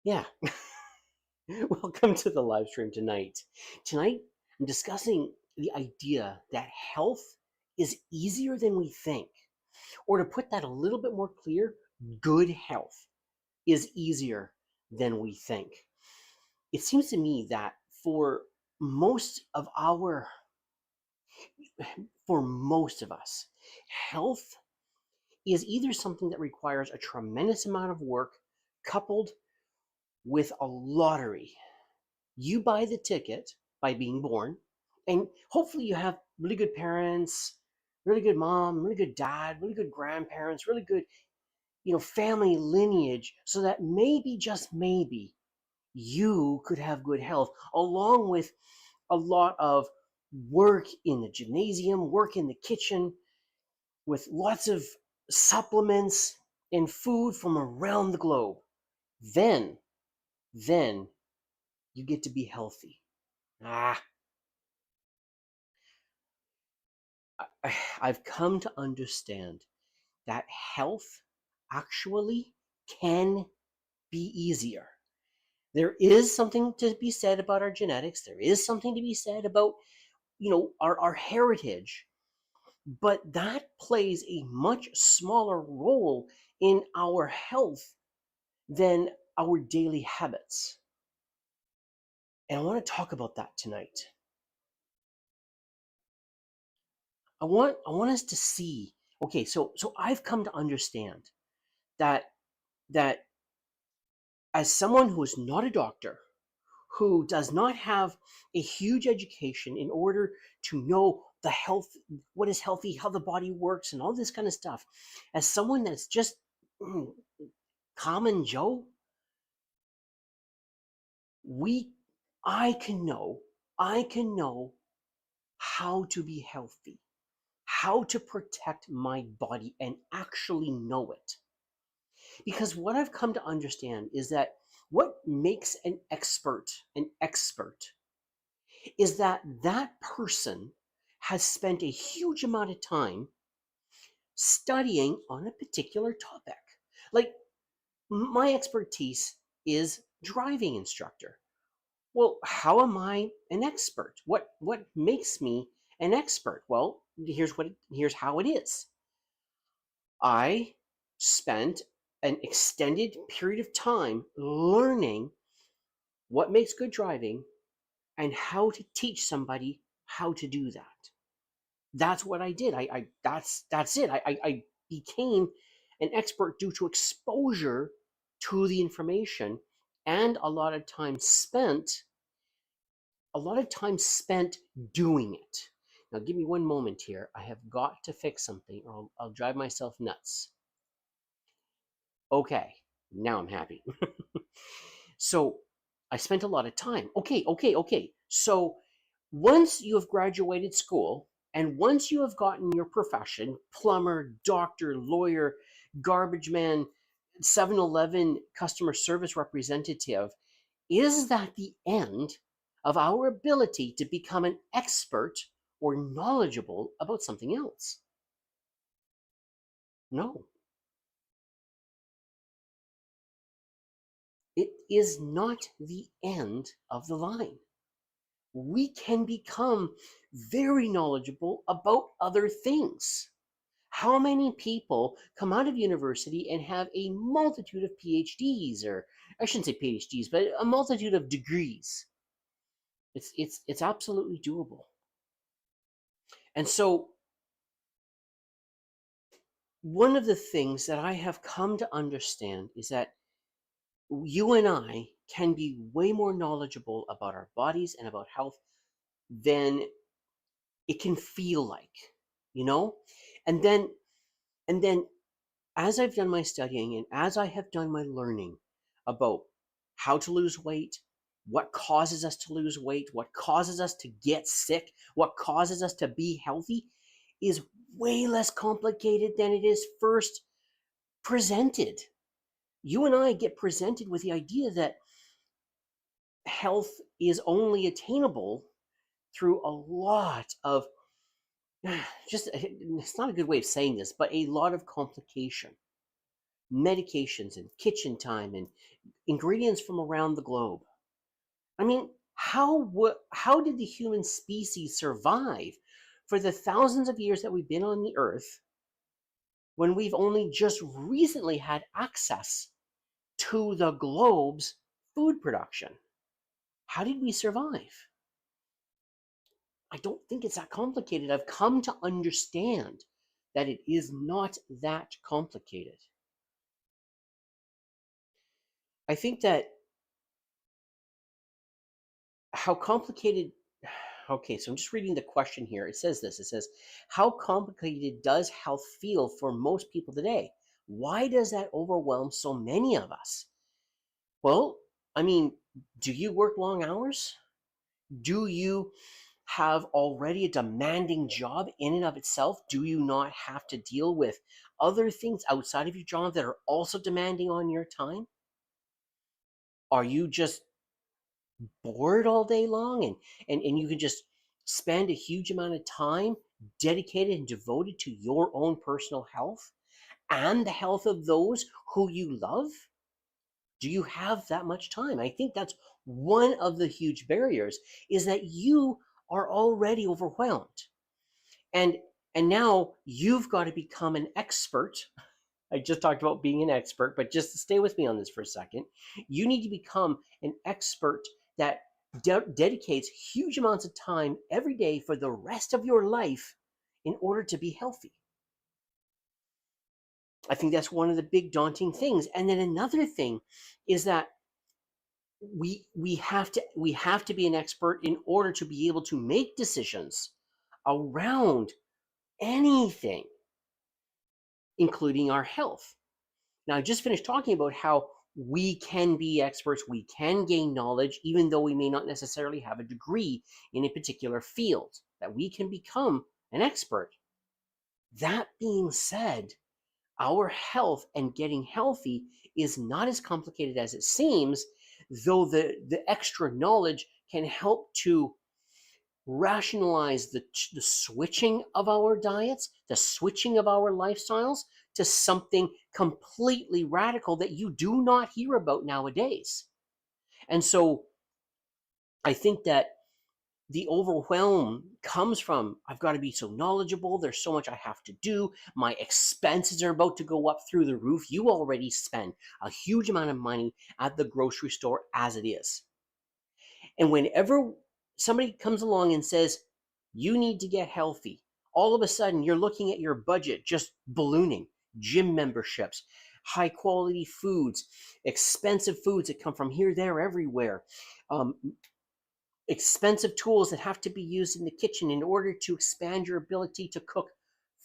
Yeah, welcome to the live stream tonight. Tonight, I'm discussing the idea that health is easier than we think. Or to put that a little bit more clear, good health is easier than we think. It seems to me that most of our for most of us, health is either something that requires a tremendous amount of work coupled with a lottery. You buy the ticket by being born, and hopefully you have really good parents, really good mom, really good dad, really good grandparents, really good, family lineage, so that maybe, just maybe, you could have good health, along with a lot of work in the gymnasium, work in the kitchen, with lots of supplements and food from around the globe. Then, then you get to be healthy. Ah, I've come to understand that health actually can be easier. There is something to be said about our genetics. There is something to be said about, our heritage. But that plays a much smaller role in our health than our daily habits. And I want to talk about that tonight. I want us to see. Okay, so I've come to understand that that as someone who is not a doctor, who does not have a huge education in order to know the health, what is healthy, how the body works, and all this kind of stuff, as someone that's just mm, common Joe, we, I can know how to be healthy, how to protect my body, and actually know it. Because what I've come to understand is that what makes an expert is that that person has spent a huge amount of time studying on a particular topic. Like, my expertise is driving instructor. Well, how am I an expert? What makes me an expert? Well, here's how it is. I spent an extended period of time learning what makes good driving and how to teach somebody how to do that. That's what I did. That's it. I became an expert due to exposure to the information and a lot of time spent doing it. Now, give me one moment here. I have got to fix something, or I'll drive myself nuts. Okay, now I'm happy. So I spent a lot of time. Okay. So once you have graduated school and once you have gotten your profession, plumber, doctor, lawyer, garbage man, 7-Eleven customer service representative, is that the end of our ability to become an expert or knowledgeable about something else? No. It is not the end of the line. We can become very knowledgeable about other things. How many people come out of university and have a multitude of PhDs, or I shouldn't say PhDs, but a multitude of degrees? It's absolutely doable. And so one of the things that I have come to understand is that you and I can be way more knowledgeable about our bodies and about health than it can feel like, you know? And then and then as I've done my studying and as I have done my learning about how to lose weight, what causes us to lose weight, what causes us to get sick, what causes us to be healthy, is way less complicated than it is first presented. You and I get presented with the idea that health is only attainable through a lot of just, it's not a good way of saying this, but a lot of complication, medications and kitchen time and ingredients from around the globe. I mean, how did the human species survive for the thousands of years that we've been on the earth when we've only just recently had access to the globe's food production? How did we survive? I don't think it's that complicated. I've come to understand that it is not that complicated. I think that how complicated. Okay, so I'm just reading the question here. It says this. It says, how complicated does health feel for most people today? Why does that overwhelm so many of us? Well, I mean, do you work long hours? Do you have already a demanding job in and of itself? Do you not have to deal with other things outside of your job that are also demanding on your time? Are you just bored all day long and you can just spend a huge amount of time dedicated and devoted to your own personal health and the health of those who you love? Do you have that much time? I think that's one of the huge barriers, is that you are already overwhelmed. And now you've got to become an expert. I just talked about being an expert, but just stay with me on this for a second. You need to become an expert that dedicates huge amounts of time every day for the rest of your life in order to be healthy. I think that's one of the big daunting things. And then another thing is that we have to be an expert in order to be able to make decisions around anything, including our health. Now, I just finished talking about how we can be experts, we can gain knowledge, even though we may not necessarily have a degree in a particular field, that we can become an expert. That being said, our health and getting healthy is not as complicated as it seems, though the extra knowledge can help to rationalize the switching of our diets, the switching of our lifestyles to something completely radical that you do not hear about nowadays. And so I think that the overwhelm comes from, I've got to be so knowledgeable, there's so much I have to do, my expenses are about to go up through the roof. You already spend a huge amount of money at the grocery store as it is. And whenever somebody comes along and says, you need to get healthy, all of a sudden you're looking at your budget just ballooning. Gym memberships, high quality foods, expensive foods that come from here, there, everywhere. Expensive tools that have to be used in the kitchen in order to expand your ability to cook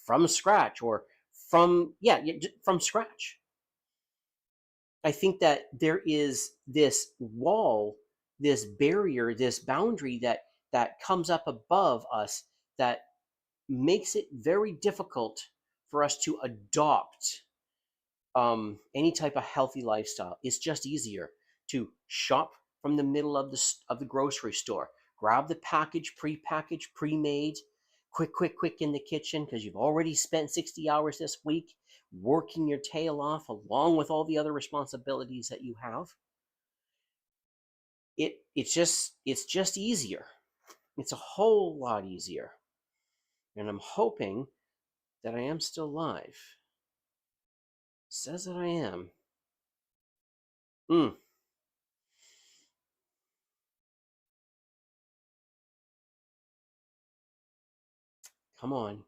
from scratch or from scratch. I think that there is this wall, this barrier, this boundary that comes up above us that makes it very difficult for us to adopt any type of healthy lifestyle. It's just easier to shop from the middle of the grocery store, grab the package, pre-packaged, pre-made, quick in the kitchen, because you've already spent 60 hours this week working your tail off along with all the other responsibilities that you have. It's just easier. It's a whole lot easier. And I'm hoping that I am still live. Says that I am. Come on.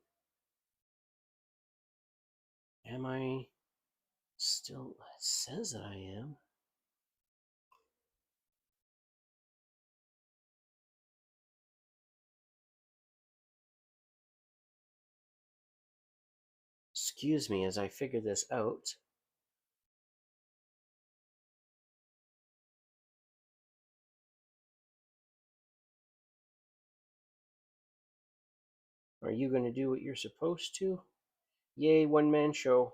Am I still? It says that I am. Excuse me as I figure this out. Are you going to do what you're supposed to? Yay, one-man show.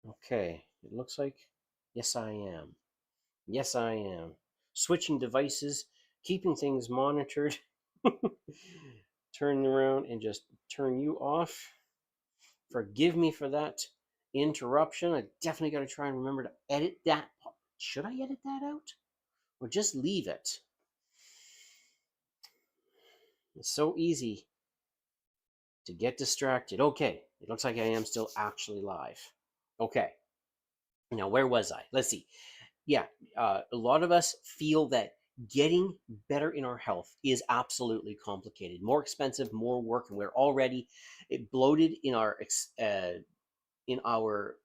Okay, it looks like, yes, I am. Yes, I am. Switching devices, keeping things monitored. Turn around and just turn you off. Forgive me for that interruption. I definitely got to try and remember to edit that. Should I edit that out? Or just leave it? It's so easy to get distracted. Okay, it looks like I am still actually live. Okay, now where was I? Let's see. Yeah, a lot of us feel that getting better in our health is absolutely complicated, more expensive, more work, and we're already bloated in our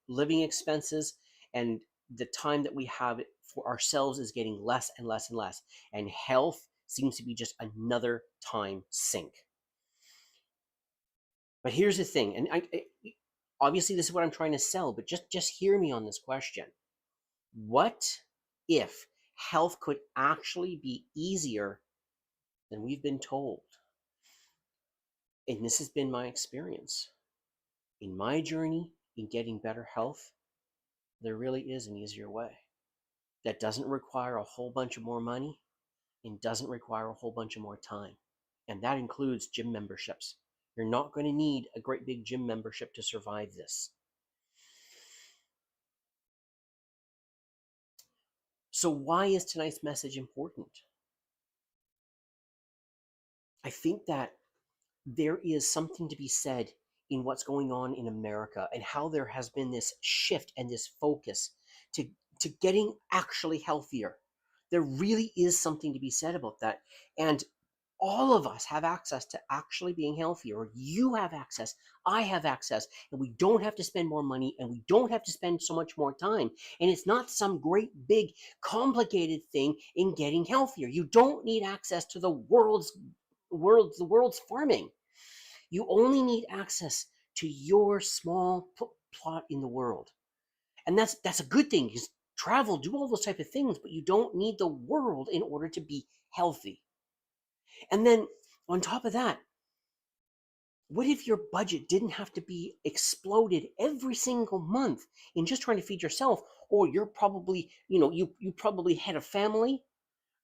living expenses, and the time that we have for ourselves is getting less and less and less, and health seems to be just another time sink. But here's the thing, and obviously this is what I'm trying to sell, but just hear me on this question. What if health could actually be easier than we've been told? And this has been my experience. In my journey in getting better health, there really is an easier way that doesn't require a whole bunch of more money and doesn't require a whole bunch of more time. And that includes gym memberships. You're not going to need a great big gym membership to survive this. So why is tonight's message important? I think that there is something to be said in what's going on in America and how there has been this shift and this focus to, to getting actually healthier. There really is something to be said about that. And all of us have access to actually being healthier. You have access, I have access, and we don't have to spend more money and we don't have to spend so much more time. And it's not some great big complicated thing in getting healthier. You don't need access to the world's farming. You only need access to your small plot in the world. And that's a good thing. Just travel, do all those type of things, but you don't need the world in order to be healthy. And then on top of that, what if your budget didn't have to be exploded every single month in just trying to feed yourself? Or you're probably, you probably had a family,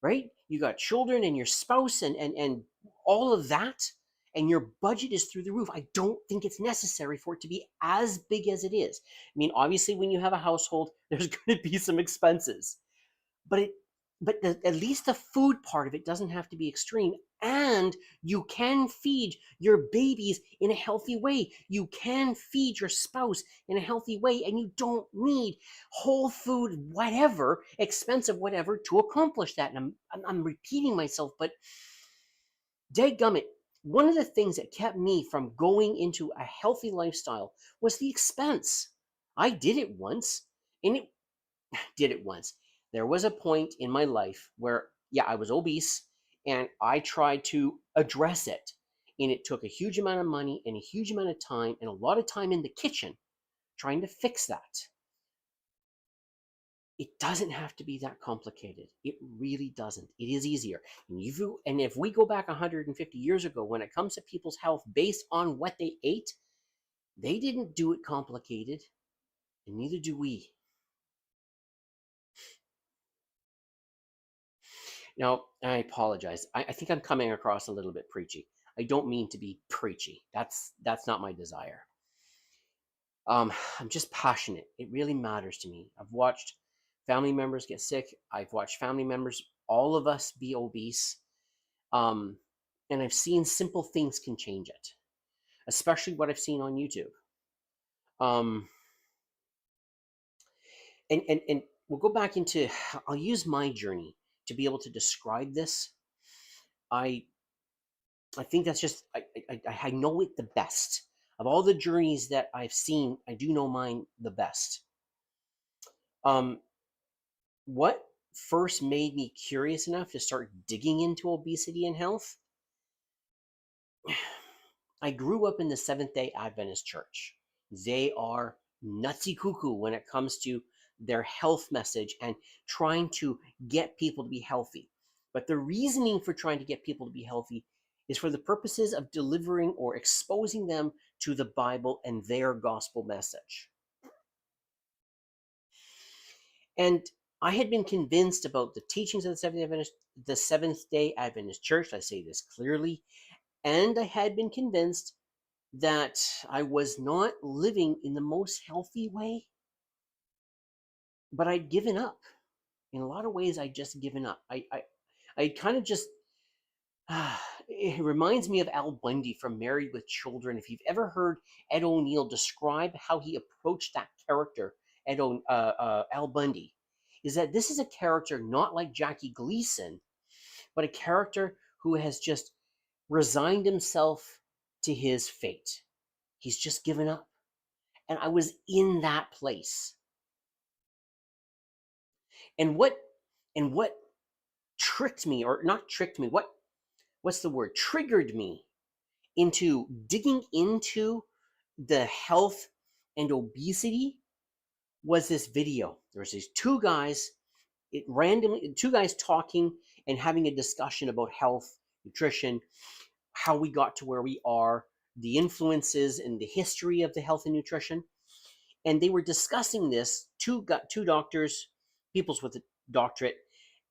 right? You got children and your spouse and all of that, and your budget is through the roof. I don't think it's necessary for it to be as big as it is. I mean, obviously, when you have a household, there's going to be some expenses, but at least the food part of it doesn't have to be extreme, and you can feed your babies in a healthy way. You can feed your spouse in a healthy way, and you don't need whole food whatever, expensive whatever, to accomplish that. And I'm repeating myself, but dadgummit, one of the things that kept me from going into a healthy lifestyle was the expense. I did it once, and it did it once. There was a point in my life where, yeah, I was obese and I tried to address it. And it took a huge amount of money and a huge amount of time and a lot of time in the kitchen trying to fix that. It doesn't have to be that complicated. It really doesn't. It is easier. And if we go back 150 years ago, when it comes to people's health based on what they ate, they didn't do it complicated, and neither do we. Now, I apologize. I think I'm coming across a little bit preachy. I don't mean to be preachy. That's not my desire. I'm just passionate. It really matters to me. I've watched family members get sick. I've watched family members, all of us, be obese. Um, and I've seen simple things can change it, especially what I've seen on YouTube. Um, and we'll go back into. I'll use my journey to be able to describe this. I think that's just I know it the best. Of all the journeys that I've seen, I do know mine the best. What first made me curious enough to start digging into obesity and health? I grew up in the Seventh-day Adventist church. They are nutsy cuckoo when it comes to their health message and trying to get people to be healthy. But the reasoning for trying to get people to be healthy is for the purposes of delivering or exposing them to the Bible and their gospel message. And I had been convinced about the teachings of the Seventh Day Adventist Church. I say this clearly, and I had been convinced that I was not living in the most healthy way, but I'd given up. In a lot of ways, I'd just given up. I kind of just, it reminds me of Al Bundy from Married with Children. If you've ever heard Ed O'Neill describe how he approached that character, Al Bundy, is that this is a character not like Jackie Gleason, but a character who has just resigned himself to his fate. He's just given up. And I was in that place. And what tricked me, or not tricked me, what's the word? Triggered me into digging into the health and obesity was this video. There was these two guys, two guys talking and having a discussion about health, nutrition, how we got to where we are, the influences and the history of the health and nutrition. And they were discussing this, two doctors, peoples with a doctorate,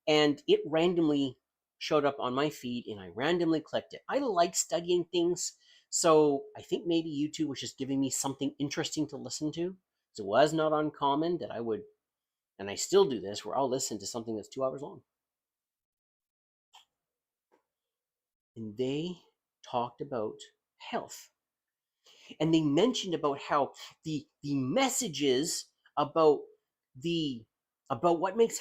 and it randomly showed up on my feed and I randomly clicked it. I like studying things, so I think maybe YouTube was just giving me something interesting to listen to. So it was not uncommon that I would, and I still do this, where I'll listen to something that's 2 hours long. And they talked about health. And they mentioned about how the messages about what makes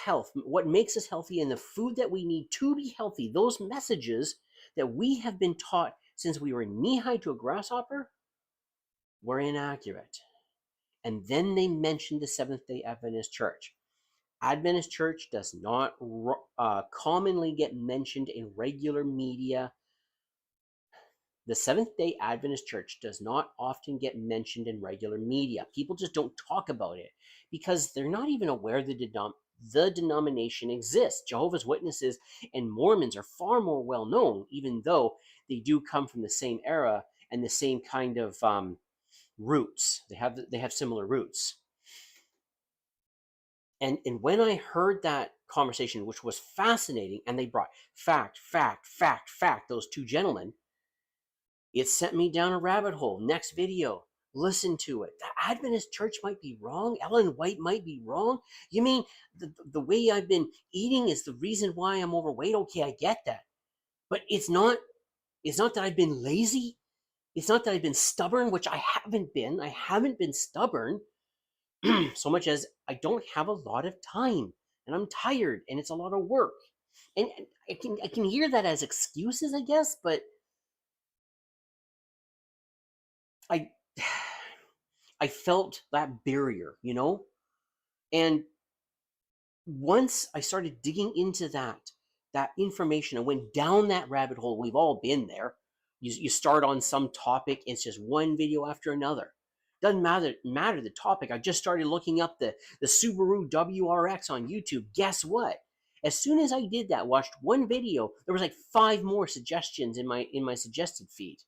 us healthy, and the food that we need to be healthy, those messages that we have been taught since we were knee-high to a grasshopper, were inaccurate. And then they mentioned the Seventh-day Adventist Church. Adventist Church does not commonly get mentioned in regular media. The Seventh-day Adventist Church does not often get mentioned in regular media. People just don't talk about it because they're not even aware the denomination exists. Jehovah's Witnesses and Mormons are far more well known, even though they do come from the same era and the same kind of roots. They have similar roots. And when I heard that conversation, which was fascinating, and they brought fact, those two gentlemen, it sent me down a rabbit hole. Next video, listen to it. The Adventist Church might be wrong. Ellen White might be wrong. You mean the way I've been eating is the reason why I'm overweight? Okay, I get that. But it's not that I've been lazy. It's not that I've been stubborn, which I haven't been. I haven't been stubborn so much as I don't have a lot of time and I'm tired and it's a lot of work. And I can hear that as excuses, I guess, but I I felt that barrier, And once I started digging into that information, I went down that rabbit hole. We've all been there. You start on some topic, it's just one video after another. Doesn't matter the topic. I just started looking up the Subaru WRX on YouTube. Guess what? As soon as I did that, watched one video, there was like 5 more suggestions in my suggested feed.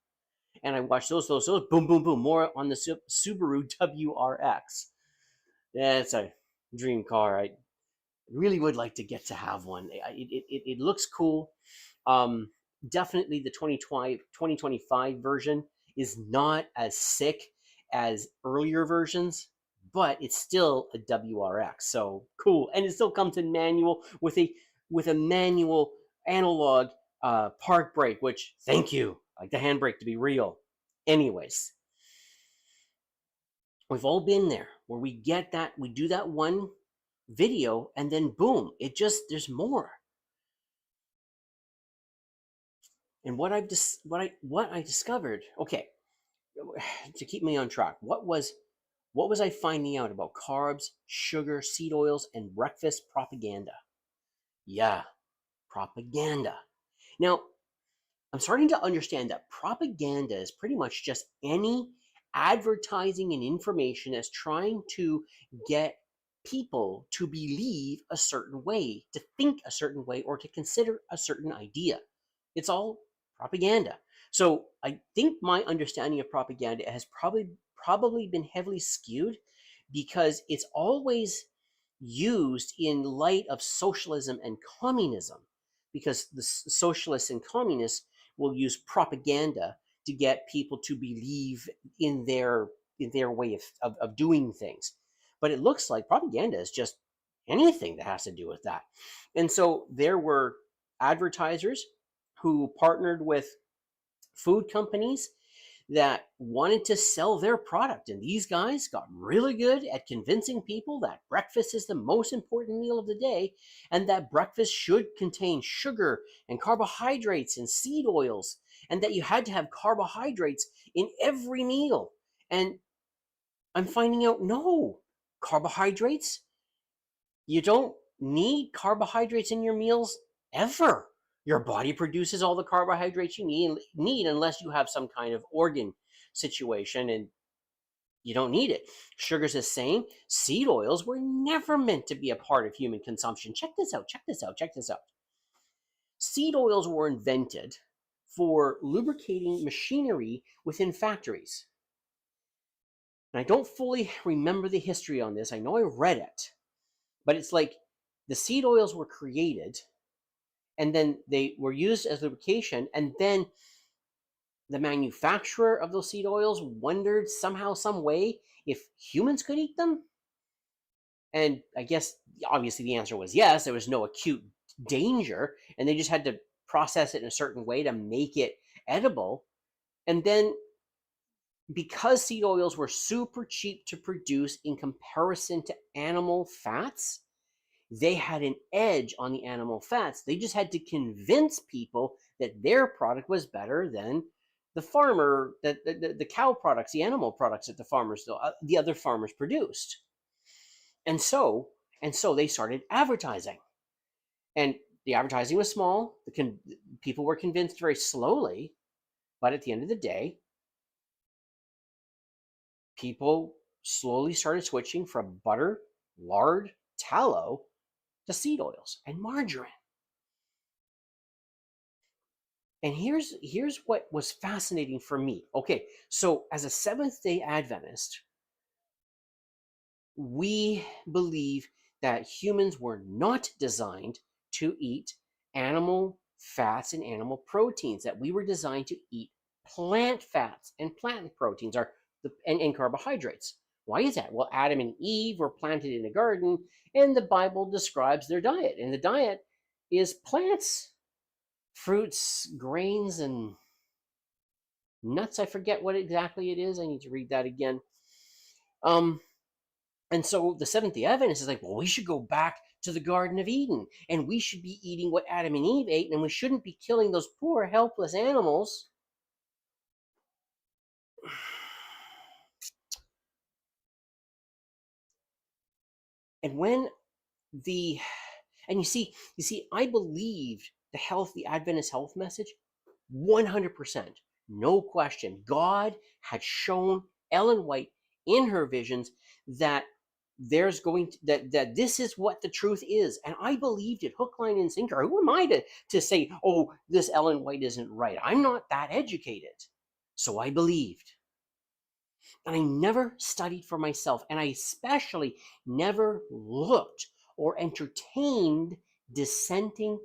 And I watched those, boom, boom, boom, more on the Subaru WRX. Yeah, it's a dream car. I really would like to get to have one. It looks cool. Definitely the 2025 version is not as sick as earlier versions, but it's still a WRX. So cool. And it still comes in manual with a manual analog park brake, which, thank you. I like the handbrake to be real. Anyways, we've all been there where we do that one video and then boom, there's more. And what I discovered, okay, to keep me on track, what was I finding out about carbs, sugar, seed oils, and breakfast propaganda? Yeah, propaganda. Now, I'm starting to understand that propaganda is pretty much just any advertising and information that's trying to get people to believe a certain way, to think a certain way, or to consider a certain idea. It's all propaganda. So I think my understanding of propaganda has probably been heavily skewed because it's always used in light of socialism and communism, because the socialists and communists will use propaganda to get people to believe in their way of doing things. But it looks like propaganda is just anything that has to do with that. And so there were advertisers who partnered with food companies that wanted to sell their product. And these guys got really good at convincing people that breakfast is the most important meal of the day, and that breakfast should contain sugar and carbohydrates and seed oils, and that you had to have carbohydrates in every meal. And I'm finding out, no, carbohydrates, you don't need carbohydrates in your meals ever. Your body produces all the carbohydrates you need unless you have some kind of organ situation, and you don't need it. Sugar's the same. Seed oils were never meant to be a part of human consumption. Check this out, check this out, check this out. Seed oils were invented for lubricating machinery within factories. And I don't fully remember the history on this. I know I read it, but it's like the seed oils were created and then they were used as lubrication, and then the manufacturer of those seed oils wondered somehow, some way, if humans could eat them. And I guess obviously the answer was yes. There was no acute danger, and they just had to process it in a certain way to make it edible. And then because seed oils were super cheap to produce in comparison to animal fats, they had an edge on the animal fats. They just had to convince people that their product was better than the farmer, the cow products, the animal products that the other farmers produced. And so they started advertising. And the advertising was small. People were convinced very slowly. But at the end of the day, people slowly started switching from butter, lard, tallow to seed oils and margarine. And here's what was fascinating for me. Okay, so as a Seventh-day Adventist, we believe that humans were not designed to eat animal fats and animal proteins, that we were designed to eat plant fats and plant proteins and carbohydrates. Why is that? Well, Adam and Eve were planted in a garden, and the Bible describes their diet. And the diet is plants, fruits, grains, and nuts. I forget what exactly it is. I need to read that again. And so the Seventh-day Adventist is like, well, we should go back to the Garden of Eden, and we should be eating what Adam and Eve ate, and we shouldn't be killing those poor, helpless animals. And you see, I believed the Adventist health message 100%, no question. God had shown Ellen White in her visions that that this is what the truth is, and I believed it hook, line, and sinker. Who am I to say, oh, this Ellen White isn't right? I'm not that educated. So I believed. And I never studied for myself, and I especially never looked or entertained dissenting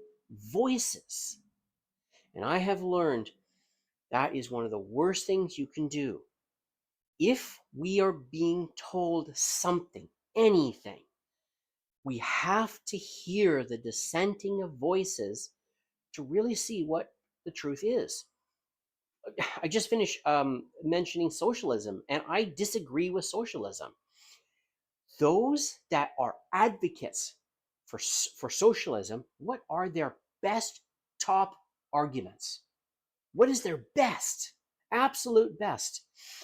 voices. And I have learned that is one of the worst things you can do. If we are being told something, anything, we have to hear the dissenting of voices to really see what the truth is. I just finished mentioning socialism, and I disagree with socialism. Those that are advocates for socialism, what are their best top arguments? What is their best, absolute best?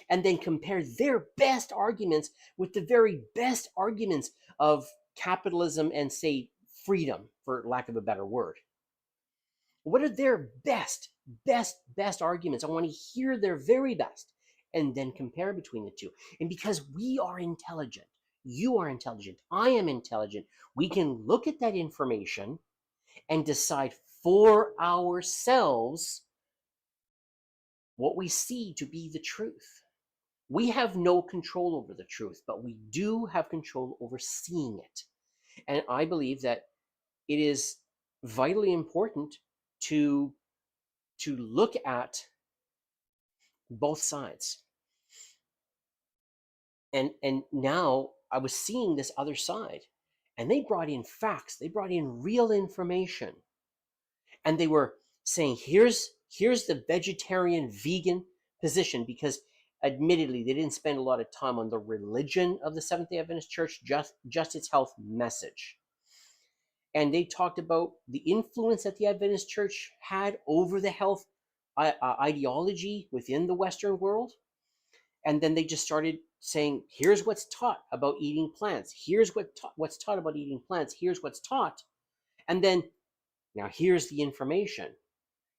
And then compare their best arguments with the very best arguments of capitalism and, say, freedom, for lack of a better word. What are their best arguments? I want to hear their very best and then compare between the two. And because we are intelligent, you are intelligent, I am intelligent, we can look at that information and decide for ourselves what we see to be the truth. We have no control over the truth, but we do have control over seeing it. And I believe that it is vitally important to look at both sides. And now I was seeing this other side, and they brought in facts, they brought in real information, and they were saying, here's the vegetarian vegan position, because admittedly they didn't spend a lot of time on the religion of the Seventh-day Adventist Church, just its health message. And they talked about the influence that the Adventist Church had over the health ideology within the Western world. And then they just started saying, here's what's taught about eating plants. Here's what's taught about eating plants. Here's what's taught. And then, now here's the information.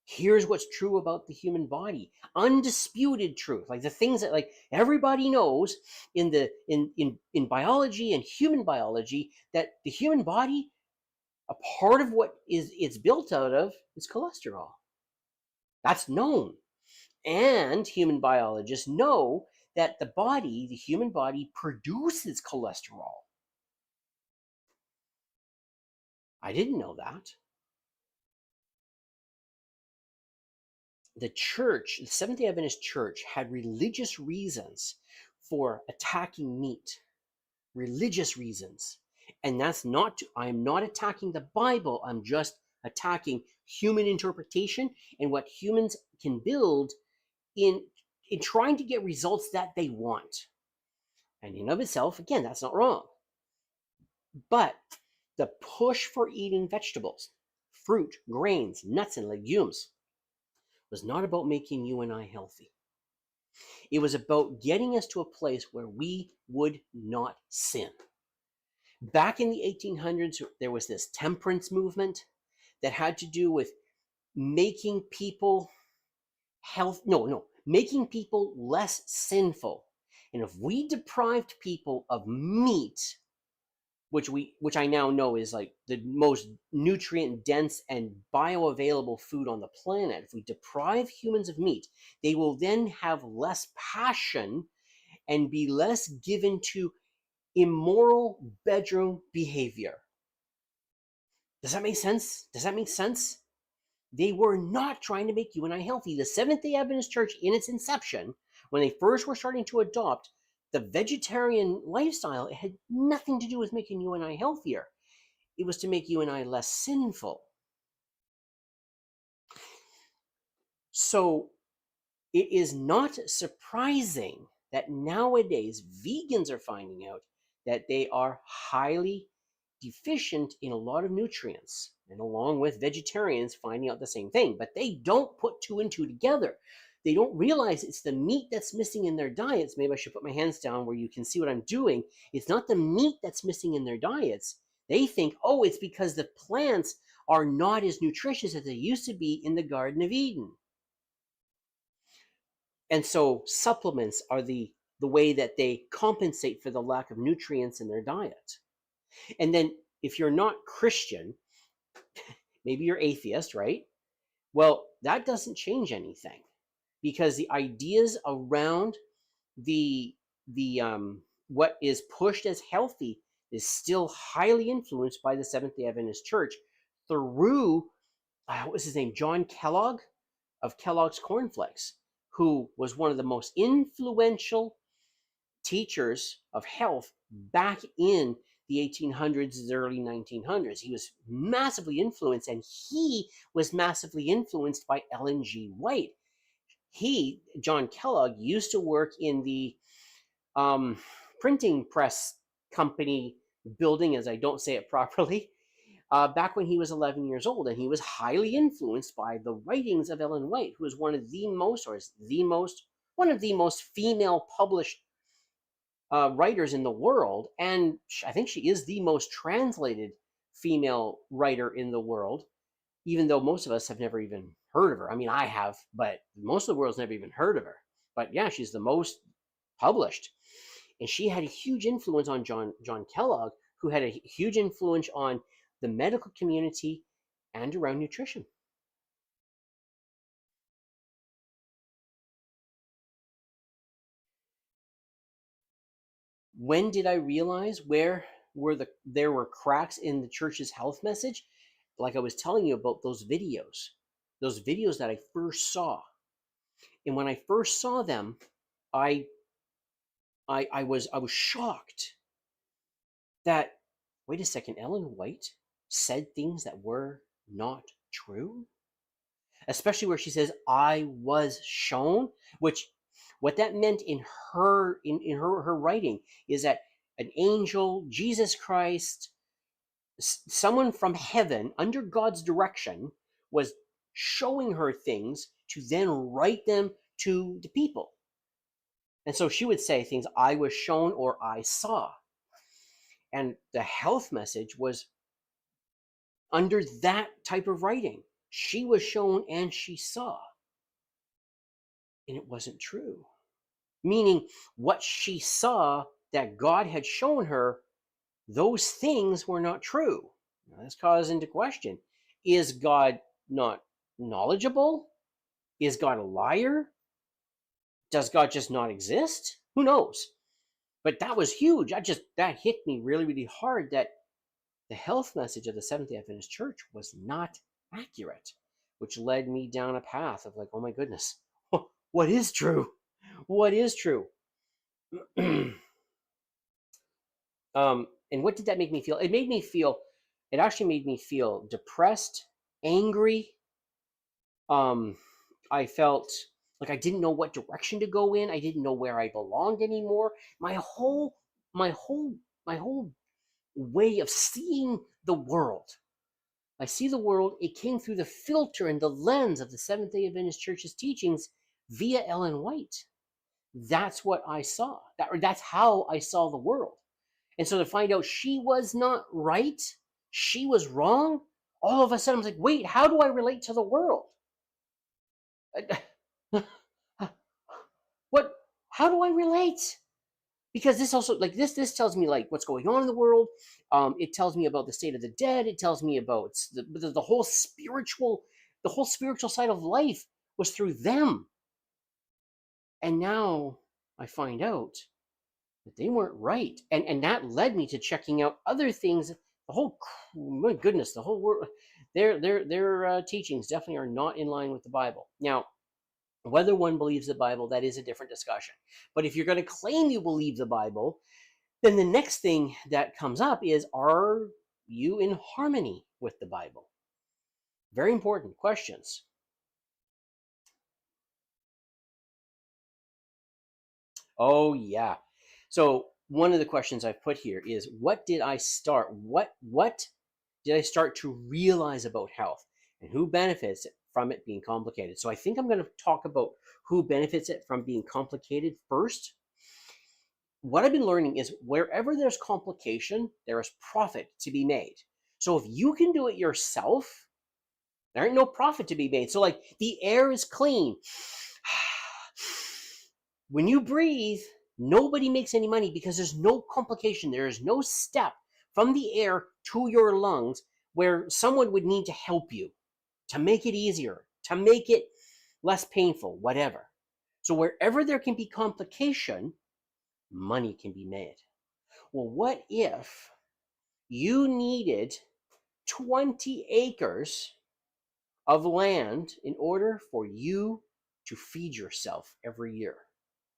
Here's what's true about the human body. Undisputed truth. Like the things that like everybody knows in biology and human biology, that the human body, a part of what it's built out of is cholesterol. That's known. And human biologists know that the human body produces cholesterol. I didn't know that. The church, the Seventh-day Adventist Church, had religious reasons for attacking meat. Religious reasons. And that's not, I'm not attacking the Bible, I'm just attacking human interpretation and what humans can build in trying to get results that they want. And in of itself, again, that's not wrong. But the push for eating vegetables, fruit, grains, nuts, and legumes was not about making you and I healthy. It was about getting us to a place where we would not sin. Back in the 1800s, there was this temperance movement that had to do with making people making people less sinful. And if we deprived people of meat, which I now know is like the most nutrient dense and bioavailable food on the planet, if we deprive humans of meat, they will then have less passion and be less given to immoral bedroom behavior. Does that make sense? Does that make sense? They were not trying to make you and I healthy. The Seventh-day Adventist Church, in its inception, when they first were starting to adopt the vegetarian lifestyle, it had nothing to do with making you and I healthier. It was to make you and I less sinful. So it is not surprising that nowadays vegans are finding out that they are highly deficient in a lot of nutrients, and along with vegetarians finding out the same thing, but they don't put two and two together. They don't realize it's the meat that's missing in their diets. Maybe I should put my hands down where you can see what I'm doing. It's not the meat that's missing in their diets. They think, oh, it's because the plants are not as nutritious as they used to be in the Garden of Eden. And so supplements are the way that they compensate for the lack of nutrients in their diet. And then if you're not Christian, maybe you're atheist, right? Well, that doesn't change anything, because the ideas around the what is pushed as healthy is still highly influenced by the Seventh-day Adventist Church through what was his name, John Kellogg of Kellogg's Cornflakes, who was one of the most influential teachers of health back in the 1800s, the early 1900s. He was massively influenced, and he was massively influenced by Ellen G. White. John Kellogg, used to work in the printing press company building, as I don't say it properly, back when he was 11 years old, and he was highly influenced by the writings of Ellen White, who is one of the most female published writers in the world, and I think she is the most translated female writer in the world, even though most of us have never even heard of her. I mean, I have, but most of the world's never even heard of her. But yeah, she's the most published, and she had a huge influence on John Kellogg, who had a huge influence on the medical community and around nutrition. When did I realize where where there were cracks in the church's health message, like I was telling you about those videos that I first saw. And when I first saw them, I was shocked that, wait a second, Ellen White said things that were not true, especially where she says I was shown, which what that meant in her her writing is that an angel, Jesus Christ, someone from heaven under God's direction was showing her things to then write them to the people. And so she would say things, I was shown or I saw. And the health message was under that type of writing. She was shown and she saw. And it wasn't true. Meaning what she saw that God had shown her, those things were not true. Now, this calls into question, is God not knowledgeable? Is God a liar? Does God just not exist? Who knows? But that was huge. That hit me really, really hard, that the health message of the Seventh-day Adventist Church was not accurate, which led me down a path of like, oh my goodness, what is true? What is true? And what did that make me feel? It actually made me feel depressed, angry. I felt like I didn't know what direction to go in. I didn't know where I belonged anymore. My whole way of seeing the world. I see the world, it came through the filter and the lens of the Seventh-day Adventist Church's teachings via Ellen White. That's what I saw. That's how I saw the world. And so to find out she was not right, she was wrong, all of a sudden I was like, wait, how do I relate to the world? How do I relate? Because this also, like, this tells me like what's going on in the world. It tells me about the state of the dead. It tells me about the whole spiritual side of life was through them. And now I find out that they weren't right, and that led me to checking out other things. The whole, my goodness, the whole world, their teachings definitely are not in line with the Bible. Now, whether one believes the Bible, that is a different discussion. But if you're going to claim you believe the Bible, then the next thing that comes up is, are you in harmony with the Bible? Very important questions. Oh, yeah. So one of the questions I've put here is, what did I start to realize about health, and who benefits from it being complicated? So I think I'm going to talk about who benefits it from being complicated first. What I've been learning is wherever there's complication, there is profit to be made. So if you can do it yourself, there ain't no profit to be made. So like, the air is clean. When you breathe, nobody makes any money because there's no complication. There is no step from the air to your lungs where someone would need to help you to make it easier, to make it less painful, whatever. So wherever there can be complication, money can be made. Well, what if you needed 20 acres of land in order for you to feed yourself every year?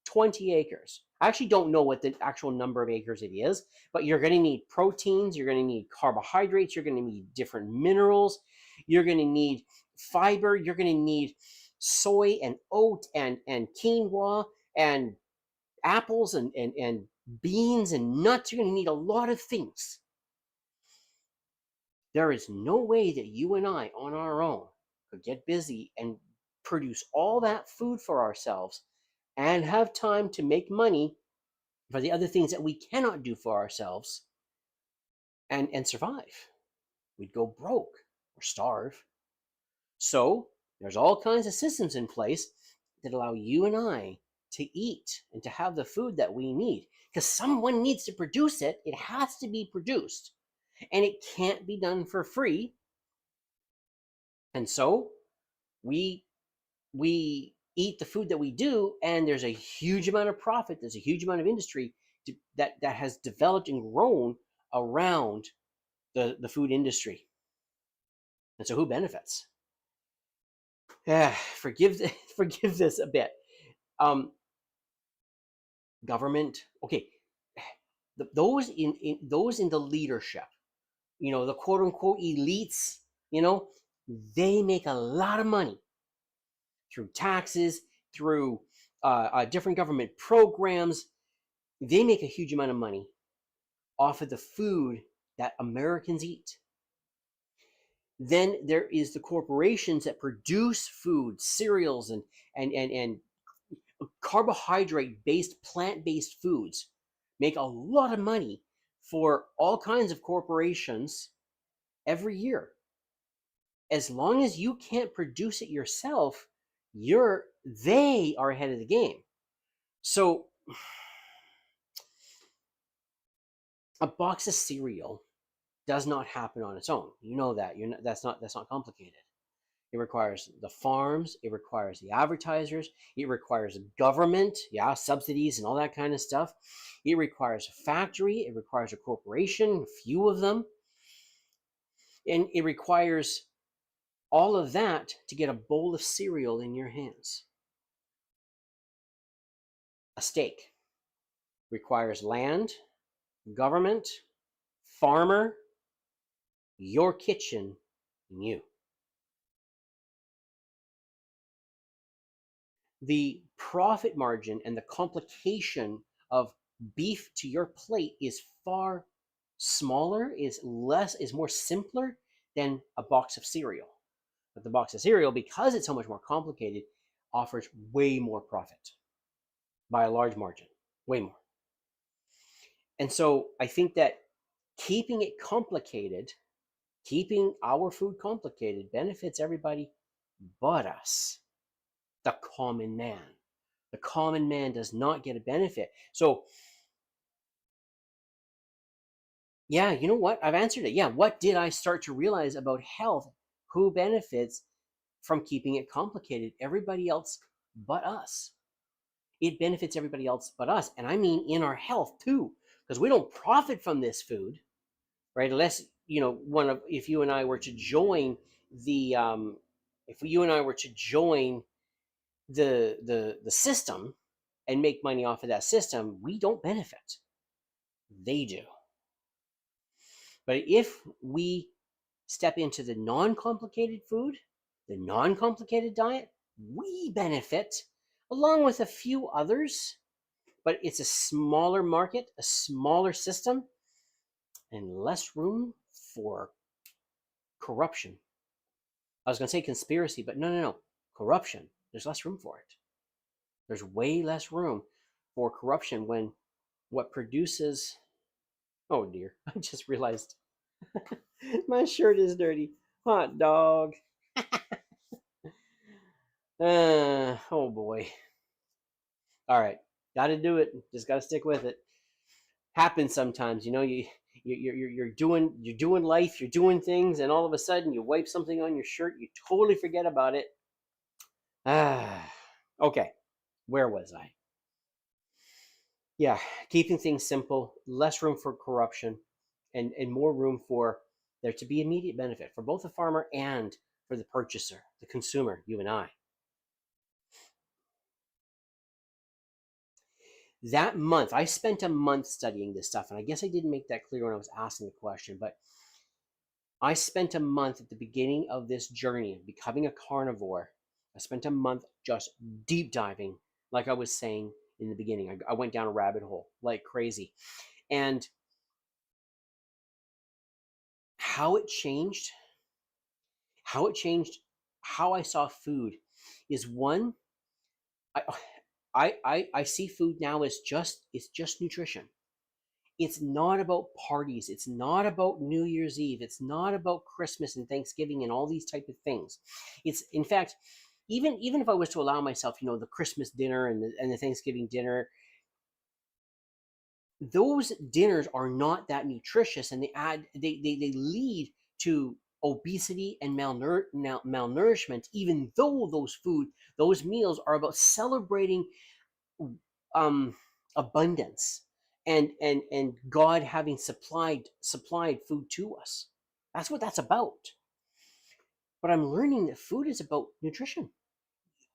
20 acres. I actually don't know what the actual number of acres it is, but you're going to need proteins, you're going to need carbohydrates, you're going to need different minerals, you're going to need fiber, you're going to need soy and oat and quinoa and apples and beans and nuts. You're going to need a lot of things. There is no way that you and I on our own could get busy and produce all that food for ourselves and have time to make money for the other things that we cannot do for ourselves and survive. We'd go broke or starve. So there's all kinds of systems in place that allow you and I to eat and to have the food that we need. Because someone needs to produce it. It has to be produced. And it can't be done for free. And so we eat the food that we do, and there's a huge amount of profit. There's a huge amount of industry that has developed and grown around the food industry. And so who benefits? Yeah, forgive this a bit. Government, okay, those in the leadership, the quote unquote elites, they make a lot of money through taxes, through different government programs. They make a huge amount of money off of the food that Americans eat. Then there is the corporations that produce food, cereals, and carbohydrate-based, plant-based foods make a lot of money for all kinds of corporations every year. As long as you can't produce it yourself, they are ahead of the game. So a box of cereal does not happen on its own. You know that. That's not complicated. It requires the farms, it requires the advertisers, it requires government, subsidies and all that kind of stuff. It requires a factory, it requires a corporation, a few of them. And it requires all of that to get a bowl of cereal in your hands. A steak requires land, government, farmer, your kitchen, and you. The profit margin and the complication of beef to your plate is far smaller, is more simpler than a box of cereal. But the box of cereal, because it's so much more complicated, offers way more profit by a large margin, way more. And so I think that keeping it complicated, keeping our food complicated, benefits everybody but us, the common man. The common man does not get a benefit. So, yeah, you know what? I've answered it. Yeah, what did I start to realize about health? Who benefits from keeping it complicated? Everybody else but us. It benefits everybody else but us. And I mean in our health too, because we don't profit from this food, right? Unless, if you and I were to join the the system and make money off of that system, we don't benefit. They do. But if we step into the non-complicated food, the non-complicated diet, we benefit along with a few others, but it's a smaller market, a smaller system, and less room for corruption. I was going to say conspiracy, but no. Corruption. There's less room for it. There's way less room for corruption when what produces... Oh dear, I just realized my shirt is dirty. Hot dog. Oh boy. All right, got to do it. Just got to stick with it. Happens sometimes, you're doing life, you're doing things, and all of a sudden you wipe something on your shirt, you totally forget about it. Okay, where was I? Yeah, keeping things simple, less room for corruption, and more room for there to be immediate benefit for both the farmer and for the purchaser, the consumer, you and I. That month, I spent a month studying this stuff, and I guess I didn't make that clear when I was asking the question, but I spent a month at the beginning of this journey of becoming a carnivore. I spent a month just deep diving, like I was saying in the beginning. I went down a rabbit hole like crazy. And how it changed how I saw food is one, I see food now as it's just nutrition. It's not about parties. It's not about New Year's Eve. It's not about Christmas and Thanksgiving and all these type of things. It's, in fact, even if I was to allow myself, the Christmas dinner and the Thanksgiving dinner, those dinners are not that nutritious, and they lead to obesity and malnourishment, even though those meals are about celebrating abundance and God having supplied food to us. That's what that's about. But I'm learning that food is about nutrition.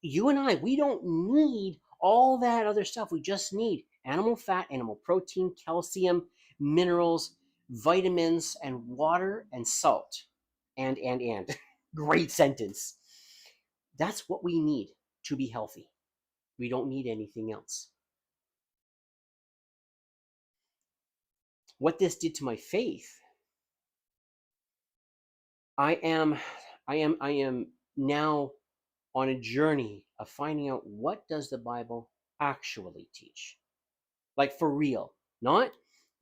You and I, we don't need all that other stuff. We just need animal fat, animal protein, calcium, minerals, vitamins, and water and salt. And great sentence. That's what we need to be healthy. We don't need anything else. What this did to my faith, I am now on a journey of finding out, what does the Bible actually teach? Like, for real. Not,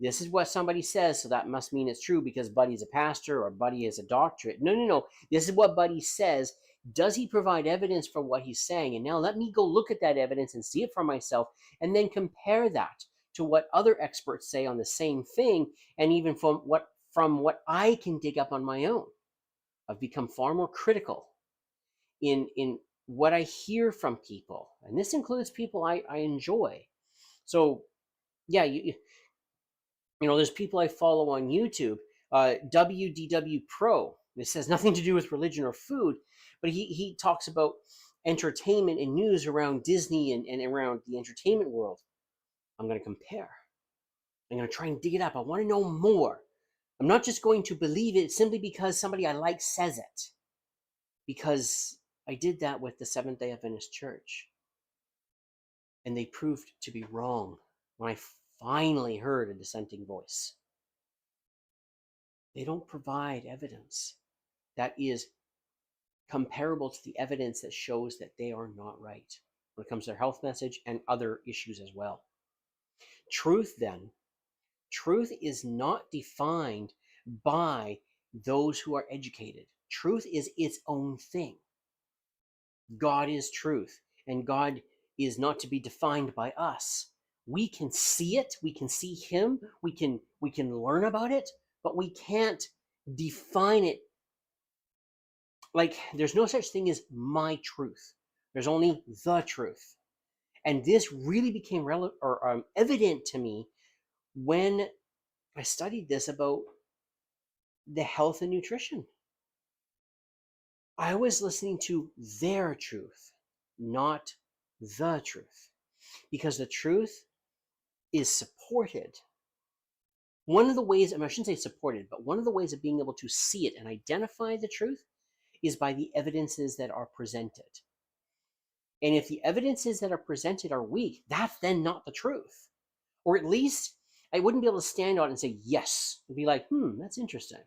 this is what somebody says, so that must mean it's true because Buddy's a pastor or Buddy is a doctorate. No. This is what Buddy says. Does he provide evidence for what he's saying? And now let me go look at that evidence and see it for myself, and then compare that to what other experts say on the same thing, and even from what I can dig up on my own. I've become far more critical in what I hear from people, and this includes people I enjoy. So yeah, you know, there's people I follow on YouTube, WDW Pro. This has nothing to do with religion or food, but he talks about entertainment and news around Disney and around the entertainment world. I'm going to compare. I'm going to try and dig it up. I want to know more. I'm not just going to believe it simply because somebody I like says it, because I did that with the Seventh-day Adventist Church, and they proved to be wrong when I finally heard a dissenting voice. They don't provide evidence that is comparable to the evidence that shows that they are not right when it comes to their health message and other issues as well. Truth is not defined by those who are educated. Truth is its own thing. God is truth, and God is not to be defined by us. We can see it, we can see him, we can learn about it, but we can't define it. Like, there's no such thing as my truth. There's only the truth. And this really became evident to me when I studied this about the health and nutrition. I was listening to their truth, not the truth, because the truth is supported. One of the ways, I shouldn't say supported, but one of the ways of being able to see it and identify the truth is by the evidences that are presented. And if the evidences that are presented are weak, that's then not the truth. Or at least I wouldn't be able to stand on it and say, yes, and be like, that's interesting.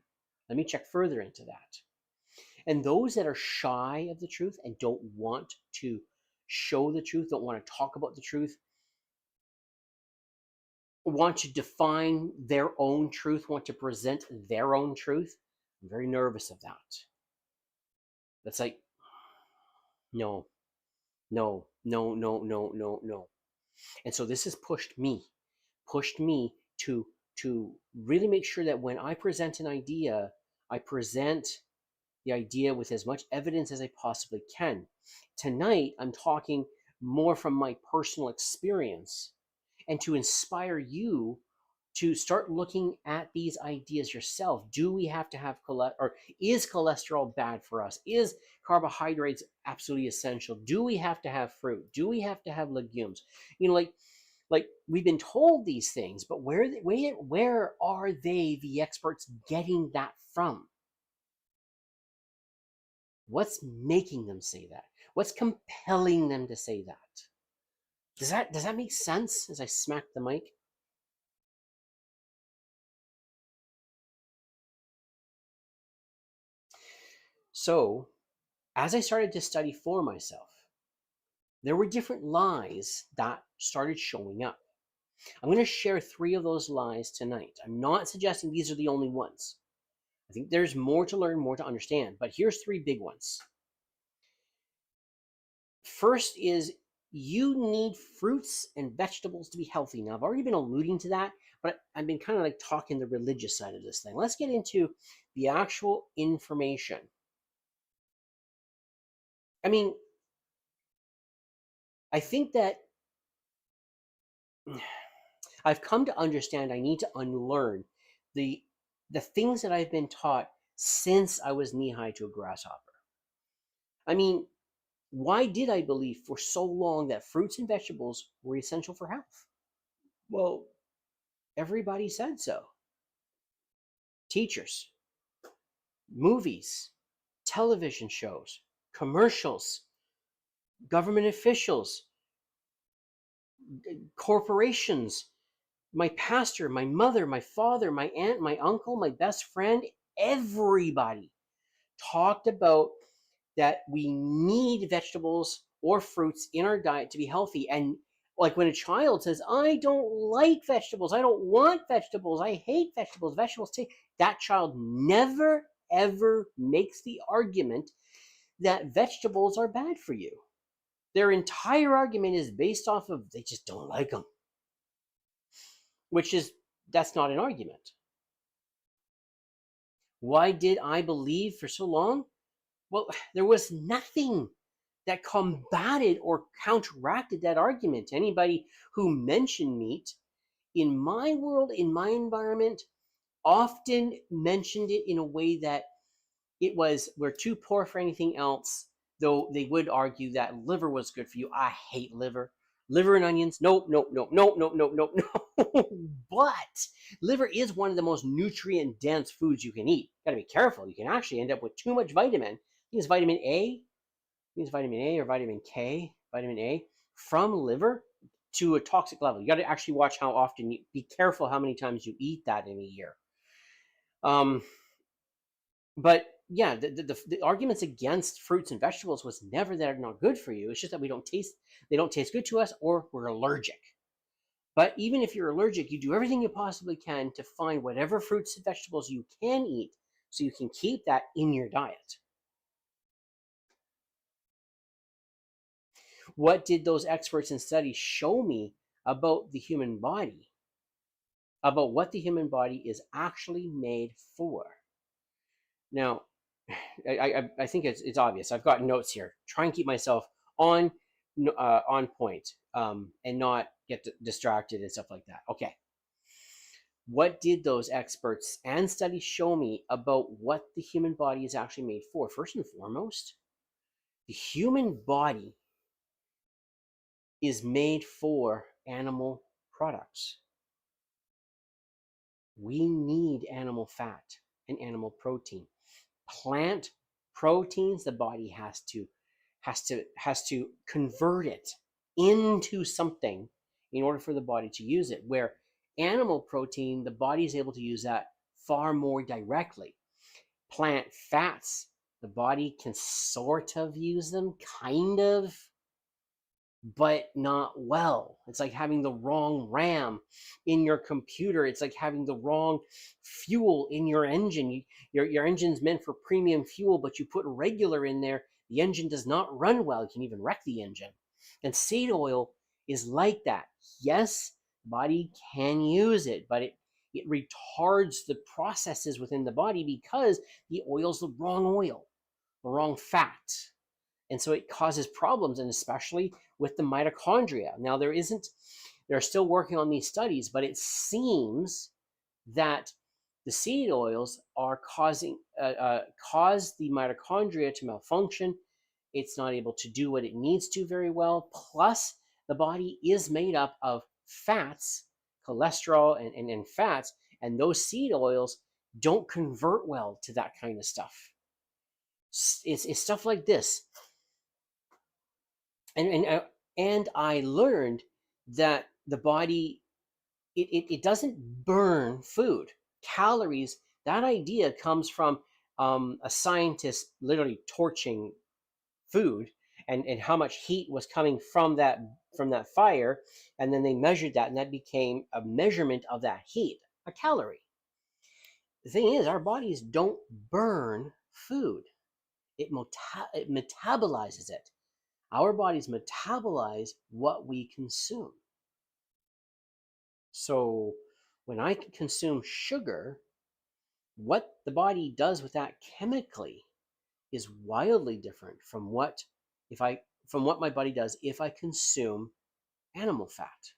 Let me check further into that. And those that are shy of the truth and don't want to show the truth, don't want to talk about the truth, want to define their own truth, want to present their own truth, I'm very nervous of that. That's like, no. And so this has pushed me to really make sure that when I present an idea, I present the idea with as much evidence as I possibly can. Tonight, I'm talking more from my personal experience and to inspire you to start looking at these ideas yourself. Do we have to have cholesterol, or is cholesterol bad for us? Is carbohydrates absolutely essential? Do we have to have fruit? Do we have to have legumes? You know, like we've been told these things, but where are they, the experts, getting that from? What's making them say that? What's compelling them to say that? Does that make sense as I smack the mic? So, as I started to study for myself, there were different lies that started showing up. I'm going to share 3 of those lies tonight. I'm not suggesting these are the only ones. I think there's more to learn, more to understand, but here's 3 big ones. First is, you need fruits and vegetables to be healthy. Now, I've already been alluding to that, but I've been kind of like talking the religious side of this thing. Let's get into the actual information. I mean, I think that I've come to understand I need to unlearn the things that I've been taught since I was knee high to a grasshopper. I mean, why did I believe for so long that fruits and vegetables were essential for health? Well, everybody said so. Teachers, movies, television shows, commercials, government officials, corporations, my pastor, my mother, my father, my aunt, my uncle, my best friend, everybody talked about that we need vegetables or fruits in our diet to be healthy. And like when a child says, I don't like vegetables, I don't want vegetables, I hate vegetables, vegetables taste, that child never ever makes the argument that vegetables are bad for you. Their entire argument is based off of they just don't like them, which is, that's not an argument. Why did I believe for so long? Well, there was nothing that combated or counteracted that argument. Anybody who mentioned meat in my world, in my environment, often mentioned it in a way that it was, we're too poor for anything else, though they would argue that liver was good for you. I hate liver. Liver and onions, nope, nope, nope, nope, nope, nope, nope, nope. But liver is one of the most nutrient dense foods you can eat. Got to be careful. You can actually end up with too much vitamin. I think it's vitamin A. I think it's vitamin A or vitamin K, vitamin A, from liver to a toxic level. You got to actually watch how often you, be careful how many times you eat that in a year. But yeah, the arguments against fruits and vegetables was never that they're not good for you. It's just that they don't taste good to us, or we're allergic. But even if you're allergic, you do everything you possibly can to find whatever fruits and vegetables you can eat so you can keep that in your diet. What did those experts and studies show me about the human body? About what the human body is actually made for? Now, I think it's obvious. I've got notes here. Try and keep myself on point and not get distracted and stuff like that. Okay. What did those experts and studies show me about what the human body is actually made for? First and foremost, the human body is made for animal products. We need animal fat and animal protein. Plant proteins, the body has to convert it into something in order for the body to use it, where animal protein, the body is able to use that far more directly. Plant fats, the body can sort of use them, kind of, but not well. It's like having the wrong RAM in your computer. It's like having the wrong fuel in your engine. Your engine's meant for premium fuel, but you put regular in there, the engine does not run well. You can even wreck the engine. And seed oil is like that. Yes, body can use it, but it retards the processes within the body because the oil's the wrong fat. And so it causes problems, and especially with the mitochondria. Now, they're still working on these studies, but it seems that the seed oils are cause the mitochondria to malfunction. It's not able to do what it needs to very well. Plus, the body is made up of fats, cholesterol, and fats, and those seed oils don't convert well to that kind of stuff. It's stuff like this. And I learned that the body, it doesn't burn food. Calories, that idea comes from a scientist literally torching food and how much heat was coming from that fire, and then they measured that, and that became a measurement of that heat, a calorie. The thing is, our bodies don't burn food. It metabolizes it. Our bodies metabolize what we consume. So when I consume sugar, what the body does with that chemically is wildly different from what my body does if I consume animal fat.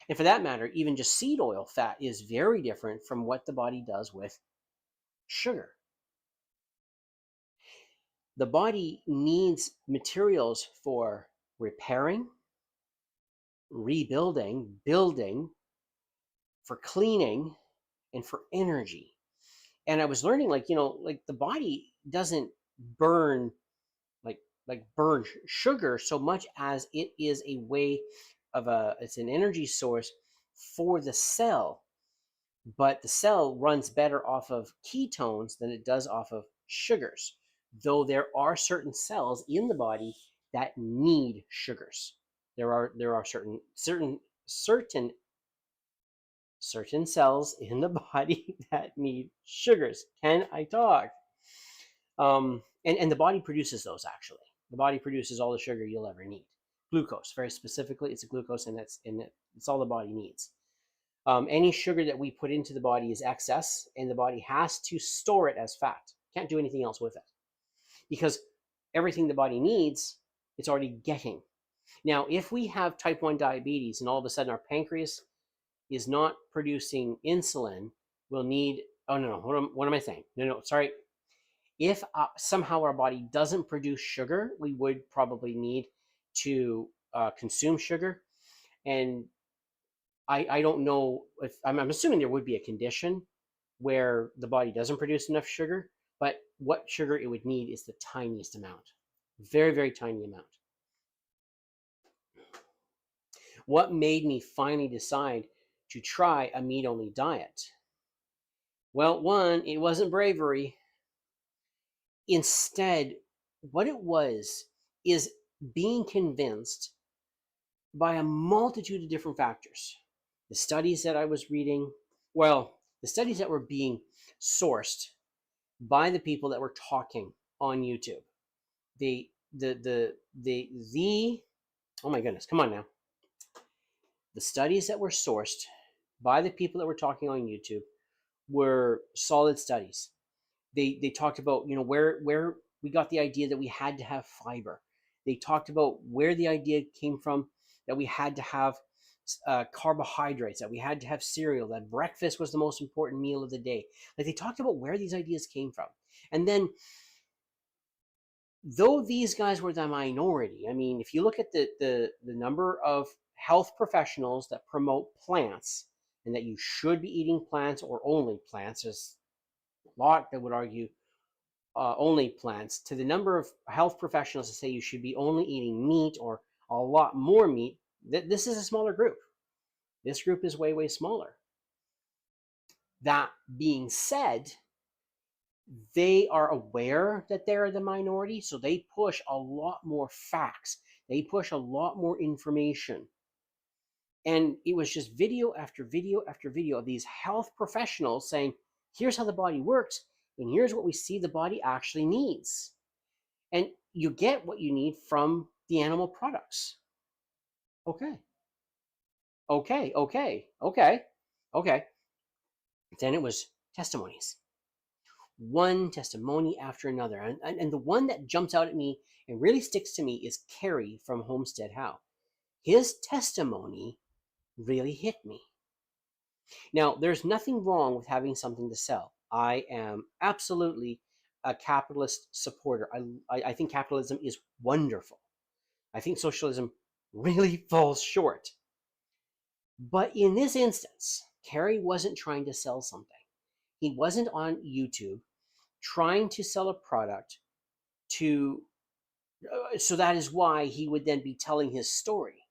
And for that matter, even just seed oil fat is very different from what the body does with sugar. The body needs materials for repairing, rebuilding, building, for cleaning, and for energy. And I was learning, like, like the body doesn't burn burn sugar so much as it is a way of it's an energy source for the cell, but the cell runs better off of ketones than it does off of sugars, though there are certain cells in the body that need sugars. There are certain cells in the body that need sugars. Can I talk? And the body produces those. Actually, the body produces all the sugar you'll ever need. Glucose, very specifically, it's a glucose, and it's all the body needs. Any sugar that we put into the body is excess, and the body has to store it as fat. Can't do anything else with it, because everything the body needs, it's already getting. Now, if we have type 1 diabetes and all of a sudden our pancreas is not producing insulin, we'll need, oh no, what am I saying? No, sorry. If somehow our body doesn't produce sugar, we would probably need to consume sugar. And I don't know if, I'm assuming there would be a condition where the body doesn't produce enough sugar, but what sugar it would need is the tiniest amount. Very, very tiny amount. What made me finally decide to try a meat-only diet? Well, one, it wasn't bravery. Instead, what it was is being convinced by a multitude of different factors. The studies that I was reading, the studies that were being sourced by the people that were talking on YouTube. Oh my goodness, come on now. The studies that were sourced by the people that were talking on YouTube were solid studies. They talked about, where we got the idea that we had to have fiber. They talked about where the idea came from that we had to have carbohydrates, that we had to have cereal, that breakfast was the most important meal of the day. Like, they talked about where these ideas came from. And then, though these guys were the minority, I mean, if you look at the number of health professionals that promote plants and that you should be eating plants or only plants, there's a lot that would argue only plants, to the number of health professionals that say you should be only eating meat or a lot more meat, this is a smaller group. This group is way, way smaller. That being said, they are aware that they're the minority, so they push a lot more facts. They push a lot more information. And it was just video after video after video of these health professionals saying, here's how the body works, and here's what we see the body actually needs. And you get what you need from the animal products. Okay. Then it was testimonies. One testimony after another. And the one that jumps out at me and really sticks to me is Kerry from Homestead How. His testimony really hit me. Now, there's nothing wrong with having something to sell. I am absolutely a capitalist supporter. I think capitalism is wonderful. I think socialism really falls short. But in this instance, Kerry wasn't trying to sell something. He wasn't on YouTube trying to sell a product so that is why he would then be telling his story.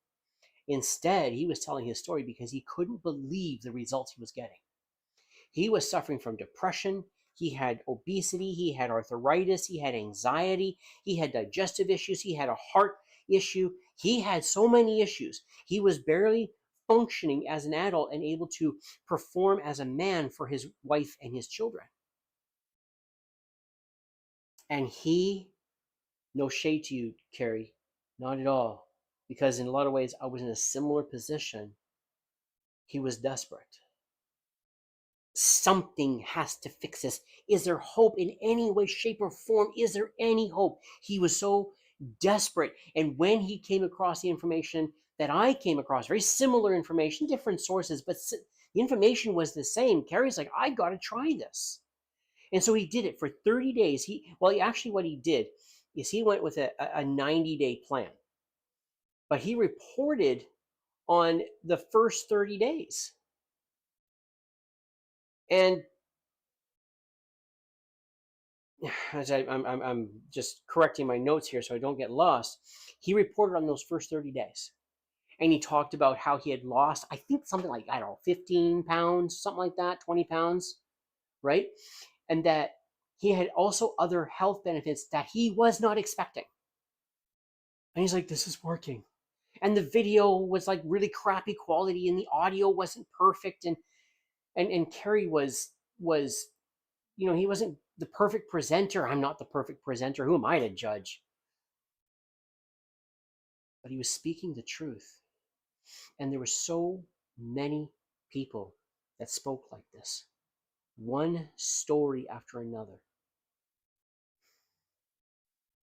Instead, he was telling his story because he couldn't believe the results he was getting. He was suffering from depression. He had obesity. He had arthritis. He had anxiety. He had digestive issues. He had a heart issue. He had so many issues. He was barely functioning as an adult and able to perform as a man for his wife and his children. And no shade to you, Kerry, not at all, because in a lot of ways I was in a similar position. He was desperate. Something has to fix this. Is there hope in any way, shape, or form? Is there any hope? He was so desperate. And when he came across the information that I came across, very similar information, different sources, but the information was the same. Carrie's like, I got to try this. And so he did it for 30 days. Actually, what he did is he went with a 90-day plan, but he reported on the first 30 days. And as I'm just correcting my notes here so I don't get lost, he reported on those first 30 days. And he talked about how he had lost, I think something like, I don't know, 15 pounds, something like that, 20 pounds, right? And that he had also other health benefits that he was not expecting. And he's like, this is working. And the video was like really crappy quality and the audio wasn't perfect. And Carrie was, he wasn't the perfect presenter. I'm not the perfect presenter. Who am I to judge? But he was speaking the truth. And there were so many people that spoke like this. One story after another.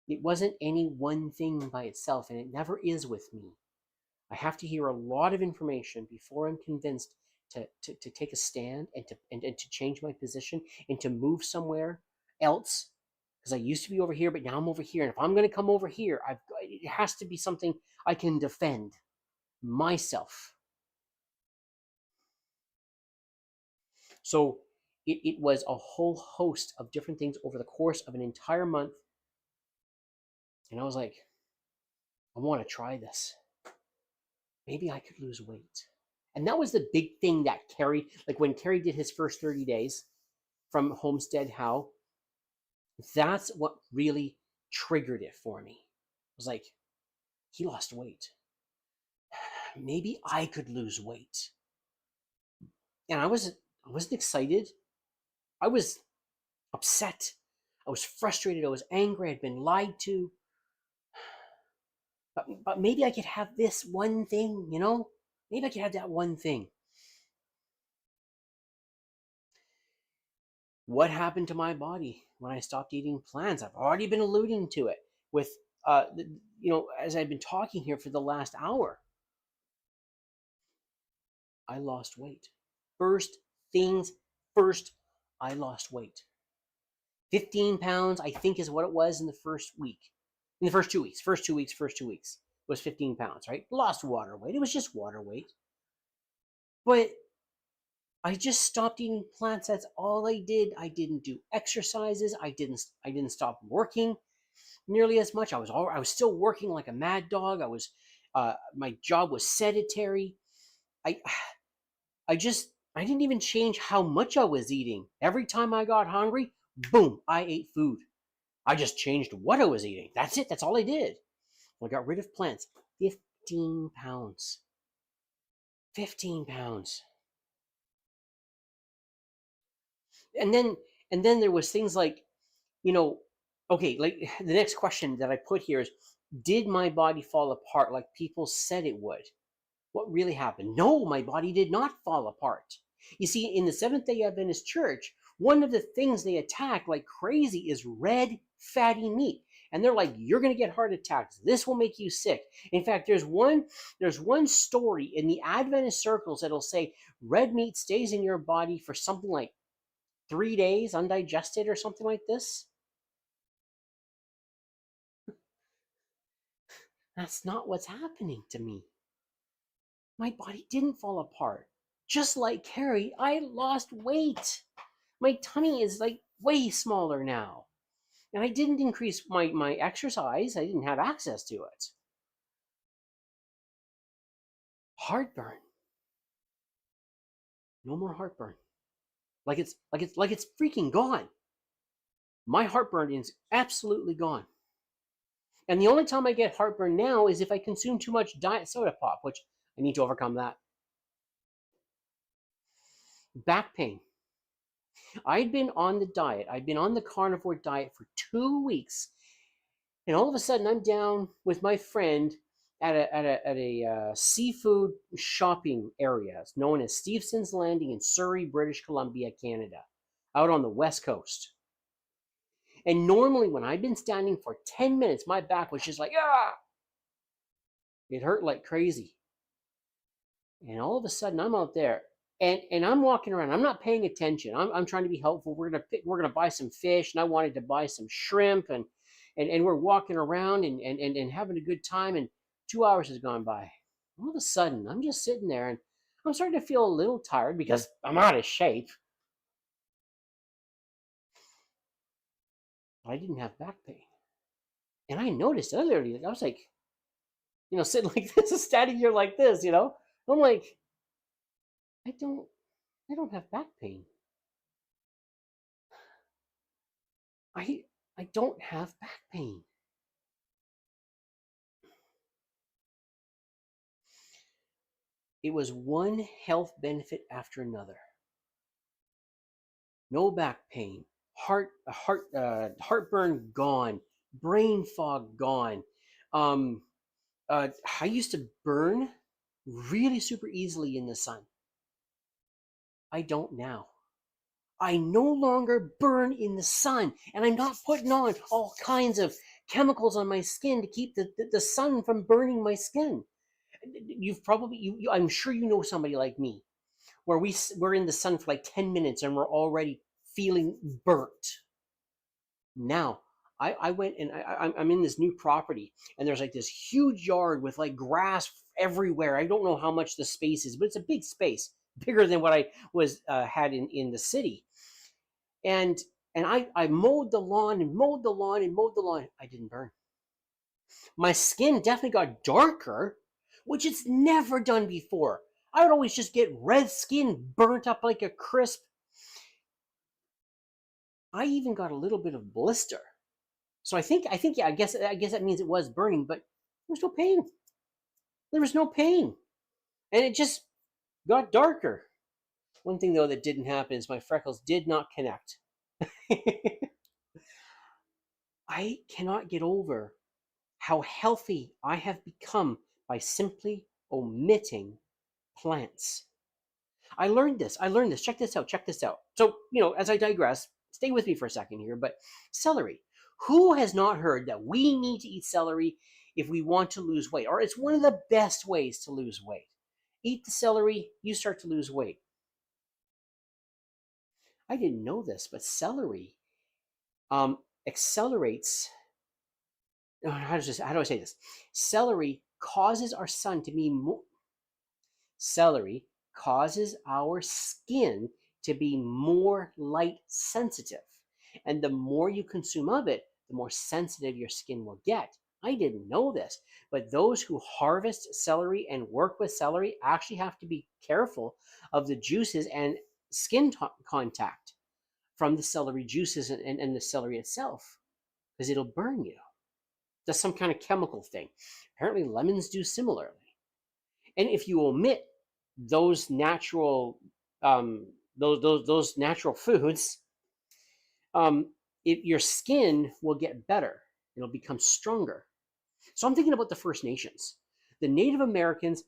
It wasn't any one thing by itself, and it never is with me. I have to hear a lot of information before I'm convinced to take a stand and to change my position and to move somewhere else. Because I used to be over here, but now I'm over here. And if I'm going to come over here, it has to be something I can defend myself. So it was a whole host of different things over the course of an entire month. And I was like, I want to try this. Maybe I could lose weight. And that was the big thing that Carrie, like when Carrie did his first 30 days from Homestead How, that's what really triggered it for me. It was like, he lost weight. Maybe I could lose weight. And I wasn't excited. I was upset. I was frustrated. I was angry. I'd been lied to. But maybe I could have this one thing, Maybe I could have that one thing. What happened to my body when I stopped eating plants? I've already been alluding to it with, as I've been talking here for the last hour. I lost weight. First things first, I lost weight. 15 pounds, I think, is what it was in the first week. In the first 2 weeks. First two weeks was 15 pounds, right? Lost water weight. It was just water weight. But I just stopped eating plants. That's all I did. I didn't do exercises. I didn't stop working nearly as much. I was still working like a mad dog. My job was sedentary. I didn't even change how much I was eating. Every time I got hungry, boom, I ate food. I just changed what I was eating. That's it. That's all I did. I got rid of plants. 15 pounds. 15 pounds. And then there was things like, okay, like the next question that I put here is, did my body fall apart like people said it would? What really happened? No, my body did not fall apart. You see, in the Seventh-day Adventist Church, one of the things they attack like crazy is red, fatty meat. And they're like, you're going to get heart attacks. This will make you sick. In fact, there's one story in the Adventist circles that'll say red meat stays in your body for something like 3 days undigested or something like this. That's not what's happening to me. My body didn't fall apart. Just like Carrie, I lost weight. My tummy is like way smaller now. And I didn't increase my exercise. I didn't have access to it. Heartburn. No more heartburn. Like it's freaking gone. My heartburn is absolutely gone. And the only time I get heartburn now is if I consume too much diet soda pop, which I need to overcome that. Back pain. I'd been on the diet. I'd been on the carnivore diet for 2 weeks. And all of a sudden, I'm down with my friend at a seafood shopping area known as Stevenson's Landing in Surrey, British Columbia, Canada, out on the west coast. And normally when I've been standing for 10 minutes, my back was just like, ah! It hurt like crazy. And all of a sudden, I'm out there, and I'm walking around. I'm not paying attention. I'm trying to be helpful. We're gonna buy some fish, and I wanted to buy some shrimp, and we're walking around and having a good time. And 2 hours has gone by. All of a sudden, I'm just sitting there, and I'm starting to feel a little tired because I'm out of shape. I didn't have back pain, and I noticed it. I was like, sitting like this, standing here like this. I'm like, I don't, I don't have back pain. I I don't have back pain. It was one health benefit after another. No back pain, heartburn gone, brain fog gone. Um, I used to burn really super easily in the sun. I don't now. I no longer burn in the sun, and I'm not putting on all kinds of chemicals on my skin to keep the sun from burning my skin. I'm sure you know somebody like me where we're in the sun for like 10 minutes and we're already feeling burnt. Now, I went and I'm in this new property, and there's like this huge yard with like grass everywhere. I don't know how much the space is, but it's a big space, bigger than what I was had in the city. And I mowed the lawn and mowed the lawn and mowed the lawn. I didn't burn. My skin definitely got darker, which it's never done before. I would always just get red skin burnt up like a crisp. I even got a little bit of blister. So I think yeah, I guess that means it was burning, but there was no pain. There was no pain. And it just got darker. One thing though that didn't happen is my freckles did not connect. I cannot get over how healthy I have become by simply omitting plants. I learned this. Check this out. So, as I digress, stay with me for a second here, but celery. Who has not heard that we need to eat celery if we want to lose weight? Or it's one of the best ways to lose weight. Eat the celery, you start to lose weight. I didn't know this, but celery accelerates. How do I say this? Celery causes our sun to be more. Celery causes our skin to be more light sensitive. And the more you consume of it, the more sensitive your skin will get. I didn't know this, but those who harvest celery and work with celery actually have to be careful of the juices and skin contact from the celery juices and the celery itself, because it'll burn you. That's some kind of chemical thing. Apparently lemons do similarly. And if you omit those natural those natural foods, your skin will get better. It'll become stronger. So I'm thinking about the First Nations, the Native Americans,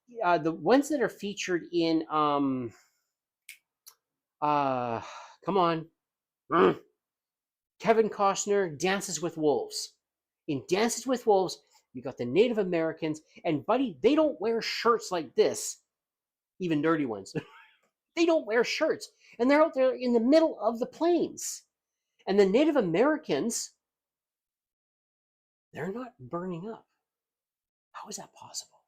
the ones that are featured in come on, Kevin Costner, Dances with Wolves. In Dances with Wolves, you got the Native Americans, and buddy, they don't wear shirts like this, even dirty ones. They don't wear shirts, and they're out there in the middle of the plains. And the Native Americans, they're not burning up. How is that possible?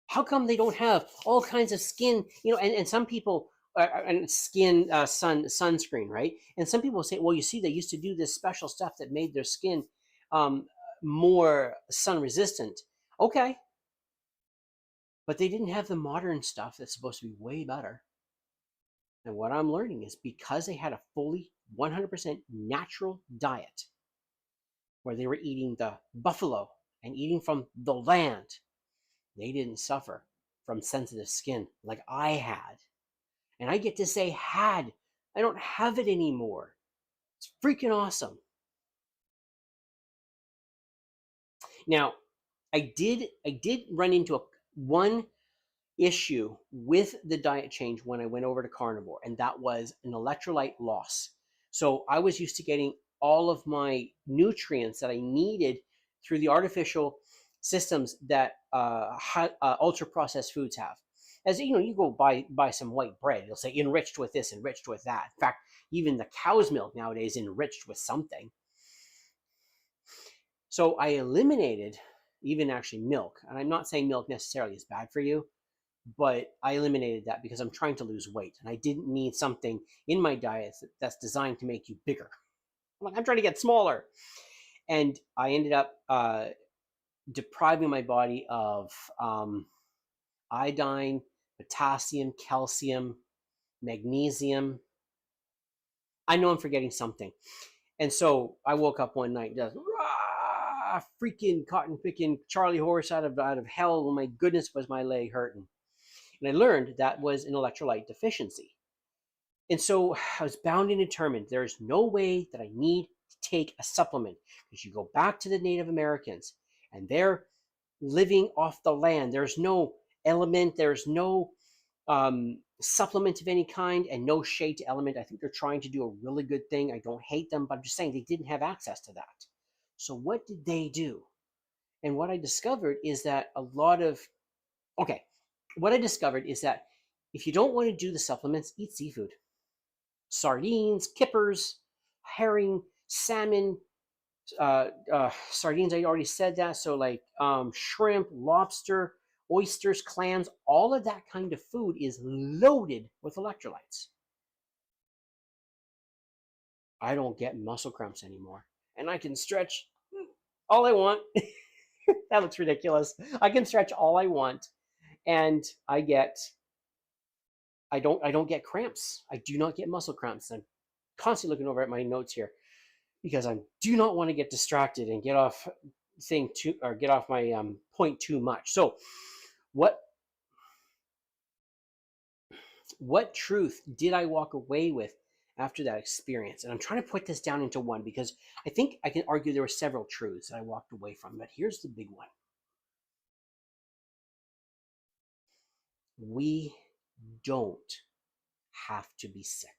How come they don't have all kinds of skin, and some people, and skin sunscreen, right? And some people say, well, you see, they used to do this special stuff that made their skin more sun resistant. Okay. But they didn't have the modern stuff that's supposed to be way better. And what I'm learning is because they had a fully 100% natural diet where they were eating the buffalo and eating from the land, they didn't suffer from sensitive skin like I had. And I get to say had. I don't have it anymore. It's freaking awesome. Now, I did run into one issue with the diet change when I went over to Carnivore, and that was an electrolyte loss. So I was used to getting all of my nutrients that I needed through the artificial systems that ultra processed foods have. As you know, you go buy some white bread, it'll say enriched with this, enriched with that. In fact, even the cow's milk nowadays enriched with something. So I eliminated even actually milk, and I'm not saying milk necessarily is bad for you, but I eliminated that because I'm trying to lose weight, and I didn't need something in my diet that's designed to make you bigger. I'm trying to get smaller, and I ended up depriving my body of iodine, potassium, calcium, magnesium. I know I'm forgetting something. And so I woke up one night, just freaking cotton picking Charlie horse out of hell. Oh my goodness, was my leg hurting. And I learned that was an electrolyte deficiency. And so I was bound and determined there's no way that I need to take a supplement, because you go back to the Native Americans and they're living off the land. There's no element, there's no supplement of any kind, and no shade to element. I think they're trying to do a really good thing. I don't hate them, but I'm just saying they didn't have access to that. So what did they do? And what I discovered is that what I discovered is that if you don't want to do the supplements, eat seafood. Sardines, kippers, herring, salmon, sardines, I already said that. So like shrimp, lobster, oysters, clams, all of that kind of food is loaded with electrolytes. I don't get muscle cramps anymore, and I can stretch all I want. That looks ridiculous. I can stretch all I want, and I don't get cramps. I do not get muscle cramps. I'm constantly looking over at my notes here because I do not want to get distracted and get off my point too much. So what truth did I walk away with after that experience? And I'm trying to put this down into one, because I think I can argue there were several truths that I walked away from, but here's the big one. We don't have to be sick.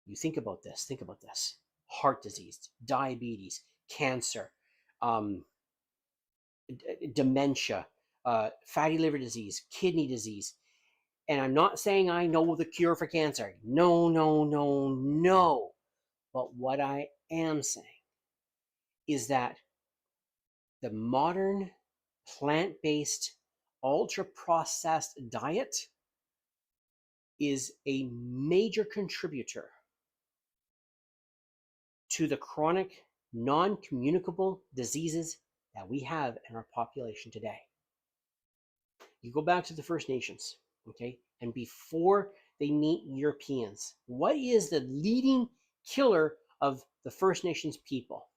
You think about this. Heart disease, diabetes, cancer, dementia, fatty liver disease, kidney disease. And I'm not saying I know the cure for cancer. No. But what I am saying is that the modern plant-based, ultra-processed diet is a major contributor to the chronic, non-communicable diseases that we have in our population today. You go back to the First Nations, okay? And before they meet Europeans, what is the leading killer of the First Nations people,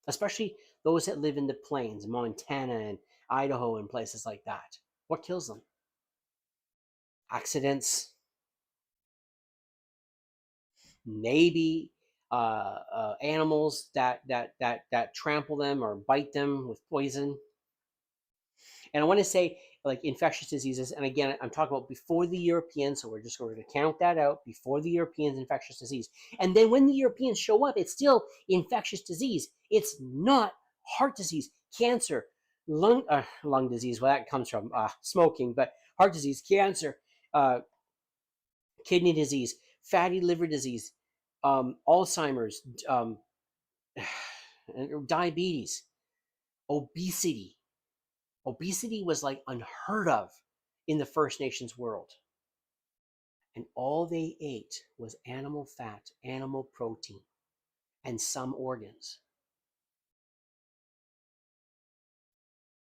especially those that live in the plains, Montana and Idaho and places like that? What kills them? Accidents, maybe animals that trample them or bite them with poison. And I want to say, like, infectious diseases, and again, I'm talking about before the Europeans, so we're just going to count that out, before the Europeans, infectious disease. And then when the Europeans show up, it's still infectious disease. It's not heart disease, cancer, lung disease. Well, that comes from smoking, but heart disease, cancer, kidney disease, fatty liver disease, Alzheimer's, diabetes, obesity. Obesity was like unheard of in the First Nations world. And all they ate was animal fat, animal protein, and some organs.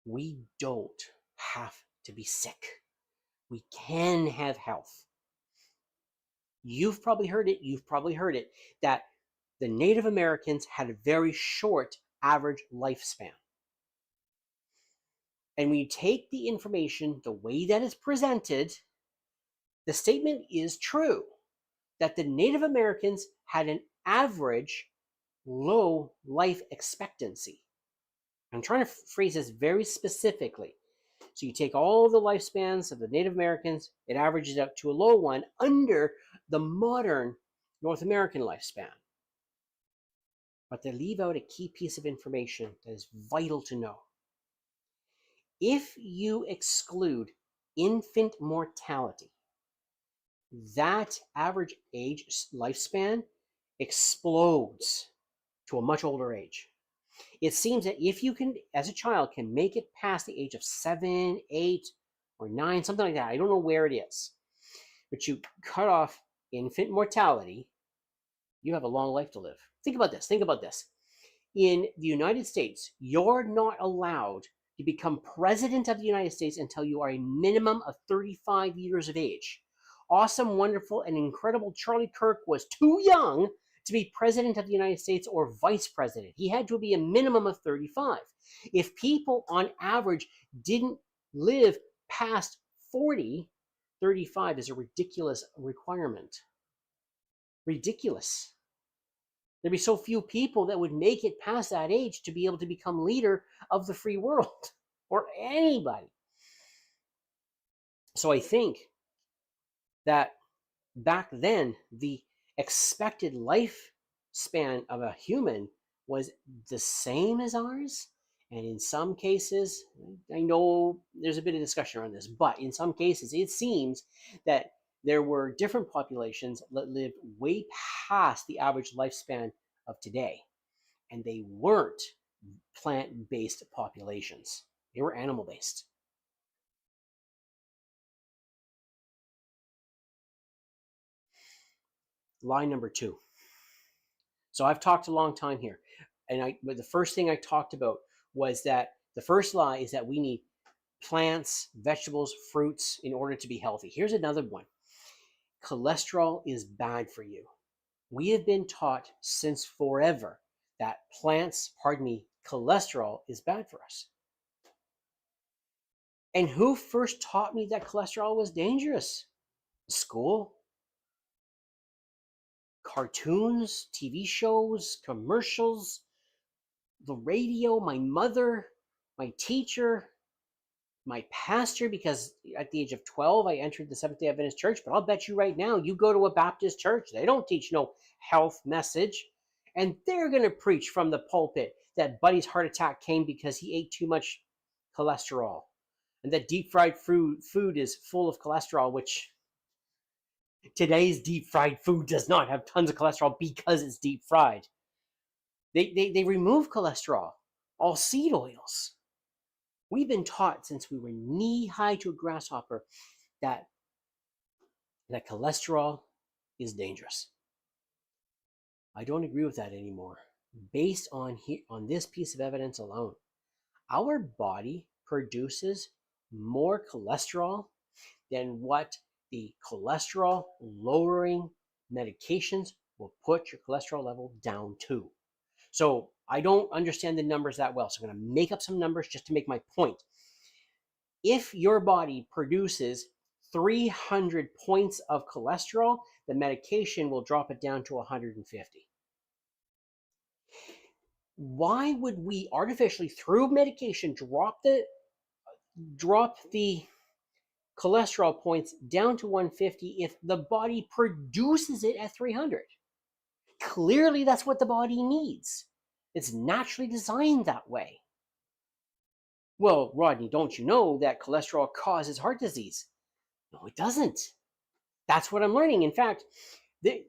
We don't have to be sick. We can have health. You've probably heard it, that the Native Americans had a very short average lifespan. And when you take the information the way that it's presented, the statement is true that the Native Americans had an average low life expectancy. I'm trying to phrase this very specifically. So you take all the lifespans of the Native Americans, it averages out to a low one under the modern North American lifespan. But they leave out a key piece of information that is vital to know. If you exclude infant mortality, that average age lifespan explodes to a much older age. It seems that if you can, as a child, can make it past the age of 7, 8, or 9, something like that, I don't know where it is, but you cut off infant mortality, you have a long life to live. Think about this. Think about this. In the United States, you're not allowed to become president of the United States until you are a minimum of 35 years of age. Awesome, wonderful, and incredible Charlie Kirk was too young to be president of the United States or vice president. He had to be a minimum of 35. If people on average didn't live past 40, 35 is a ridiculous requirement. Ridiculous. There'd be so few people that would make it past that age to be able to become leader of the free world or anybody. So I think that back then, the expected lifespan of a human was the same as ours. And in some cases, I know there's a bit of discussion around this, but in some cases, it seems that there were different populations that lived way past the average lifespan of today. And they weren't plant-based populations. They were animal-based. Lie number 2. So I've talked a long time here. But the first thing I talked about was that the first lie is that we need plants, vegetables, fruits in order to be healthy. Here's another one. Cholesterol is bad for you. We have been taught since forever that cholesterol is bad for us. And who first taught me that cholesterol was dangerous? School, cartoons, TV shows, commercials, the radio, my mother, my teacher, my pastor, because at the age of 12, I entered the Seventh-day Adventist church. But I'll bet you right now, you go to a Baptist church, they don't teach no health message. And they're going to preach from the pulpit that Buddy's heart attack came because he ate too much cholesterol. And that deep fried food is full of cholesterol, which today's deep fried food does not have tons of cholesterol because it's deep fried. They remove cholesterol, all seed oils. We've been taught since we were knee-high to a grasshopper that cholesterol is dangerous. I don't agree with that anymore. Based on this piece of evidence alone, our body produces more cholesterol than what the cholesterol lowering medications will put your cholesterol level down to. So I don't understand the numbers that well, so I'm going to make up some numbers just to make my point. If your body produces 300 points of cholesterol, the medication will drop it down to 150. Why would we artificially, through medication, drop the cholesterol points down to 150 if the body produces it at 300? Clearly, that's what the body needs. It's naturally designed that way. Well, Rodney, don't you know that cholesterol causes heart disease? No, it doesn't. That's what I'm learning. In fact, the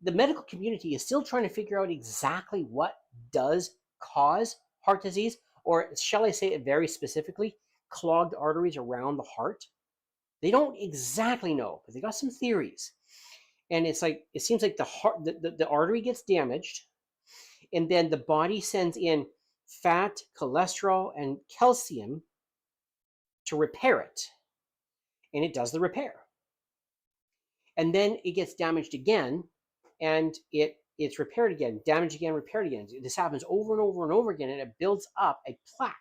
medical community is still trying to figure out exactly what does cause heart disease, or shall I say it very specifically, clogged arteries around the heart. They don't exactly know, but they got some theories. And it seems like the artery gets damaged, and then the body sends in fat, cholesterol, and calcium to repair it. And it does the repair. And then it gets damaged again, and it's repaired again, damaged again, repaired again. This happens over and over and over again, and it builds up a plaque.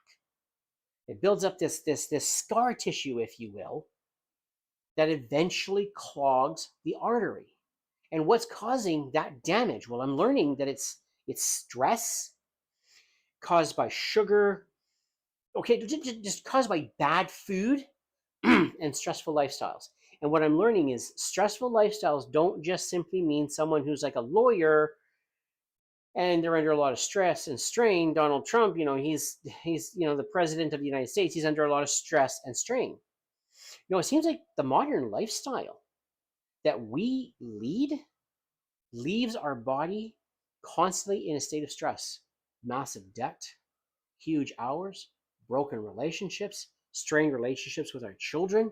It builds up this scar tissue, if you will, that eventually clogs the artery. And what's causing that damage? Well, I'm learning that it's stress caused by sugar, just caused by bad food and stressful lifestyles. And what I'm learning is stressful lifestyles don't just simply mean someone who's like a lawyer and they're under a lot of stress and strain. Donald Trump, he's the president of the United States. He's under a lot of stress and strain. It seems like the modern lifestyle that we lead leaves our body constantly in a state of stress, massive debt, huge hours, broken relationships, strained relationships with our children,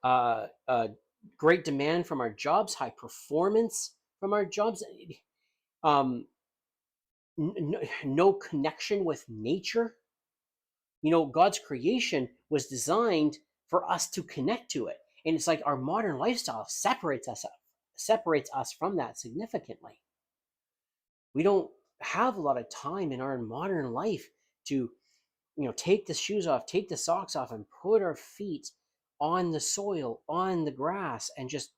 uh, uh, great demand from our jobs, high performance from our jobs, um, no connection with nature. God's creation was designed for us to connect to it, and it's like our modern lifestyle separates us from that significantly. We don't have a lot of time in our modern life to take the shoes off, take the socks off, and put our feet on the soil, on the grass, and just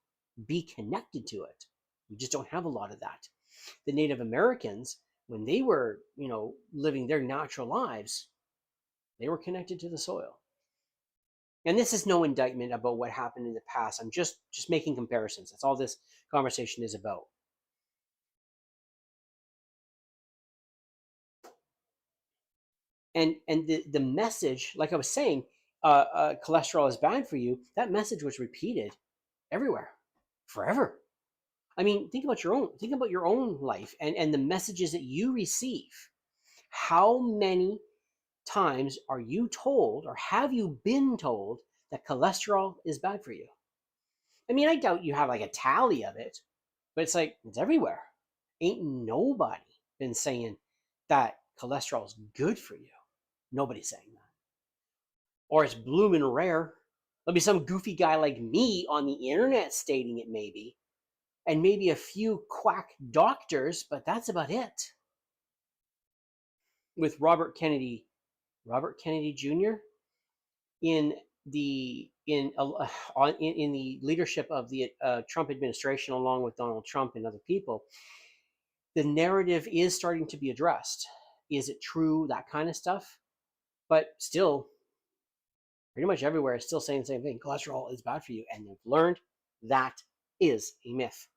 be connected to it. We just don't have a lot of that. The Native Americans, when they were living their natural lives, they were connected to the soil. And this is no indictment about what happened in the past. I'm just making comparisons. That's all this conversation is about. And the message, like I was saying, cholesterol is bad for you. That message was repeated everywhere, forever. I mean, think about your own life and the messages that you receive. How many times are you told, or have you been told, that cholesterol is bad for you? I mean, I doubt you have like a tally of it, but it's like it's everywhere. Ain't nobody been saying that cholesterol is good for you. Nobody's saying that. Or it's bloomin' rare. There'll be some goofy guy like me on the internet stating it, maybe, and maybe a few quack doctors, but that's about it. With Robert Kennedy Jr. in the leadership of the Trump administration, along with Donald Trump and other people, the narrative is starting to be addressed. Is it true? That kind of stuff. But still, pretty much everywhere is still saying the same thing. Cholesterol is bad for you. And they've learned that is a myth.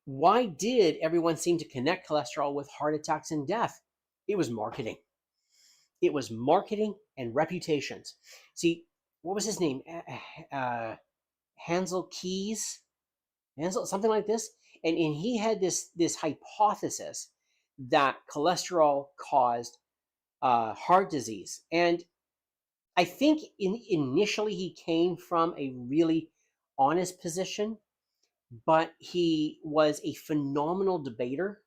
Why did everyone seem to connect cholesterol with heart attacks and death? It was marketing. It was marketing and reputations. See, what was his name? Hansel Keys? Something like this. And he had this hypothesis that cholesterol caused heart disease. And I think initially he came from a really honest position, but he was a phenomenal debater,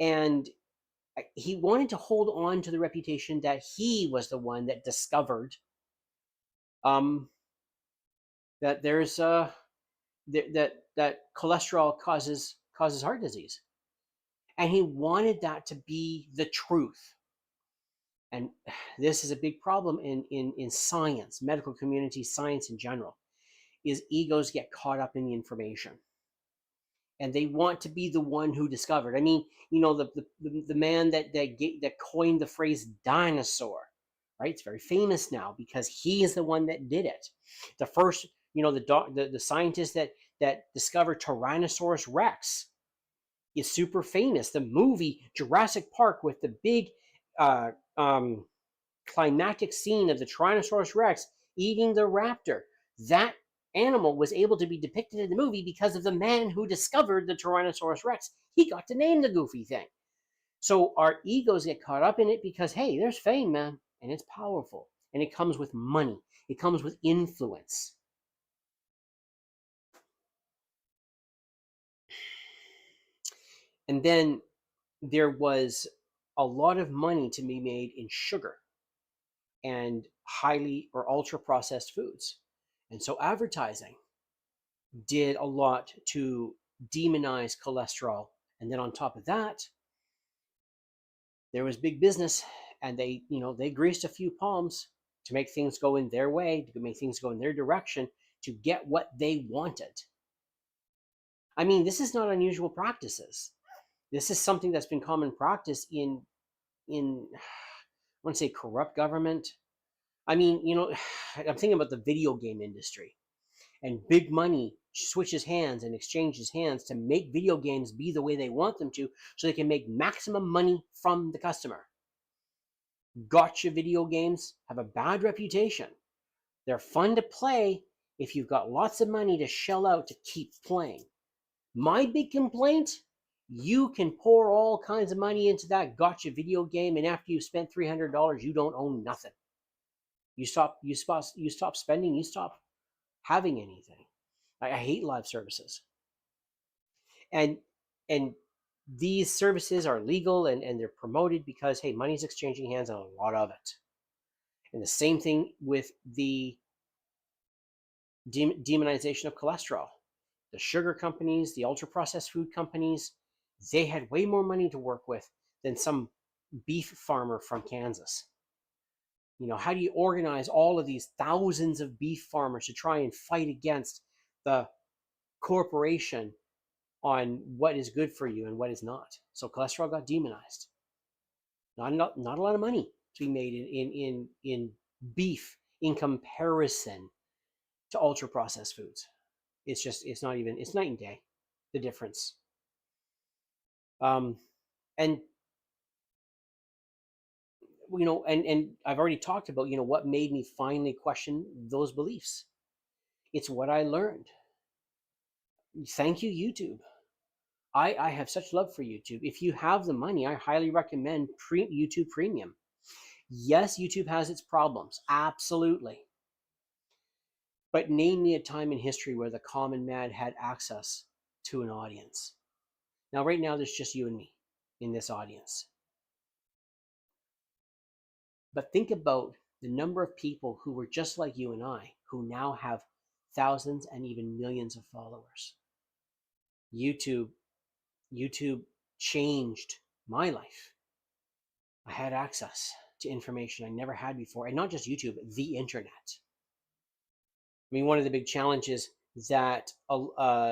and he wanted to hold on to the reputation that he was the one that discovered that there's that cholesterol causes heart disease, and he wanted that to be the truth. And this is a big problem in science, medical community, science in general, is egos get caught up in the information. And they want to be the one who discovered. I mean, the man that coined the phrase dinosaur, right? It's very famous now because he is the one that did it. The first, the scientist that discovered Tyrannosaurus Rex is super famous. The movie Jurassic Park, with the big climactic scene of the Tyrannosaurus Rex eating the raptor, that animal was able to be depicted in the movie because of the man who discovered the Tyrannosaurus Rex. He got to name the goofy thing. So our egos get caught up in it because, hey, there's fame, man, and it's powerful, and it comes with money. It comes with influence. And then there was a lot of money to be made in sugar and highly or ultra processed foods. And so advertising did a lot to demonize cholesterol. And then on top of that, there was big business, and they greased a few palms to make things go in their way, to make things go in their direction, to get what they wanted. I mean, this is not unusual practices. This is something that's been common practice in I want to say corrupt government. I mean, I'm thinking about the video game industry. and big money switches hands and exchanges hands to make video games be the way they want them to, so they can make maximum money from the customer. Gotcha video games have a bad reputation. They're fun to play if you've got lots of money to shell out to keep playing. My big complaint, you can pour all kinds of money into that gotcha video game, and after you've spent $300, you don't own nothing. You stop spending, you stop having anything. I hate live services. And these services are legal and they're promoted because, hey, money's exchanging hands on a lot of it. And the same thing with the demonization of cholesterol. The sugar companies, the ultra-processed food companies, they had way more money to work with than some beef farmer from Kansas. You know, how do you organize all of these thousands of beef farmers to try and fight against the corporation on what is good for you and what is not? So cholesterol got demonized. Not a lot of money to be made in beef in comparison to ultra processed foods. It's night and day, the difference. And you know, and I've already talked about, you know, what made me finally question those beliefs. It's what I learned. Thank you, YouTube. I have such love for YouTube. If you have the money, I highly recommend YouTube Premium. Yes, YouTube has its problems, absolutely. But name me a time in history where the common man had access to an audience. Now, right now, there's just you and me in this audience. But think about the number of people who were just like you and I, who now have thousands and even millions of followers. YouTube changed my life. I had access to information I never had before, and not just YouTube, the internet. I mean, one of the big challenges that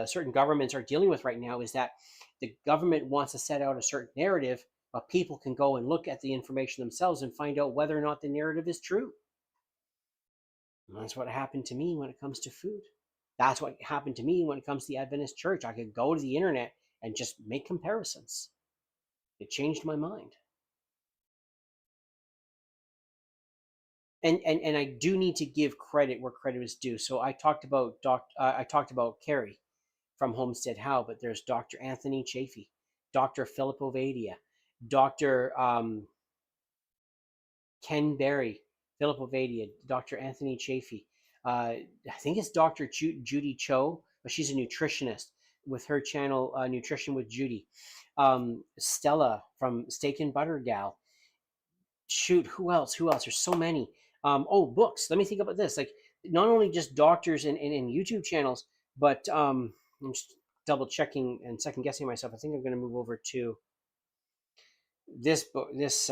certain governments are dealing with right now is that the government wants to set out a certain narrative, but people can go and look at the information themselves and find out whether or not the narrative is true. And that's what happened to me when it comes to food. That's what happened to me when it comes to the Adventist church. I could go to the internet and just make comparisons. It changed my mind. And I do need to give credit where credit is due. So I talked about Carrie from Homestead How, but there's Dr. Anthony Chafee, Dr. Philip Ovadia, Dr. Ken Berry, Philip Ovadia, Dr. Anthony Chafee. I think it's Dr. Judy Cho, but she's a nutritionist with her channel, Nutrition with Judy. Stella from Steak and Butter Gal. Shoot, who else? There's so many. Books. Let me think about this. Like, not only just doctors and YouTube channels, but I'm just double checking and second guessing myself. I think I'm going to move over to this book, this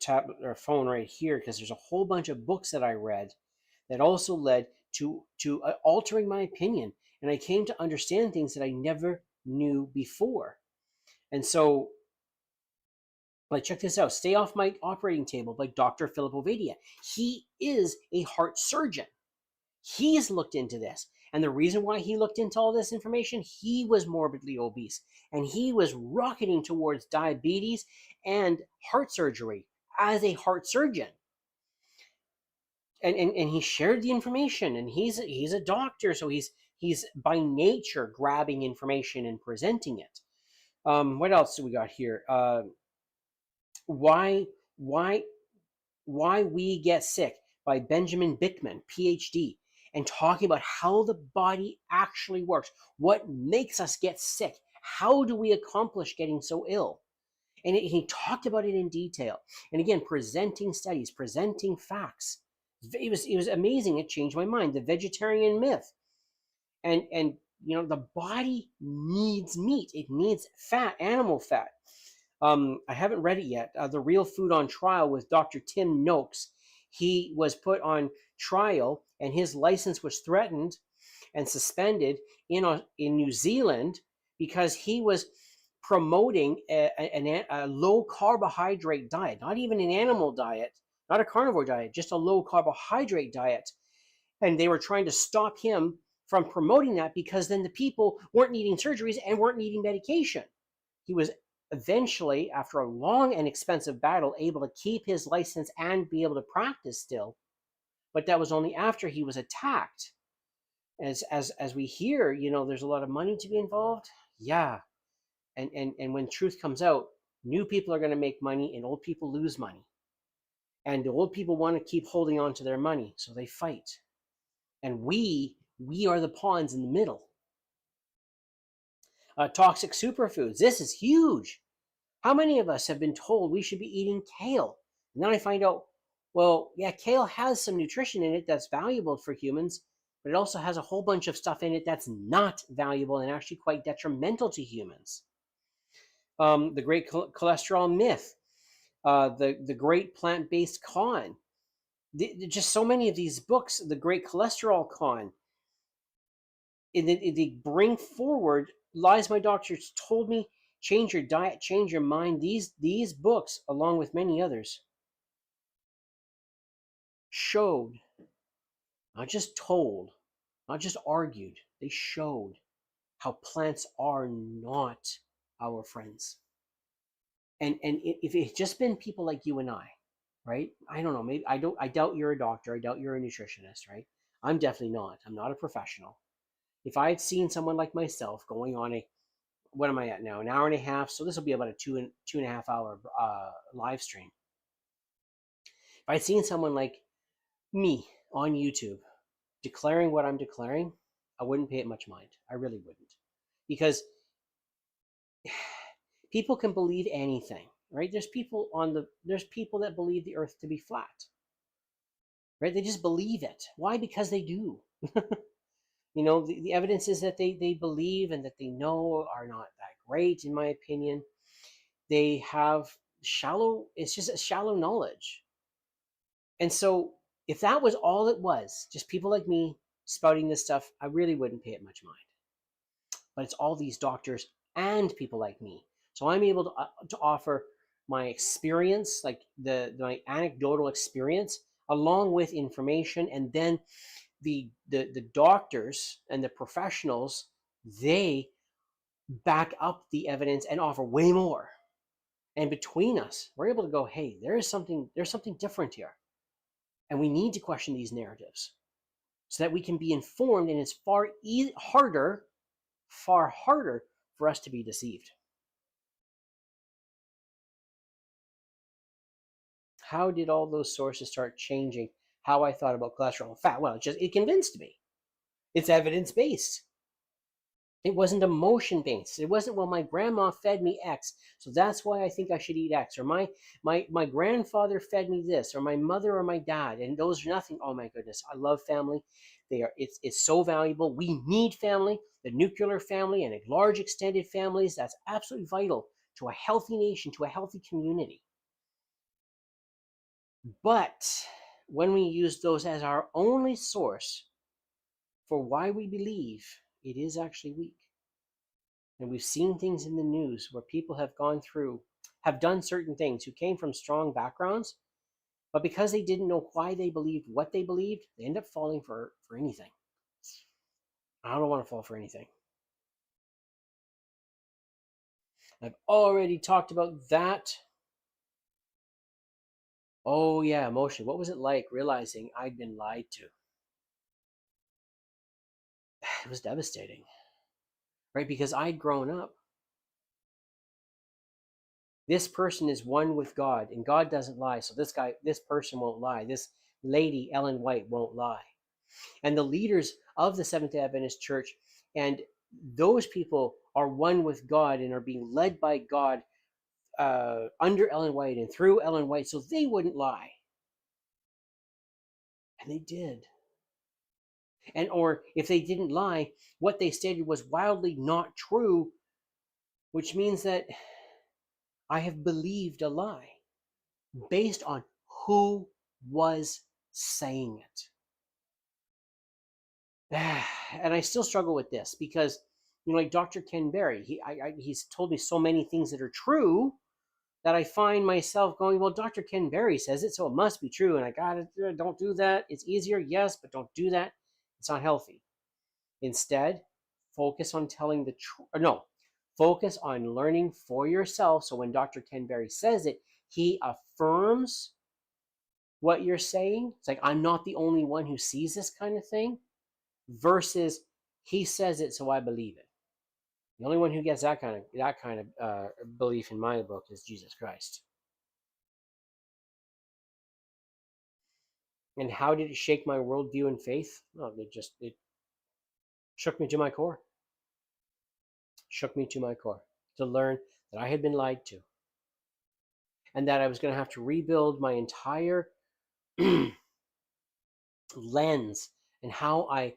tablet or phone right here, because there's a whole bunch of books that I read that also led to altering my opinion, and I came to understand things that I never knew before. And so, like, check this out. Stay Off My Operating Table by Dr. Philip Ovadia. He is a heart surgeon. He's looked into this. And the reason why he looked into all this information, he was morbidly obese. And he was rocketing towards diabetes and heart surgery as a heart surgeon. And he shared the information. And he's a doctor, so he's by nature grabbing information and presenting it. What else do we got here? Why We Get Sick by Benjamin Bickman, PhD, and talking about how the body actually works, what makes us get sick, how do we accomplish getting so ill. And he talked about it in detail. And again, presenting studies, presenting facts. It was amazing. It changed my mind. The vegetarian myth. And you know, the body needs meat. It needs fat, animal fat. I haven't read it yet. The Real Food on Trial with Dr. Tim Noakes. He was put on trial and his license was threatened and suspended in New Zealand because he was promoting a low carbohydrate diet, not even an animal diet, not a carnivore diet, just a low carbohydrate diet. And they were trying to stop him from promoting that, because then the people weren't needing surgeries and weren't needing medication. He was eventually, after a long and expensive battle, able to keep his license and be able to practice still. But that was only after he was attacked. As we hear, there's a lot of money to be involved. Yeah. And when truth comes out, new people are going to make money and old people lose money. And the old people want to keep holding on to their money, so they fight. And we are the pawns in the middle. Toxic superfoods. This is huge. How many of us have been told we should be eating kale? And then I find out, well, yeah, kale has some nutrition in it that's valuable for humans, but it also has a whole bunch of stuff in it that's not valuable and actually quite detrimental to humans. The great cholesterol myth, the great plant-based con. Just so many of these books, the great cholesterol con, they bring forward lies my doctors told me. Change your diet, change your mind. These books, along with many others, showed, not just told, not just argued, they showed how plants are not our friends. And if it's just been people like you and I, right? I don't know, maybe I doubt you're a doctor, I doubt you're a nutritionist, right? I'm definitely not. I'm not a professional. If I had seen someone like myself going on what am I at now? An hour and a half. So this will be about a two and a half hour live stream. If I'd seen someone like me on YouTube declaring what I'm declaring, I wouldn't pay it much mind. I really wouldn't. Because people can believe anything, right? There's people that believe the earth to be flat. Right? They just believe it. Why? Because they do. The evidence is that they believe and that they know are not that great, in my opinion. They have it's just a shallow knowledge. And so if that was all it was, just people like me spouting this stuff, I really wouldn't pay it much mind. But it's all these doctors and people like me. So I'm able to offer my experience, like my anecdotal experience, along with information, and then the doctors and the professionals, they back up the evidence and offer way more. And between us, we're able to go, hey, there's something different here. And we need to question these narratives so that we can be informed, and it's far harder for us to be deceived. How did all those sources start changing how I thought about cholesterol and fat? Well, it convinced me. It's evidence-based. It wasn't emotion-based. It wasn't, well, my grandma fed me X, so that's why I think I should eat X. Or my grandfather fed me this, or my mother or my dad, and those are nothing. Oh my goodness, I love family. It's so valuable. We need family, the nuclear family, and large extended families. That's absolutely vital to a healthy nation, to a healthy community. But when we use those as our only source for why we believe, it is actually weak. And we've seen things in the news where people have done certain things, who came from strong backgrounds, but because they didn't know why they believed what they believed, they end up falling for anything. I don't want to fall for anything. I've already talked about that. Oh yeah, emotion. What was it like realizing I'd been lied to? It was devastating, right? Because I'd grown up. This person is one with God, and God doesn't lie. So this person won't lie. This lady, Ellen White, won't lie. And the leaders of the Seventh-day Adventist Church, and those people are one with God and are being led by God under Ellen White and through Ellen White, so they wouldn't lie. And they did. Or if they didn't lie, what they stated was wildly not true, which means that I have believed a lie based on who was saying it. And I still struggle with this because, like Dr. Ken Berry, he's told me so many things that are true that I find myself going, well, Dr. Ken Berry says it, so it must be true. And I got it. Don't do that. It's easier, yes, but don't do that. It's not healthy. Instead, focus on telling the truth. No, focus on learning for yourself. So when Dr. Ken Berry says it, he affirms what you're saying. It's like, I'm not the only one who sees this kind of thing, versus he says it, so I believe it. The only one who gets that kind of belief in my book is Jesus Christ. And how did it shake my worldview and faith? Well, it shook me to my core. Shook me to my core to learn that I had been lied to, and that I was going to have to rebuild my entire lens and how I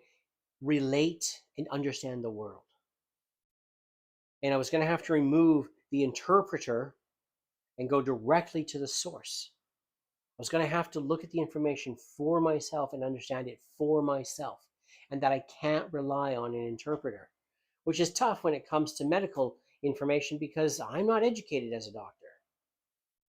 relate and understand the world. And I was going to have to remove the interpreter and go directly to the source. I was going to have to look at the information for myself and understand it for myself, and that I can't rely on an interpreter, which is tough when it comes to medical information because I'm not educated as a doctor.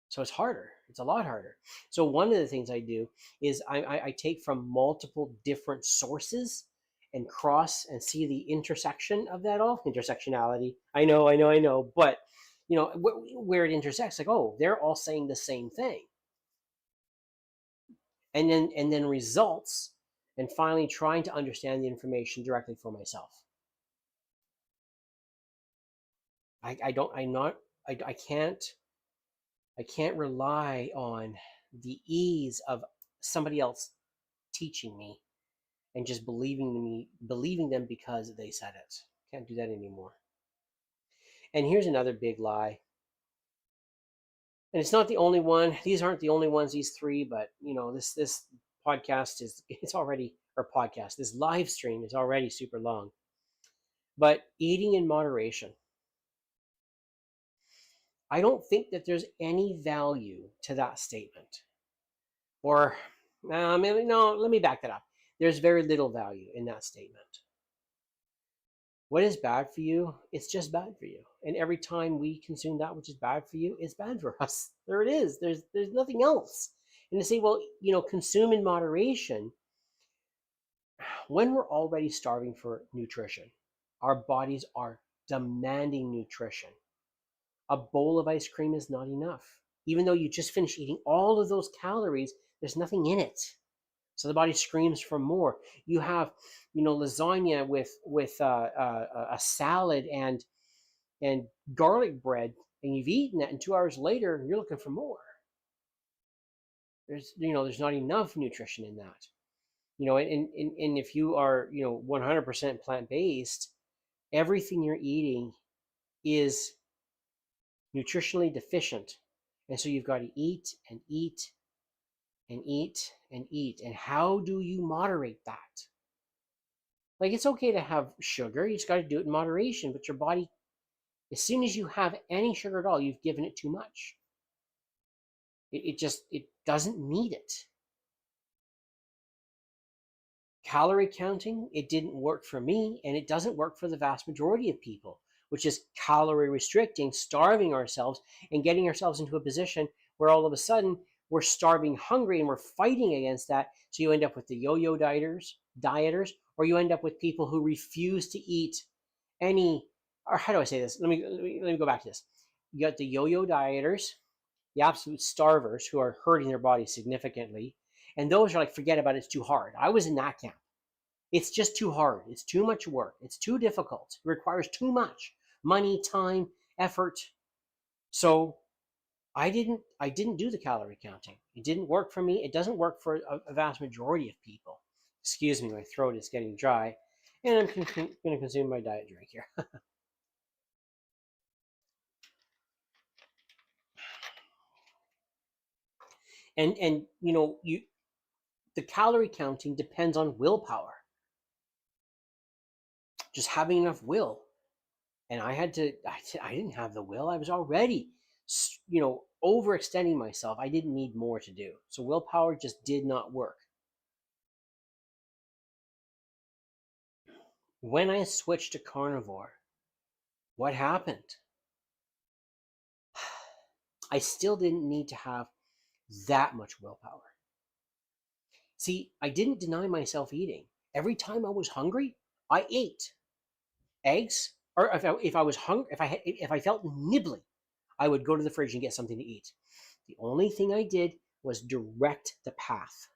So it's harder. It's a lot harder. So one of the things I do is I take from multiple different sources and cross and see the intersection of that all. Intersectionality. I know. But, where it intersects, like, oh, they're all saying the same thing. And then results, and finally trying to understand the information directly for myself. I can't rely on the ease of somebody else teaching me and just believing them because they said it. Can't do that anymore. And here's another big lie. And it's not the only one. These aren't the only ones, these three, but this podcast this live stream is already super long. But eating in moderation. I don't think that there's any value to that statement. Or, no, let me back that up. There's very little value in that statement. What is bad for you, it's just bad for you. And every time we consume that which is bad for you, it's bad for us. There it is. There's nothing else. And to say, well, consume in moderation, when we're already starving for nutrition, our bodies are demanding nutrition. A bowl of ice cream is not enough. Even though you just finished eating all of those calories, there's nothing in it. So the body screams for more. You have, lasagna with a salad and garlic bread, and you've eaten that, and 2 hours later, you're looking for more. There's not enough nutrition in that. And if you are 100% plant-based, everything you're eating is nutritionally deficient, and so you've got to eat and eat and eat and eat. And how do you moderate that? Like, it's okay to have sugar, you just got to do it in moderation. But your body, as soon as you have any sugar at all, you've given it too much. It doesn't need it. Calorie counting, it didn't work for me, and it doesn't work for the vast majority of people, which is calorie restricting, starving ourselves, and getting ourselves into a position where all of a sudden we're starving hungry, and we're fighting against that. So you end up with the yo-yo dieters, or you end up with people who refuse to eat any, or how do I say this? Let me go back to this. You got the yo-yo dieters, the absolute starvers who are hurting their body significantly. And those are like, forget about it, it's too hard. I was in that camp. It's just too hard. It's too much work. It's too difficult. It requires too much money, time, effort. So I didn't do the calorie counting. It didn't work for me. It doesn't work for a vast majority of people. Excuse me, my throat is getting dry, and I'm going to consume my diet drink here. and the calorie counting depends on willpower. Just having enough will. And I didn't have the will. I was already, overextending myself. I didn't need more to do. So willpower just did not work. When I switched to carnivore, what happened? I still didn't need to have that much willpower. See, I didn't deny myself eating. Every time I was hungry, I ate eggs, or if I was hungry, if I felt nibbly, I would go to the fridge and get something to eat. The only thing I did was direct the path.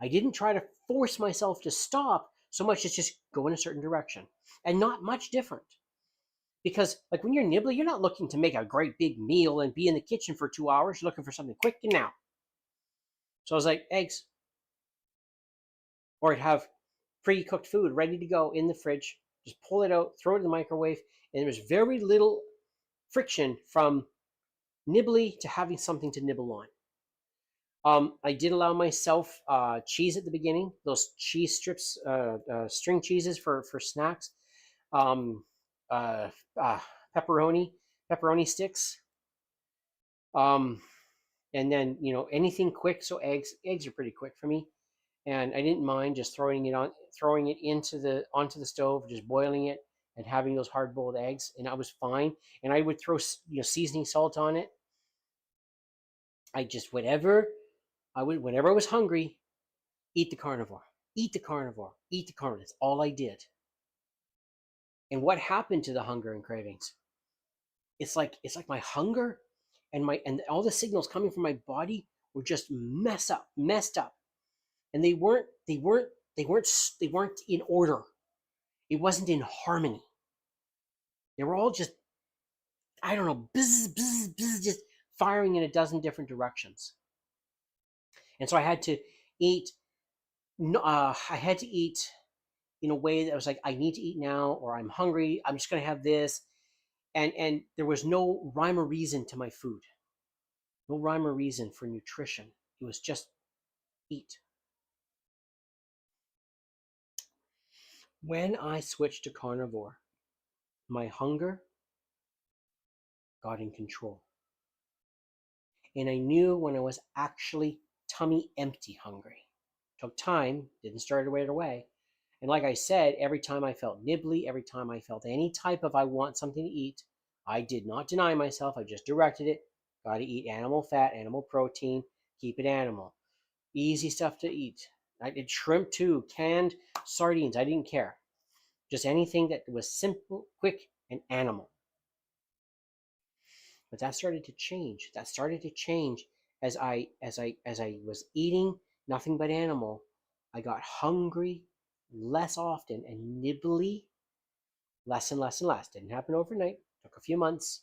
I didn't try to force myself to stop so much as just go in a certain direction, and not much different. Because like when you're nibbly, you're not looking to make a great big meal and be in the kitchen for 2 hours. You're looking for something quick and now. So I was like, eggs. Or I'd have pre-cooked food ready to go in the fridge. Just pull it out, throw it in the microwave, and there was very little friction from nibbly to having something to nibble on. I did allow myself cheese at the beginning, those cheese strips, string cheeses for snacks, um, uh, uh, pepperoni sticks, and then anything quick. So eggs are pretty quick for me, and I didn't mind just throwing it onto the stove, just boiling it and having those hard boiled eggs, and I was fine. And I would throw seasoning salt on it. I just whenever I was hungry, eat the carnivore, eat the carnivore, eat the carnivore. That's all I did. And what happened to the hunger and cravings? It's like my hunger and all the signals coming from my body were just messed up, and they weren't in order. It wasn't in harmony. They were all just, I don't know, bzz, bzz, bzz, just firing in a dozen different directions. And so I had to eat. I had to eat in a way that was like, I need to eat now, or I'm hungry. I'm just going to have this, and there was no rhyme or reason to my food, no rhyme or reason for nutrition. It was just eat. When I switched to carnivore, my hunger got in control, and I knew when I was actually tummy empty hungry. Took time, didn't start it right away. And like I said, every time I felt nibbly, every time I felt any type of I want something to eat, I did not deny myself. I just directed it. Got to eat animal fat, animal protein, keep it animal. Easy stuff to eat. I did shrimp too, canned sardines. I didn't care. Just anything that was simple, quick, and animal. But that started to change. That started to change as I was eating nothing but animal. I got hungry less often and nibbly less and less and less. Didn't happen overnight. Took a few months.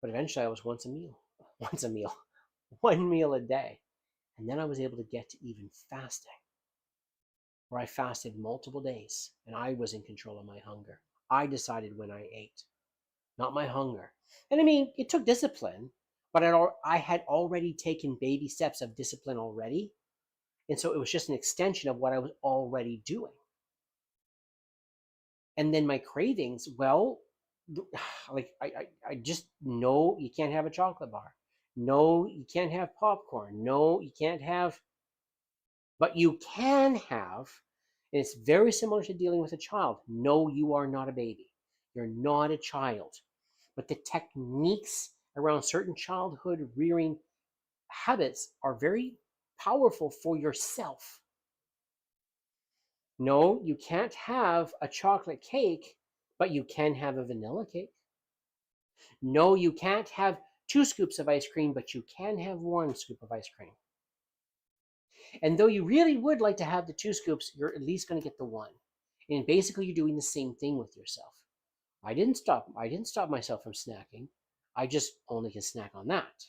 But eventually I was once a meal. One meal a day. And then I was able to get to even fasting, where I fasted multiple days and I was in control of my hunger. I decided when I ate, not my hunger. And I mean, it took discipline, but I had already taken baby steps of discipline already. And so it was just an extension of what I was already doing. And then my cravings, well, like I just know you can't have a chocolate bar. No, you can't have popcorn. No, you can't have, but you can have, and it's very similar to dealing with a child. No, you are not a baby. You're not a child. But the techniques around certain childhood rearing habits are very powerful for yourself. No, you can't have a chocolate cake, but you can have a vanilla cake. No, you can't have 2 scoops of ice cream, but you can have 1 scoop of ice cream. And though you really would like to have the 2 scoops, you're at least going to get the 1. And basically you're doing the same thing with yourself. I didn't stop myself from snacking. I just only can snack on that.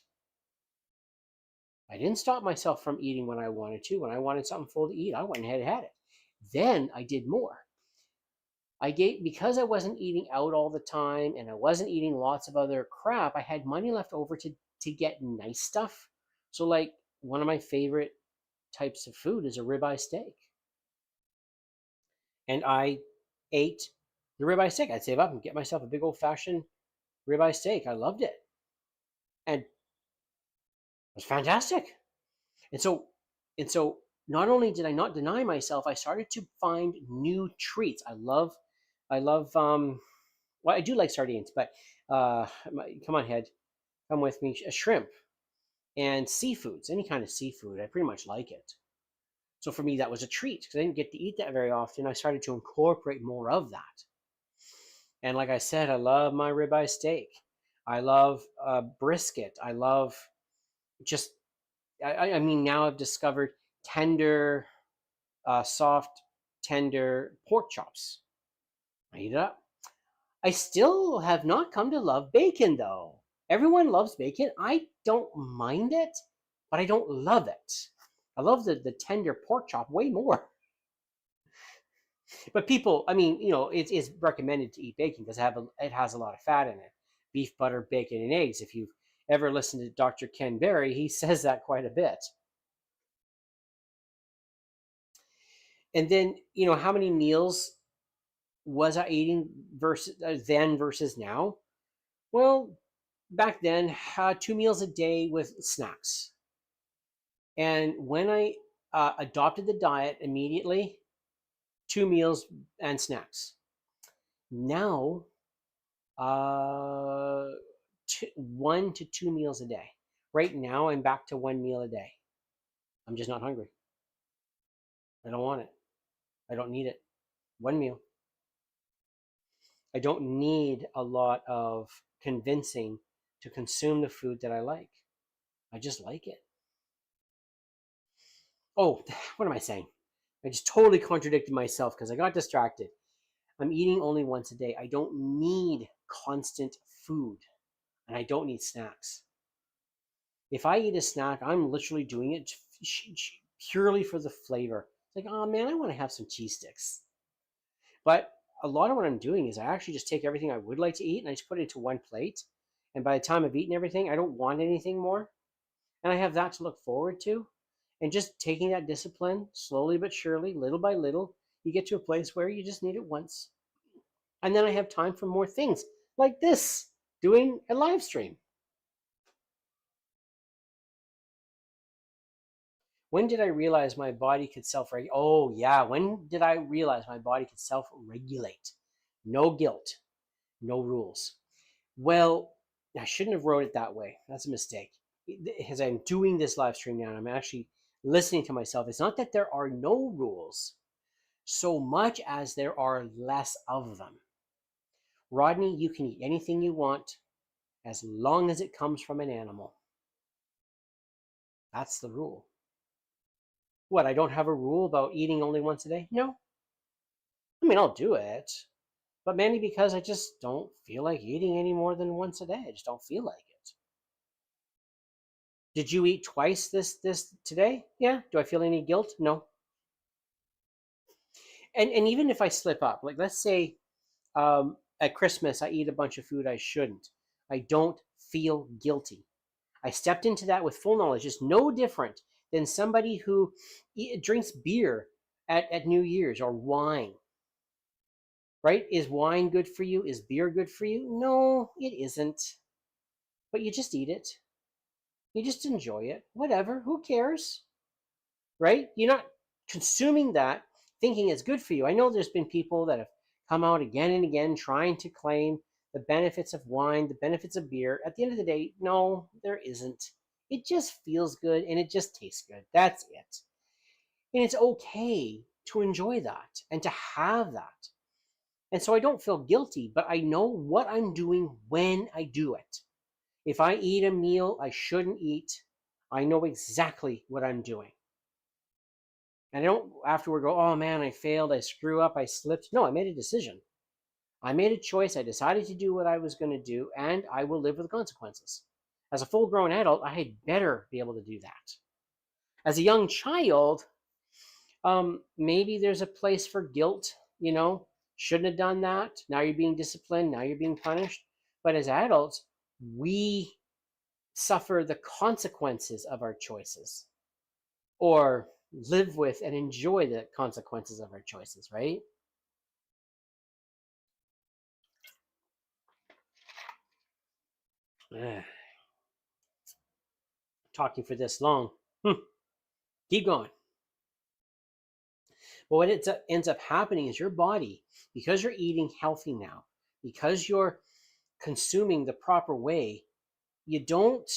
I didn't stop myself from eating when I wanted to. When I wanted something full to eat, I went ahead and had it. Then I did more. Because I wasn't eating out all the time and I wasn't eating lots of other crap, I had money left over to get nice stuff. So like one of my favorite types of food is a ribeye steak. And I ate the ribeye steak. I'd save up and get myself a big old fashioned ribeye steak. I loved it. And it was fantastic. And so not only did I not deny myself, I started to find new treats. I love well, I do like sardines, but come on, head, come with me. Shrimp and seafoods, any kind of seafood, I pretty much like it. So for me, that was a treat because I didn't get to eat that very often. I started to incorporate more of that. And like I said, I love my ribeye steak. I love brisket. I love just, I mean, now I've discovered tender, soft, tender pork chops. I eat it up. I still have not come to love bacon, though. Everyone loves bacon. I don't mind it, but I don't love it. I love the tender pork chop way more. But people, I mean, it's recommended to eat bacon because it has a lot of fat in it. Beef, butter, bacon, and eggs. If you've ever listened to Dr. Ken Berry, he says that quite a bit. And then, how many meals was I eating versus now? Well, back then, 2 meals a day with snacks. And when I adopted the diet immediately, 2 meals and snacks. Now, 1 to 2 meals a day. Right now, I'm back to 1 meal a day. I'm just not hungry. I don't want it. I don't need it. 1 meal. I don't need a lot of convincing to consume the food that I like. I just like it. Oh, what am I saying? I just totally contradicted myself because I got distracted. I'm eating only once a day. I don't need constant food, and I don't need snacks. If I eat a snack, I'm literally doing it purely for the flavor. It's like, oh man, I want to have some cheese sticks. But a lot of what I'm doing is I actually just take everything I would like to eat and I just put it into one plate. And by the time I've eaten everything, I don't want anything more. And I have that to look forward to. And just taking that discipline slowly but surely, little by little, you get to a place where you just need it once. And then I have time for more things like this, doing a live stream. When did I realize my body could self-regulate? Oh yeah, when did I realize my body could self-regulate? No guilt, no rules. Well, I shouldn't have wrote it that way. That's a mistake. As I'm doing this live stream now, and I'm actually listening to myself. It's not that there are no rules, so much as there are less of them. Rodney, you can eat anything you want as long as it comes from an animal. That's the rule. What, I don't have a rule about eating only once a day? No. I mean, I'll do it, but mainly because I just don't feel like eating any more than once a day. I just don't feel like it. Did you eat twice this today? Yeah. Do I feel any guilt? No. And even if I slip up, like let's say at Christmas I eat a bunch of food I shouldn't, I don't feel guilty. I stepped into that with full knowledge. It's no different than somebody who drinks beer at New Year's or wine. Right? Is wine good for you? Is beer good for you? No, it isn't. But you just eat it. You just enjoy it. Whatever. Who cares? Right? You're not consuming that thinking it's good for you. I know there's been people that have come out again and again trying to claim the benefits of wine, the benefits of beer. At the end of the day, no, there isn't. It just feels good and it just tastes good. That's it. And it's okay to enjoy that and to have that. And so I don't feel guilty, but I know what I'm doing when I do it. If I eat a meal I shouldn't eat, I know exactly what I'm doing. And I don't afterward go, oh man, I failed, I screw up, I slipped. No, I made a decision. I made a choice. I decided to do what I was going to do, and I will live with the consequences. As a full-grown adult, I had better be able to do that. As a young child, maybe there's a place for guilt, shouldn't have done that. Now you're being disciplined. Now you're being punished. But as adults, we suffer the consequences of our choices, or live with and enjoy the consequences of our choices, right? Talking for this long. Keep going. But what ends up happening is your body, because you're eating healthy now, because you're consuming the proper way, you don't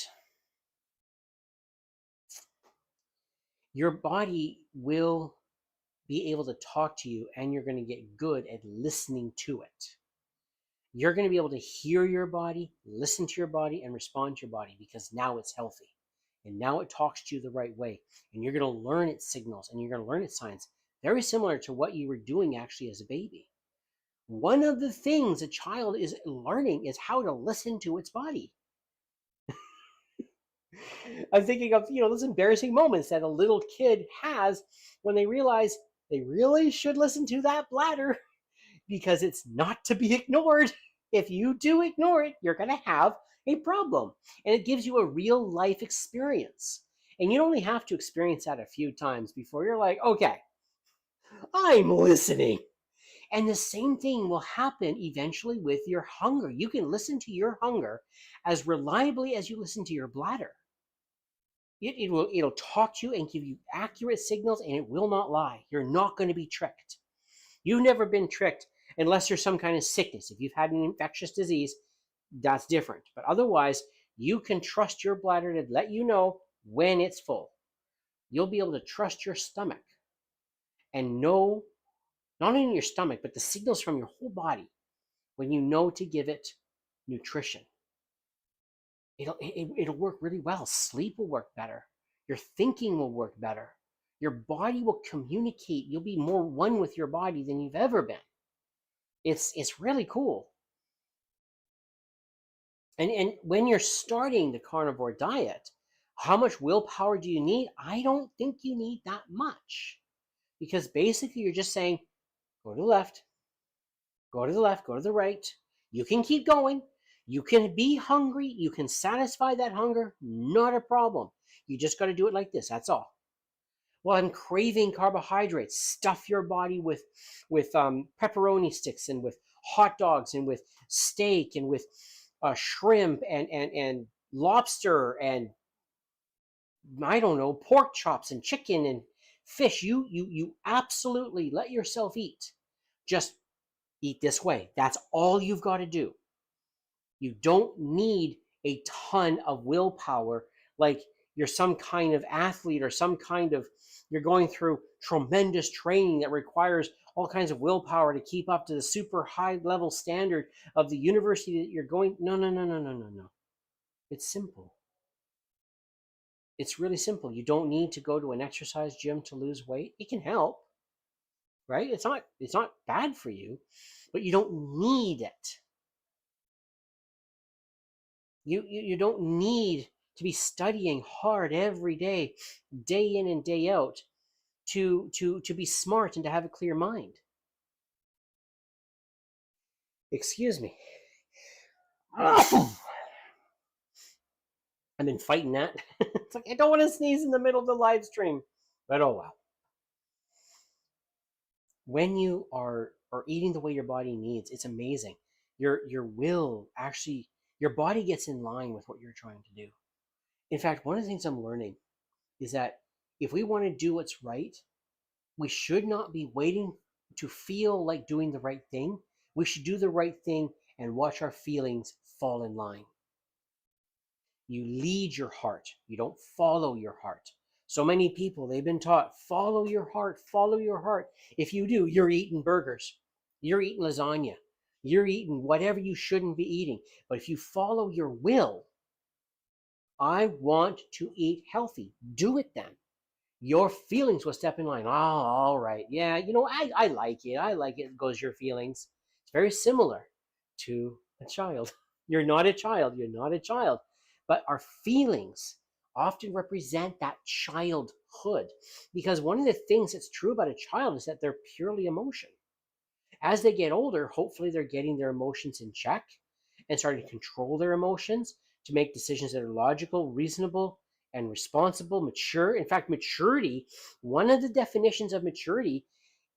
your body will be able to talk to you, and you're going to get good at listening to it. You're going to be able to hear your body, listen to your body, and respond to your body, because now it's healthy. And now it talks to you the right way. And you're going to learn its signals, and you're going to learn its signs. Very similar to what you were doing actually as a baby. One of the things a child is learning is how to listen to its body. I'm thinking of, those embarrassing moments that a little kid has when they realize they really should listen to that bladder, because it's not to be ignored. If you do ignore it, you're going to have a problem. And it gives you a real life experience. And you only have to experience that a few times before you're like, okay, I'm listening. And the same thing will happen eventually with your hunger. You can listen to your hunger as reliably as you listen to your bladder. It'll talk to you and give you accurate signals, and it will not lie. You're not going to be tricked. You've never been tricked unless there's some kind of sickness. If you've had an infectious disease, that's different. But otherwise, you can trust your bladder to let you know when it's full. You'll be able to trust your stomach and know not only your stomach, but the signals from your whole body when you know to give it nutrition. It'll work really well. Sleep will work better. Your thinking will work better. Your body will communicate. You'll be more one with your body than you've ever been. It's really cool. And when you're starting the carnivore diet, how much willpower do you need? I don't think you need that much, because basically you're just saying, go to the left, go to the left, go to the right. You can keep going. You can be hungry. You can satisfy that hunger. Not a problem. You just got to do it like this. That's all. Well, I'm craving carbohydrates. Stuff your body with pepperoni sticks, and with hot dogs, and with steak, and with shrimp, and lobster, and I don't know, pork chops and chicken and fish. You absolutely let yourself eat. Just eat this way. That's all you've got to do. You don't need a ton of willpower, like you're some kind of athlete, or you're going through tremendous training that requires all kinds of willpower to keep up to the super high level standard of the university that you're going. No. It's simple. It's really simple. You don't need to go to an exercise gym to lose weight. It can help, right? It's not bad for you, but you don't need it. You don't need to be studying hard every day, day in and day out, to be smart and to have a clear mind. Excuse me. I've been fighting that. It's like, I don't want to sneeze in the middle of the live stream, but oh well. When you are eating the way your body needs, it's amazing. Your will actually, your body gets in line with what you're trying to do. In fact, one of the things I'm learning is that if we want to do what's right, we should not be waiting to feel like doing the right thing. We should do the right thing and watch our feelings fall in line. You lead your heart. You don't follow your heart. So many people, they've been taught, follow your heart, follow your heart. If you do, you're eating burgers. You're eating lasagna. You're eating whatever you shouldn't be eating. But if you follow your will, I want to eat healthy. Do it then. Your feelings will step in line. Oh, all right. Yeah, I like it. I like it, goes your feelings. It's very similar to a child. You're not a child. You're not a child. But our feelings often represent that childhood. Because one of the things that's true about a child is that they're purely emotion. As they get older, hopefully they're getting their emotions in check and starting to control their emotions to make decisions that are logical, reasonable, and responsible, mature. In fact, maturity, one of the definitions of maturity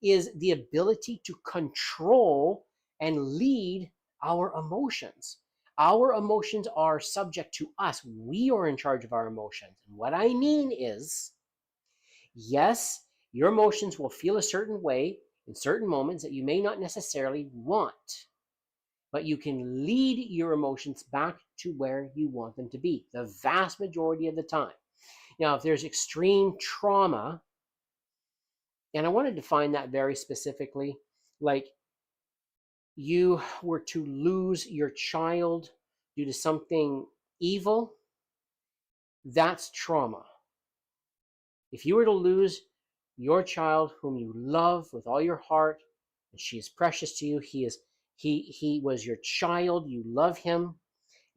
is the ability to control and lead our emotions. Our emotions are subject to us. We are in charge of our emotions. And what I mean is, yes, your emotions will feel a certain way in certain moments that you may not necessarily want, but you can lead your emotions back to where you want them to be the vast majority of the time. Now, if there's extreme trauma, and I want to define that very specifically, like you were to lose your child due to something evil, that's trauma. If you were to lose your child whom you love with all your heart, and she is precious to you, he was your child, you love him,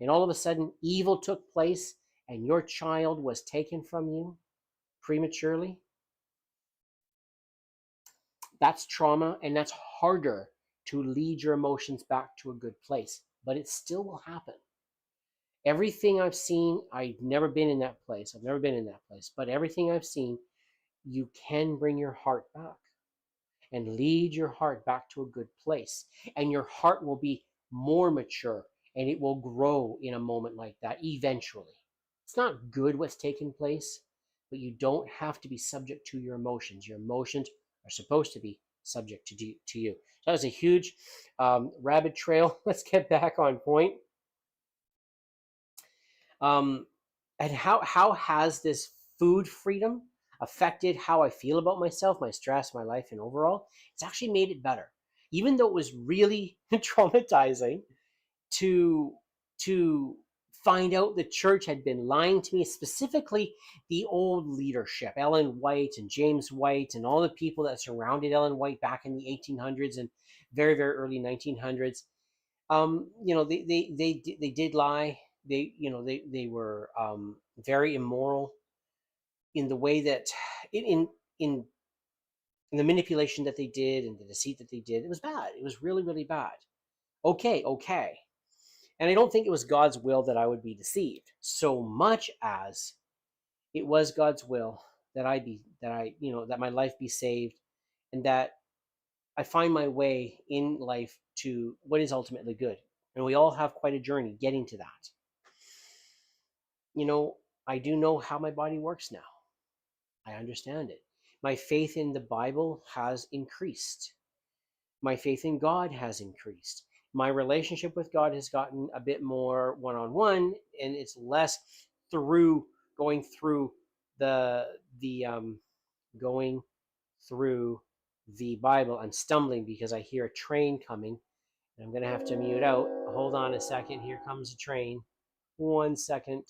and all of a sudden evil took place and your child was taken from you prematurely, that's trauma, and that's harder to lead your emotions back to a good place, but it still will happen. Everything I've seen, I've never been in that place. But everything I've seen, you can bring your heart back and lead your heart back to a good place. And your heart will be more mature and it will grow in a moment like that eventually. It's not good what's taking place, but you don't have to be subject to your emotions. Your emotions are supposed to be subject to you. So that was a huge rabbit trail. Let's get back on point. And how has this food freedom affected how I feel about myself, my stress, my life, and overall? It's actually made it better. Even though it was really traumatizing to find out the church had been lying to me, specifically the old leadership, Ellen White and James White and all the people that surrounded Ellen White back in the 1800s and very, very early 1900s. They did lie. They were very immoral in the way that in the manipulation that they did and the deceit that they did. It was bad. It was really, really bad. Okay. And I don't think it was God's will that I would be deceived so much as it was God's will that that my life be saved and that I find my way in life to what is ultimately good. And we all have quite a journey getting to that. I do know how my body works now. I understand it. My faith in the Bible has increased. My faith in God has increased. My relationship with God has gotten a bit more one-on-one, and it's less through going through going through the Bible. I'm stumbling because I hear a train coming, and I'm going to have to mute out. Hold on a second. Here comes a train. 1 second.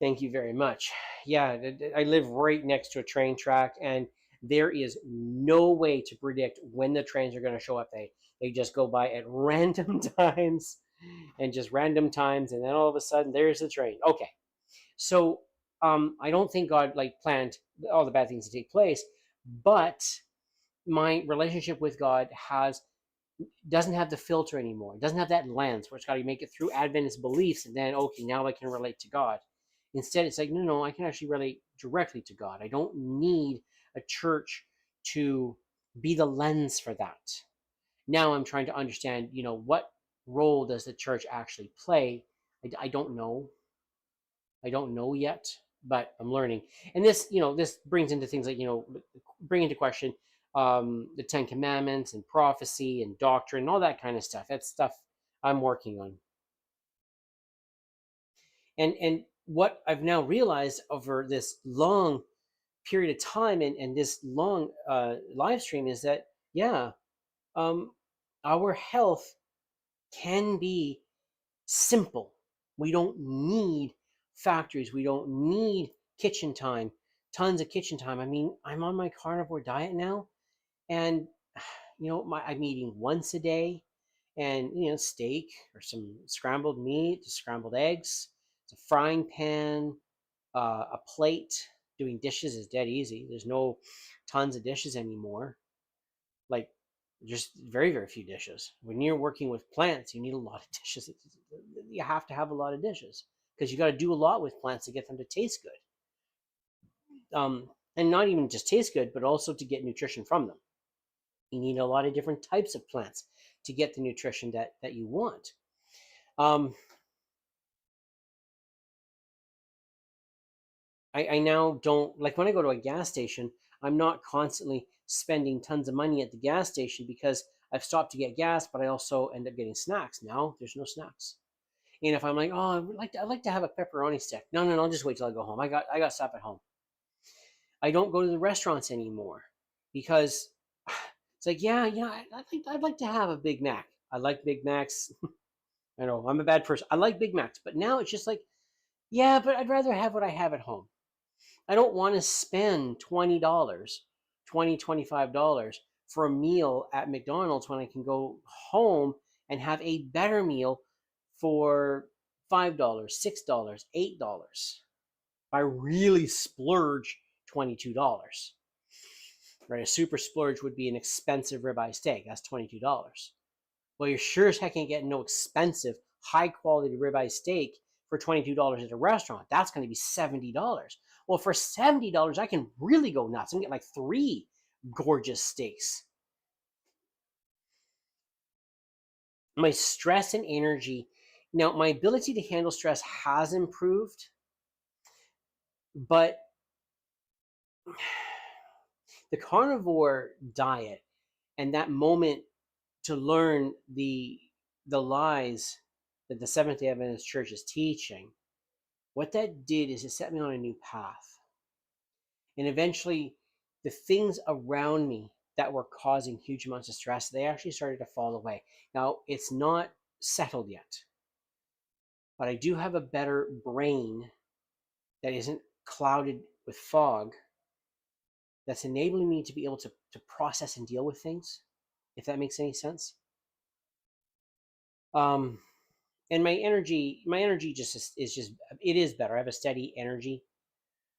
Thank you very much. Yeah, I live right next to a train track, and there is no way to predict when the trains are going to show up. They just go by at random times and just random times, and then all of a sudden there's the train. Okay, so I don't think God planned all the bad things to take place, but my relationship with God doesn't have the filter anymore. It doesn't have that lens where it's got to make it through Adventist beliefs and then, okay, now I can relate to God. Instead, it's like, no, I can actually relate directly to God. I don't need a church to be the lens for that. Now I'm trying to understand, what role does the church actually play? I don't know. I don't know yet, but I'm learning. And this brings into things like, bring into question the Ten Commandments and prophecy and doctrine and all that kind of stuff. That's stuff I'm working on. And what I've now realized over this long period of time and this long live stream is that, our health can be simple. We don't need factories. We don't need kitchen time, tons of kitchen time. I mean, I'm on my carnivore diet now, and I'm eating once a day, and steak or some scrambled meat, scrambled eggs, it's a frying pan, a plate. Doing dishes is dead easy. There's no tons of dishes anymore. Like, just very, very few dishes. When you're working with plants, you need a lot of dishes. You have to have a lot of dishes because you got to do a lot with plants to get them to taste good. And not even just taste good, but also to get nutrition from them. You need a lot of different types of plants to get the nutrition that you want. I now don't, like when I go to a gas station, I'm not constantly spending tons of money at the gas station because I've stopped to get gas, but I also end up getting snacks. Now there's no snacks. And if I'm like, oh, I'd like to have a pepperoni stick. No, I'll just wait till I go home. I got stuff at home. I don't go to the restaurants anymore because it's like, yeah, I'd like to have a Big Mac. I like Big Macs. I know I'm a bad person. I like Big Macs, but now it's just like, yeah, but I'd rather have what I have at home. I don't want to spend $20, $25 for a meal at McDonald's when I can go home and have a better meal for $5, $6, $8. If I really splurge $22. Right? A super splurge would be an expensive ribeye steak. That's $22. Well, you're sure as heck ain't getting no expensive, high quality ribeye steak for $22 at a restaurant. That's going to be $70. Well, for $70, I can really go nuts and get like 3 gorgeous steaks. My stress and energy. Now, my ability to handle stress has improved, but the carnivore diet and that moment to learn the lies that the Seventh-day Adventist Church is teaching, what that did is it set me on a new path. And eventually, the things around me that were causing huge amounts of stress, they actually started to fall away. Now, it's not settled yet, but I do have a better brain that isn't clouded with fog that's enabling me to be able to process and deal with things, if that makes any sense. And my energy just is just, it is better. I have a steady energy,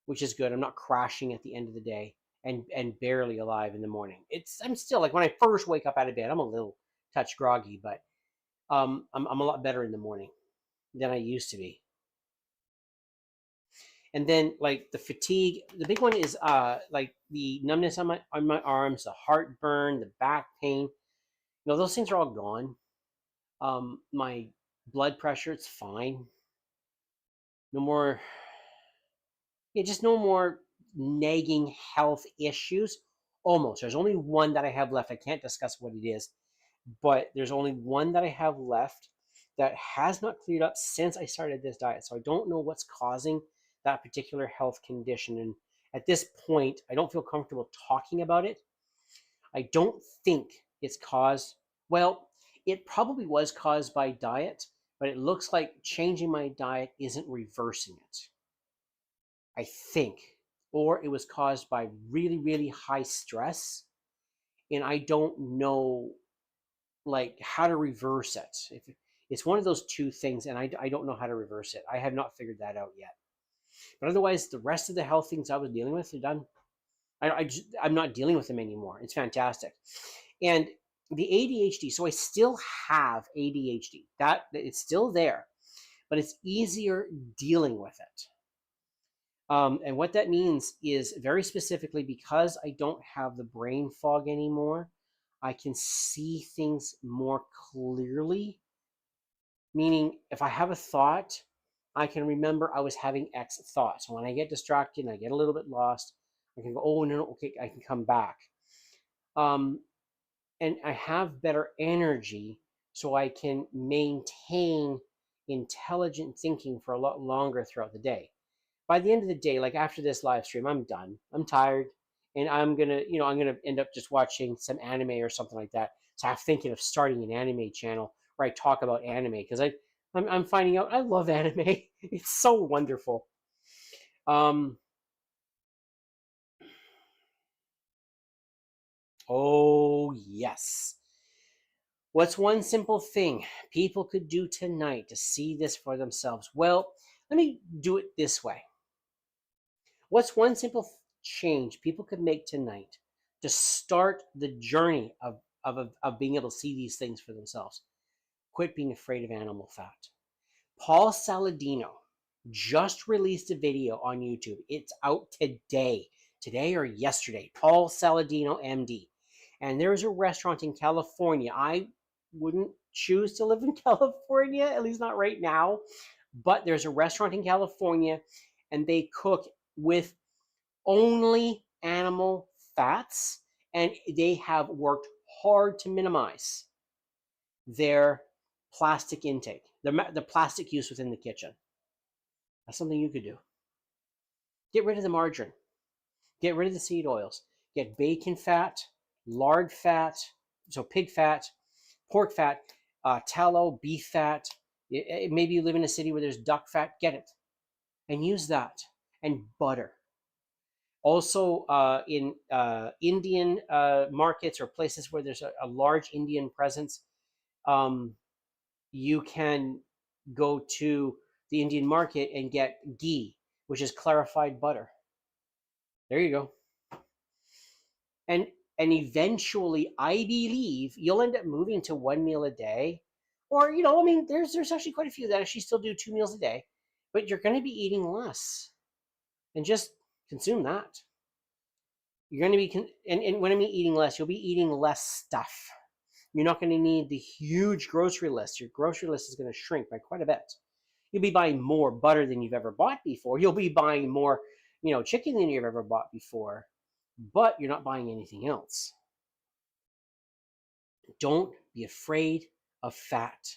which is good. I'm not crashing at the end of the day and barely alive in the morning. I'm still like when I first wake up out of bed, I'm a little touch groggy, but I'm a lot better in the morning than I used to be. And then like the fatigue, the big one is like the numbness on my arms, the heartburn, the back pain. You know, those things are all gone. My blood pressure, it's fine. No more, yeah, just no more nagging health issues. Almost. There's only one that I have left. I can't discuss what it is, but there's only one that I have left that has not cleared up since I started this diet. So I don't know what's causing that particular health condition. And at this point, I don't feel comfortable talking about it. I don't think it's caused, well, it probably was caused by diet, but it looks like changing my diet isn't reversing it. I think. Or it was caused by really, really high stress. And I don't know like how to reverse it. If it's one of those two things, and I don't know how to reverse it. I have not figured that out yet. But otherwise, the rest of the health things I was dealing with are done. I'm not dealing with them anymore. It's fantastic. And the ADHD, so I still have ADHD. That it's still there, but it's easier dealing with it. And what that means is very specifically because I don't have the brain fog anymore, I can see things more clearly. Meaning, if I have a thought, I can remember I was having X thought. So when I get distracted and I get a little bit lost, I can go, oh, no, okay, I can come back. And I have better energy so I can maintain intelligent thinking for a lot longer throughout the day. By the end of the day, like after this live stream, I'm done. I'm tired, and I'm gonna end up just watching some anime or something like that. So I'm thinking of starting an anime channel where I talk about anime because I'm finding out I love anime. It's so wonderful. Oh yes. What's one simple thing people could do tonight to see this for themselves? Well, let me do it this way. What's one simple change people could make tonight to start the journey of being able to see these things for themselves? Quit being afraid of animal fat. Paul Saladino just released a video on YouTube. It's out today. today or yesterday, Paul Saladino, MD. And there's a restaurant in California. I wouldn't choose to live in California, at least not right now. But there's a restaurant in California, and they cook with only animal fats, and they have worked hard to minimize their plastic intake, the plastic use within the kitchen. That's something you could do. Get rid of the margarine. Get rid of the seed oils. Get bacon fat, lard fat, so pig fat, pork fat, tallow, beef fat. Maybe you live in a city where there's duck fat. Get it and use that. And butter. Also, in Indian markets or places where there's a large Indian presence, you can go to the Indian market and get ghee, which is clarified butter. There you go. And eventually, I believe you'll end up moving to 1 meal a day, or I mean, there's actually quite a few that actually still do 2 meals a day, but you're going to be eating less, and just consume that. You're going to be, and when I mean eating less, you'll be eating less stuff. You're not going to need the huge grocery list. Your grocery list is going to shrink by quite a bit. You'll be buying more butter than you've ever bought before. You'll be buying more, chicken than you've ever bought before, but you're not buying anything else. Don't be afraid of fat.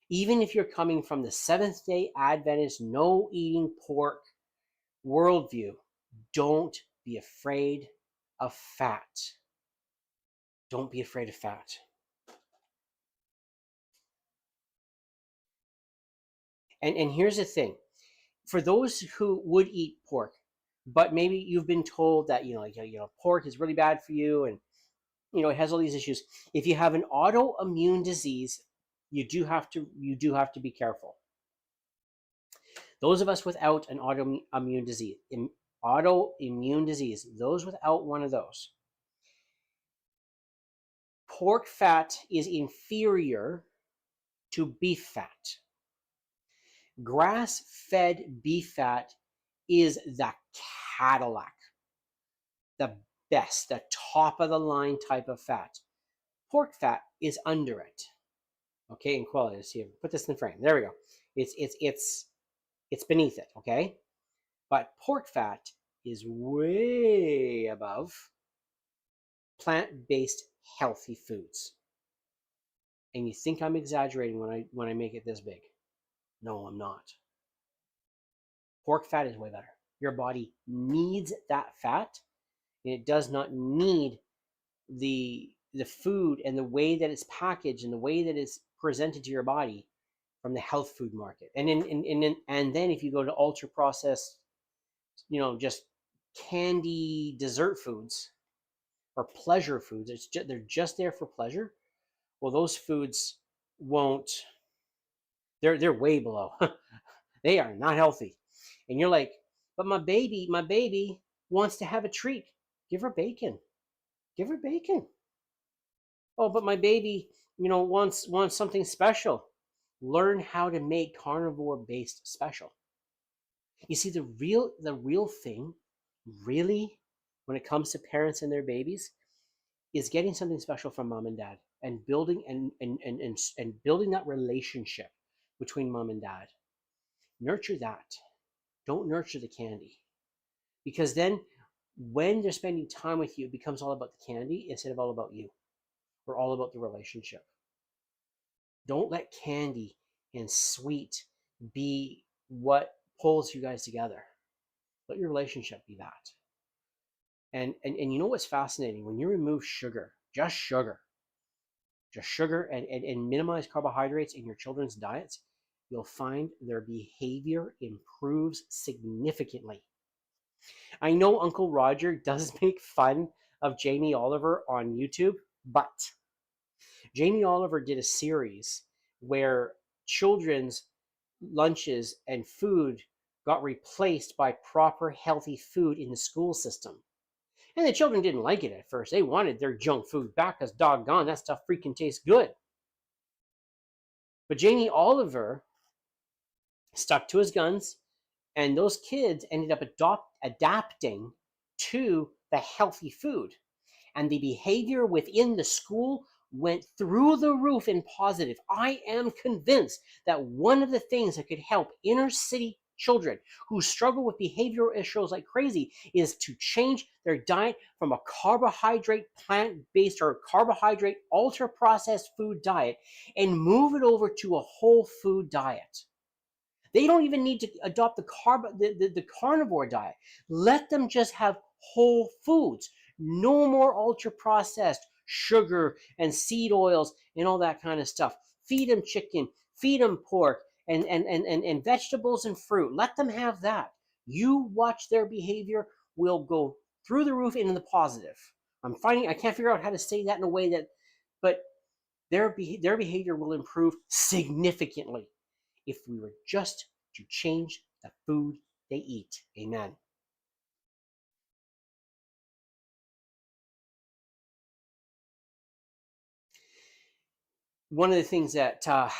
Even if you're coming from the Seventh-day Adventist, no eating pork worldview, don't be afraid of fat. Don't be afraid of fat. And here's the thing. For those who would eat pork, but maybe you've been told that, pork is really bad for you and, it has all these issues. If you have an autoimmune disease, you do have to be careful. Those of us without an autoimmune disease, those without one of those, pork fat is inferior to beef fat. Grass-fed beef fat is the Cadillac, the best, the top of the line type of fat. Pork fat is under it. Okay, in quality. Let's see. Put this in the frame. There we go. It's beneath it. Okay, but pork fat is way above plant-based healthy foods. And you think I'm exaggerating when I make it this big? No, I'm not. Pork fat is way better. Your body needs that fat, and it does not need the food and the way that it's packaged and the way that it's presented to your body from the health food market. And then if you go to ultra processed, just candy dessert foods or pleasure foods, they're just there for pleasure. Well, those foods won't. They're way below. They are not healthy. And you're like, but my baby wants to have a treat. Give her bacon. Give her bacon. Oh, but my baby, wants something special. Learn how to make carnivore-based special. You see, the real thing, really, when it comes to parents and their babies, is getting something special from mom and dad and building and building that relationship between mom and dad. Nurture that. Don't nurture the candy. Because then when they're spending time with you, it becomes all about the candy instead of all about you or all about the relationship. Don't let candy and sweet be what pulls you guys together. Let your relationship be that. And you know what's fascinating? When you remove sugar, just sugar, and minimize carbohydrates in your children's diets, you'll find their behavior improves significantly. I know Uncle Roger does make fun of Jamie Oliver on YouTube, but Jamie Oliver did a series where children's lunches and food got replaced by proper healthy food in the school system. And the children didn't like it at first. They wanted their junk food back because doggone, that stuff freaking tastes good. But Jamie Oliver stuck to his guns, and those kids ended up adapting to the healthy food. And the behavior within the school went through the roof in positive. I am convinced that one of the things that could help inner city children who struggle with behavioral issues like crazy is to change their diet from a carbohydrate plant-based or carbohydrate ultra processed food diet and move it over to a whole food diet. They don't even need to adopt the carnivore diet. Let them just have whole foods. No more ultra processed sugar and seed oils and all that kind of stuff. Feed them chicken, feed them pork and vegetables and fruit. Let them have that. You watch their behavior will go through the roof and in the positive. I can't figure out how to say that in a way that, but their behavior will improve significantly if we were just to change the food they eat. Amen. One of the things that, as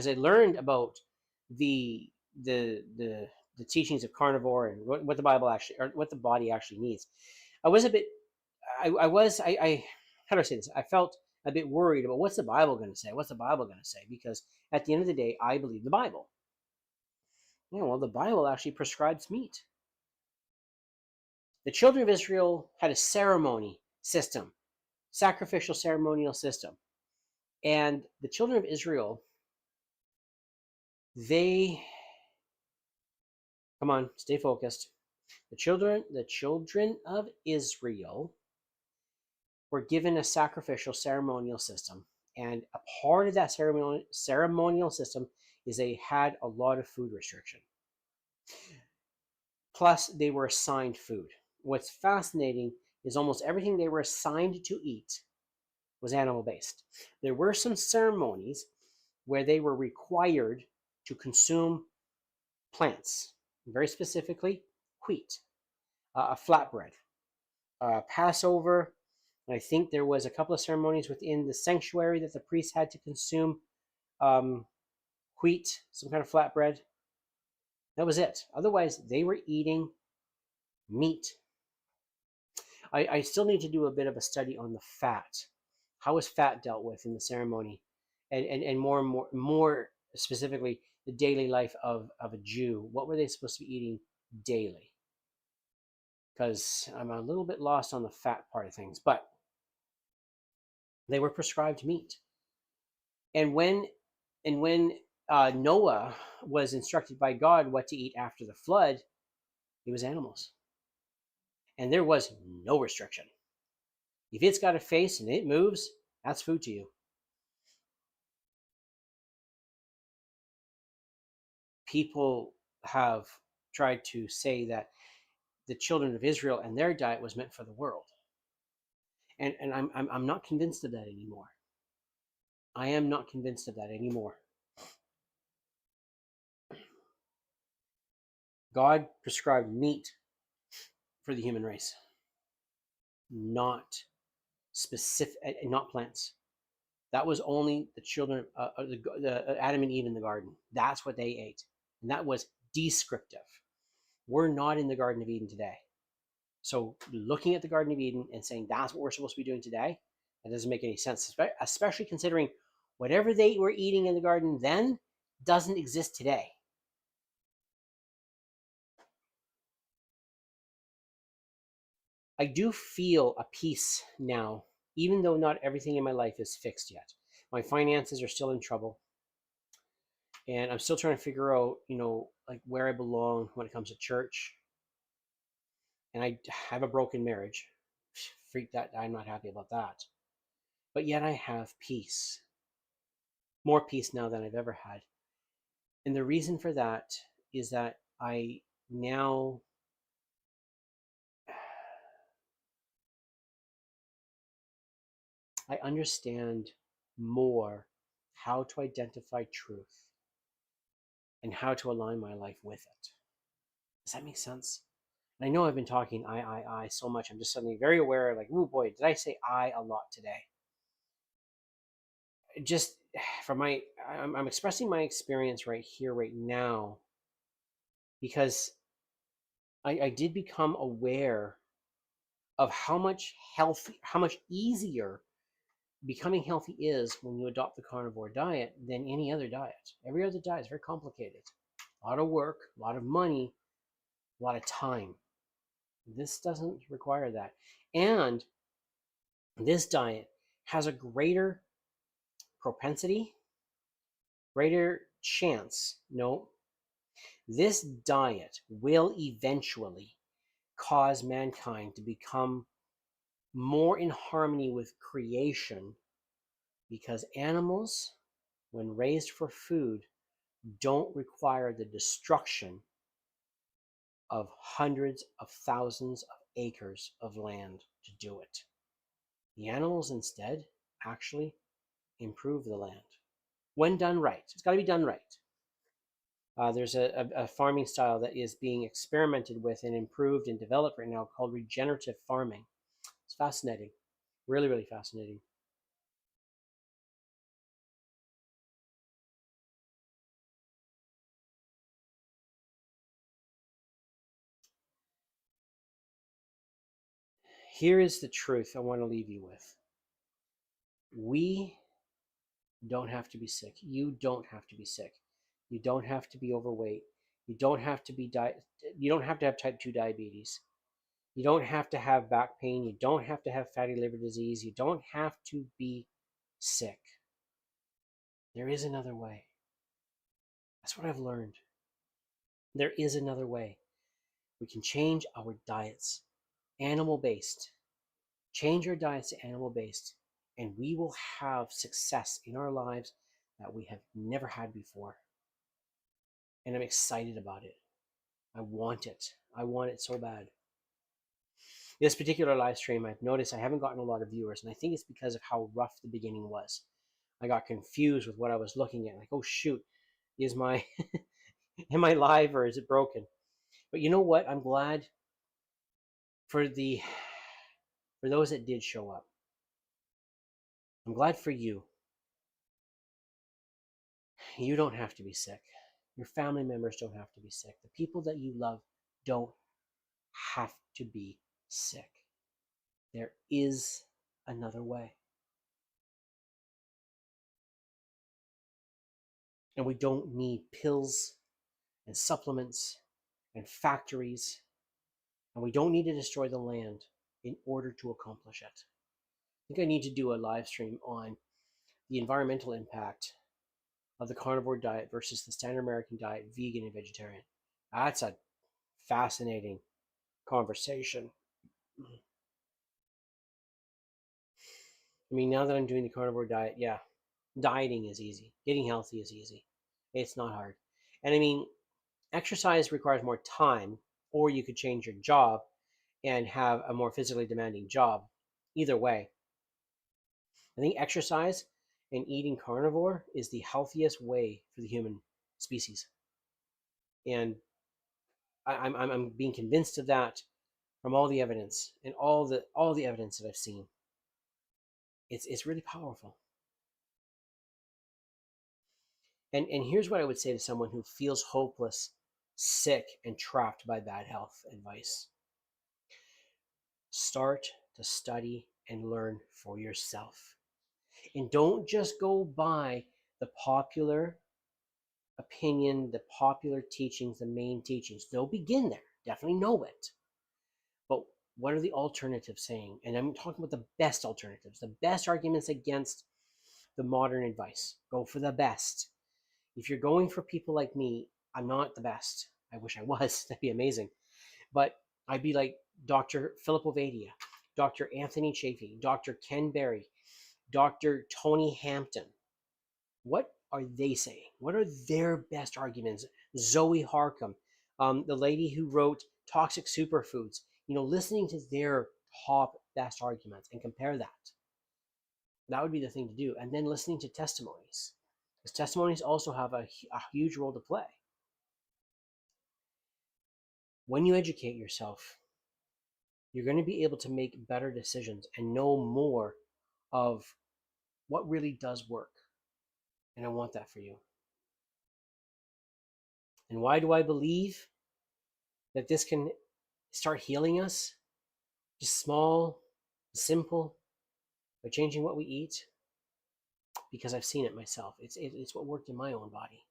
I learned about the teachings of carnivore and what the Bible actually, or what the body actually needs, I was a bit, I how do I say this? I felt a bit worried about what's the Bible going to say? What's the Bible going to say? Because at the end of the day, I believe the Bible. Well, the Bible actually prescribes meat. The children of Israel had a ceremony system, sacrificial ceremonial system. And the children of Israel, come on, stay focused. The children of Israel were given a sacrificial ceremonial system. And a part of that ceremonial system is they had a lot of food restriction. Plus, they were assigned food. What's fascinating is almost everything they were assigned to eat was animal-based. There were some ceremonies where they were required to consume plants, very specifically wheat, a flatbread, Passover. And I think there was a couple of ceremonies within the sanctuary that the priests had to consume wheat, some kind of flatbread. That was it. Otherwise, they were eating meat. I still need to do a bit of a study on the fat. How was fat dealt with in the ceremony? And more specifically, the daily life of a Jew. What were they supposed to be eating daily? Because I'm a little bit lost on the fat part of things, but they were prescribed meat. And when Noah was instructed by God what to eat after the flood, it was animals. And there was no restriction. If it's got a face and it moves, that's food to you. People have tried to say that the children of Israel and their diet was meant for the world. And I'm not convinced of that anymore. I am not convinced of that anymore. God prescribed meat for the human race, not plants. That was only the children, the Adam and Eve in the garden. That's what they ate, and that was descriptive. We're not in the Garden of Eden today. So looking at the Garden of Eden and saying that's what we're supposed to be doing today, that doesn't make any sense, especially considering whatever they were eating in the garden then doesn't exist today. I do feel a peace now, even though not everything in my life is fixed yet. My finances are still in trouble. And I'm still trying to figure out, like where I belong when it comes to church. And I have a broken marriage. Freak that, I'm not happy about that. But yet I have peace. More peace now than I've ever had. And the reason for that is that I now I understand more how to identify truth and how to align my life with it. Does that make sense? And I know I've been talking I so much. I'm just suddenly very aware, like, oh boy, did I say I a lot today? Just I'm expressing my experience right here, right now, because I did become aware of how much easier becoming healthy is when you adopt the carnivore diet than any other diet. Every other diet is very complicated. A lot of work, a lot of money, a lot of time. This doesn't require that. And this diet has a greater propensity, greater chance. No, this diet will eventually cause mankind to become more in harmony with creation, because animals, when raised for food, don't require the destruction of hundreds of thousands of acres of land to do it. The animals instead actually improve the land when done right. It's got to be done right. There's a farming style that is being experimented with and improved and developed right now called regenerative farming. It's fascinating, really, really fascinating. Here is the truth I want to leave you with. We don't have to be sick. You don't have to be sick. You don't have to be overweight. You don't have to be you don't have to have type 2 diabetes. You don't have to have back pain. You don't have to have fatty liver disease. You don't have to be sick. There is another way. That's what I've learned. There is another way. We can change our diets, animal-based. Change our diets to animal-based, and we will have success in our lives that we have never had before. And I'm excited about it. I want it. I want it so bad. This particular live stream, I've noticed I haven't gotten a lot of viewers, and I think it's because of how rough the beginning was. I got confused with what I was looking at. Like, oh shoot, is my am I live or is it broken? But you know what? I'm glad for those that did show up. I'm glad for you. You don't have to be sick. Your family members don't have to be sick. The people that you love don't have to be sick. There is another way. And we don't need pills and supplements and factories. And we don't need to destroy the land in order to accomplish it. I think I need to do a live stream on the environmental impact of the carnivore diet versus the standard American diet, vegan and vegetarian. That's a fascinating conversation. I mean, now that I'm doing the carnivore diet, yeah, dieting is easy. Getting healthy is easy. It's not hard. And I mean, exercise requires more time, or you could change your job and have a more physically demanding job. Either way, I think exercise and eating carnivore is the healthiest way for the human species. And I'm being convinced of that from all the evidence and all the evidence that I've seen. It's really powerful. And here's what I would say to someone who feels hopeless, sick, and trapped by bad health advice. Start to study and learn for yourself. And don't just go by the popular opinion, the popular teachings, the main teachings. They'll begin there. Definitely know it. But what are the alternatives saying? And I'm talking about the best alternatives, the best arguments against the modern advice. Go for the best. If you're going for people like me, I'm not the best. I wish I was. That'd be amazing. But I'd be like Dr. Philip Ovadia, Dr. Anthony Chafee, Dr. Ken Berry, Dr. Tony Hampton. What are they saying? What are their best arguments? Zoe Harcum, the lady who wrote Toxic Superfoods, listening to their top best arguments and compare that. That would be the thing to do. And then listening to testimonies, because testimonies also have a huge role to play. When you educate yourself, you're going to be able to make better decisions and know more of what really does work. And I want that for you. And why do I believe that this can start healing us, just small, simple, by changing what we eat, because I've seen it myself. It's what worked in my own body,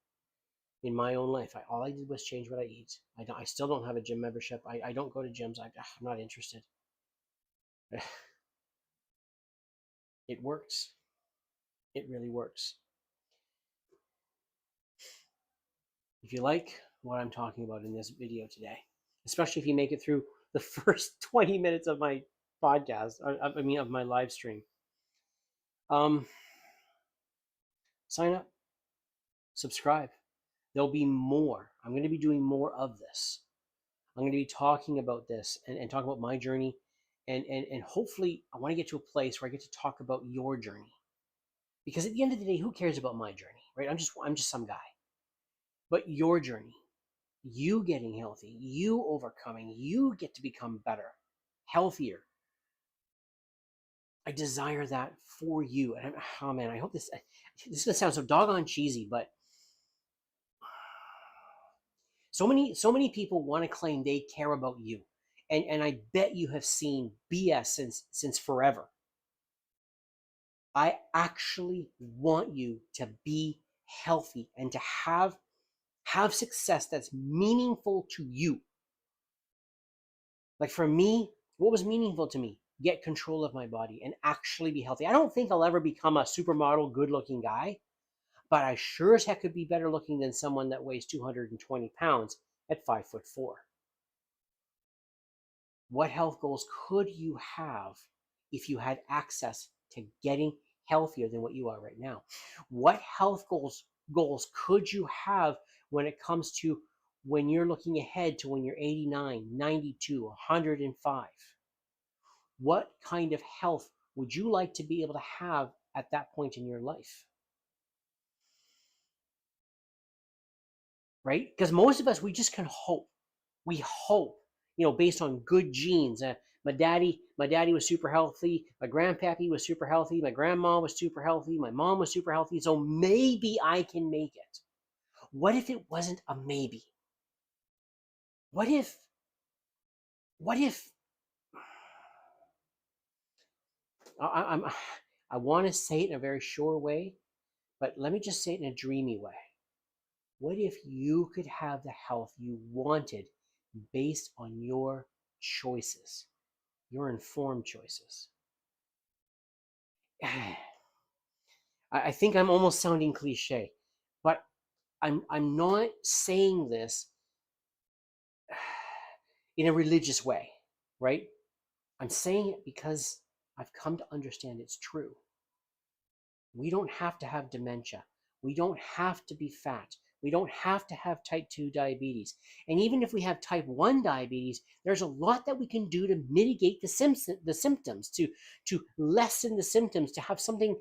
in my own life. All I did was change what I eat. I still don't have a gym membership. I don't go to gyms. I'm not interested. It works. It really works. If you like what I'm talking about in this video today, especially if you make it through the first 20 minutes of my podcast, of my live stream, sign up, subscribe. There'll be more. I'm going to be doing more of this. I'm going to be talking about this and talk about my journey. And hopefully I want to get to a place where I get to talk about your journey. Because at the end of the day, who cares about my journey, right? I'm just some guy. But your journey, you getting healthy, you overcoming, you get to become better, healthier. I desire that for you. And oh man, I hope this is going to sound so doggone cheesy, but so many people want to claim they care about you. And I bet you have seen BS since forever. I actually want you to be healthy and to have success that's meaningful to you. Like for me, what was meaningful to me? Get control of my body and actually be healthy. I don't think I'll ever become a supermodel, good-looking guy, but I sure as heck could be better looking than someone that weighs 220 pounds at 5'4". What health goals could you have if you had access to getting healthier than what you are right now? What health goals could you have when it comes to when you're looking ahead to when you're 89, 92, 105? What kind of health would you like to be able to have at that point in your life? Right? Because most of us, we just can hope. We hope, based on good genes. My daddy was super healthy. My grandpappy was super healthy. My grandma was super healthy. My mom was super healthy. So maybe I can make it. What if it wasn't a maybe? What if I want to say it in a very sure way, but let me just say it in a dreamy way. What if you could have the health you wanted based on your choices, your informed choices? I think I'm almost sounding cliche, but I'm not saying this in a religious way, right? I'm saying it because I've come to understand it's true. We don't have to have dementia. We don't have to be fat. We don't have to have type 2 diabetes. And even if we have type 1 diabetes, there's a lot that we can do to mitigate the symptoms, to lessen the symptoms, to have something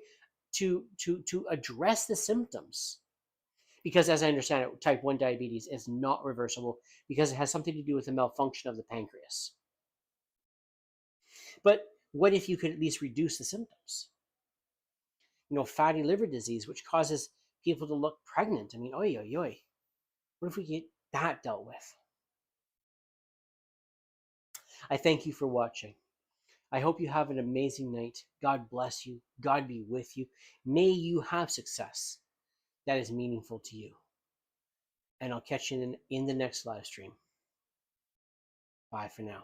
to address the symptoms. Because as I understand it, type 1 diabetes is not reversible because it has something to do with the malfunction of the pancreas. But what if you could at least reduce the symptoms? Fatty liver disease, which causes people to look pregnant. I mean, oy, oy, oy. What if we get that dealt with? I thank you for watching. I hope you have an amazing night. God bless you. God be with you. May you have success that is meaningful to you. And I'll catch you in the next live stream. Bye for now.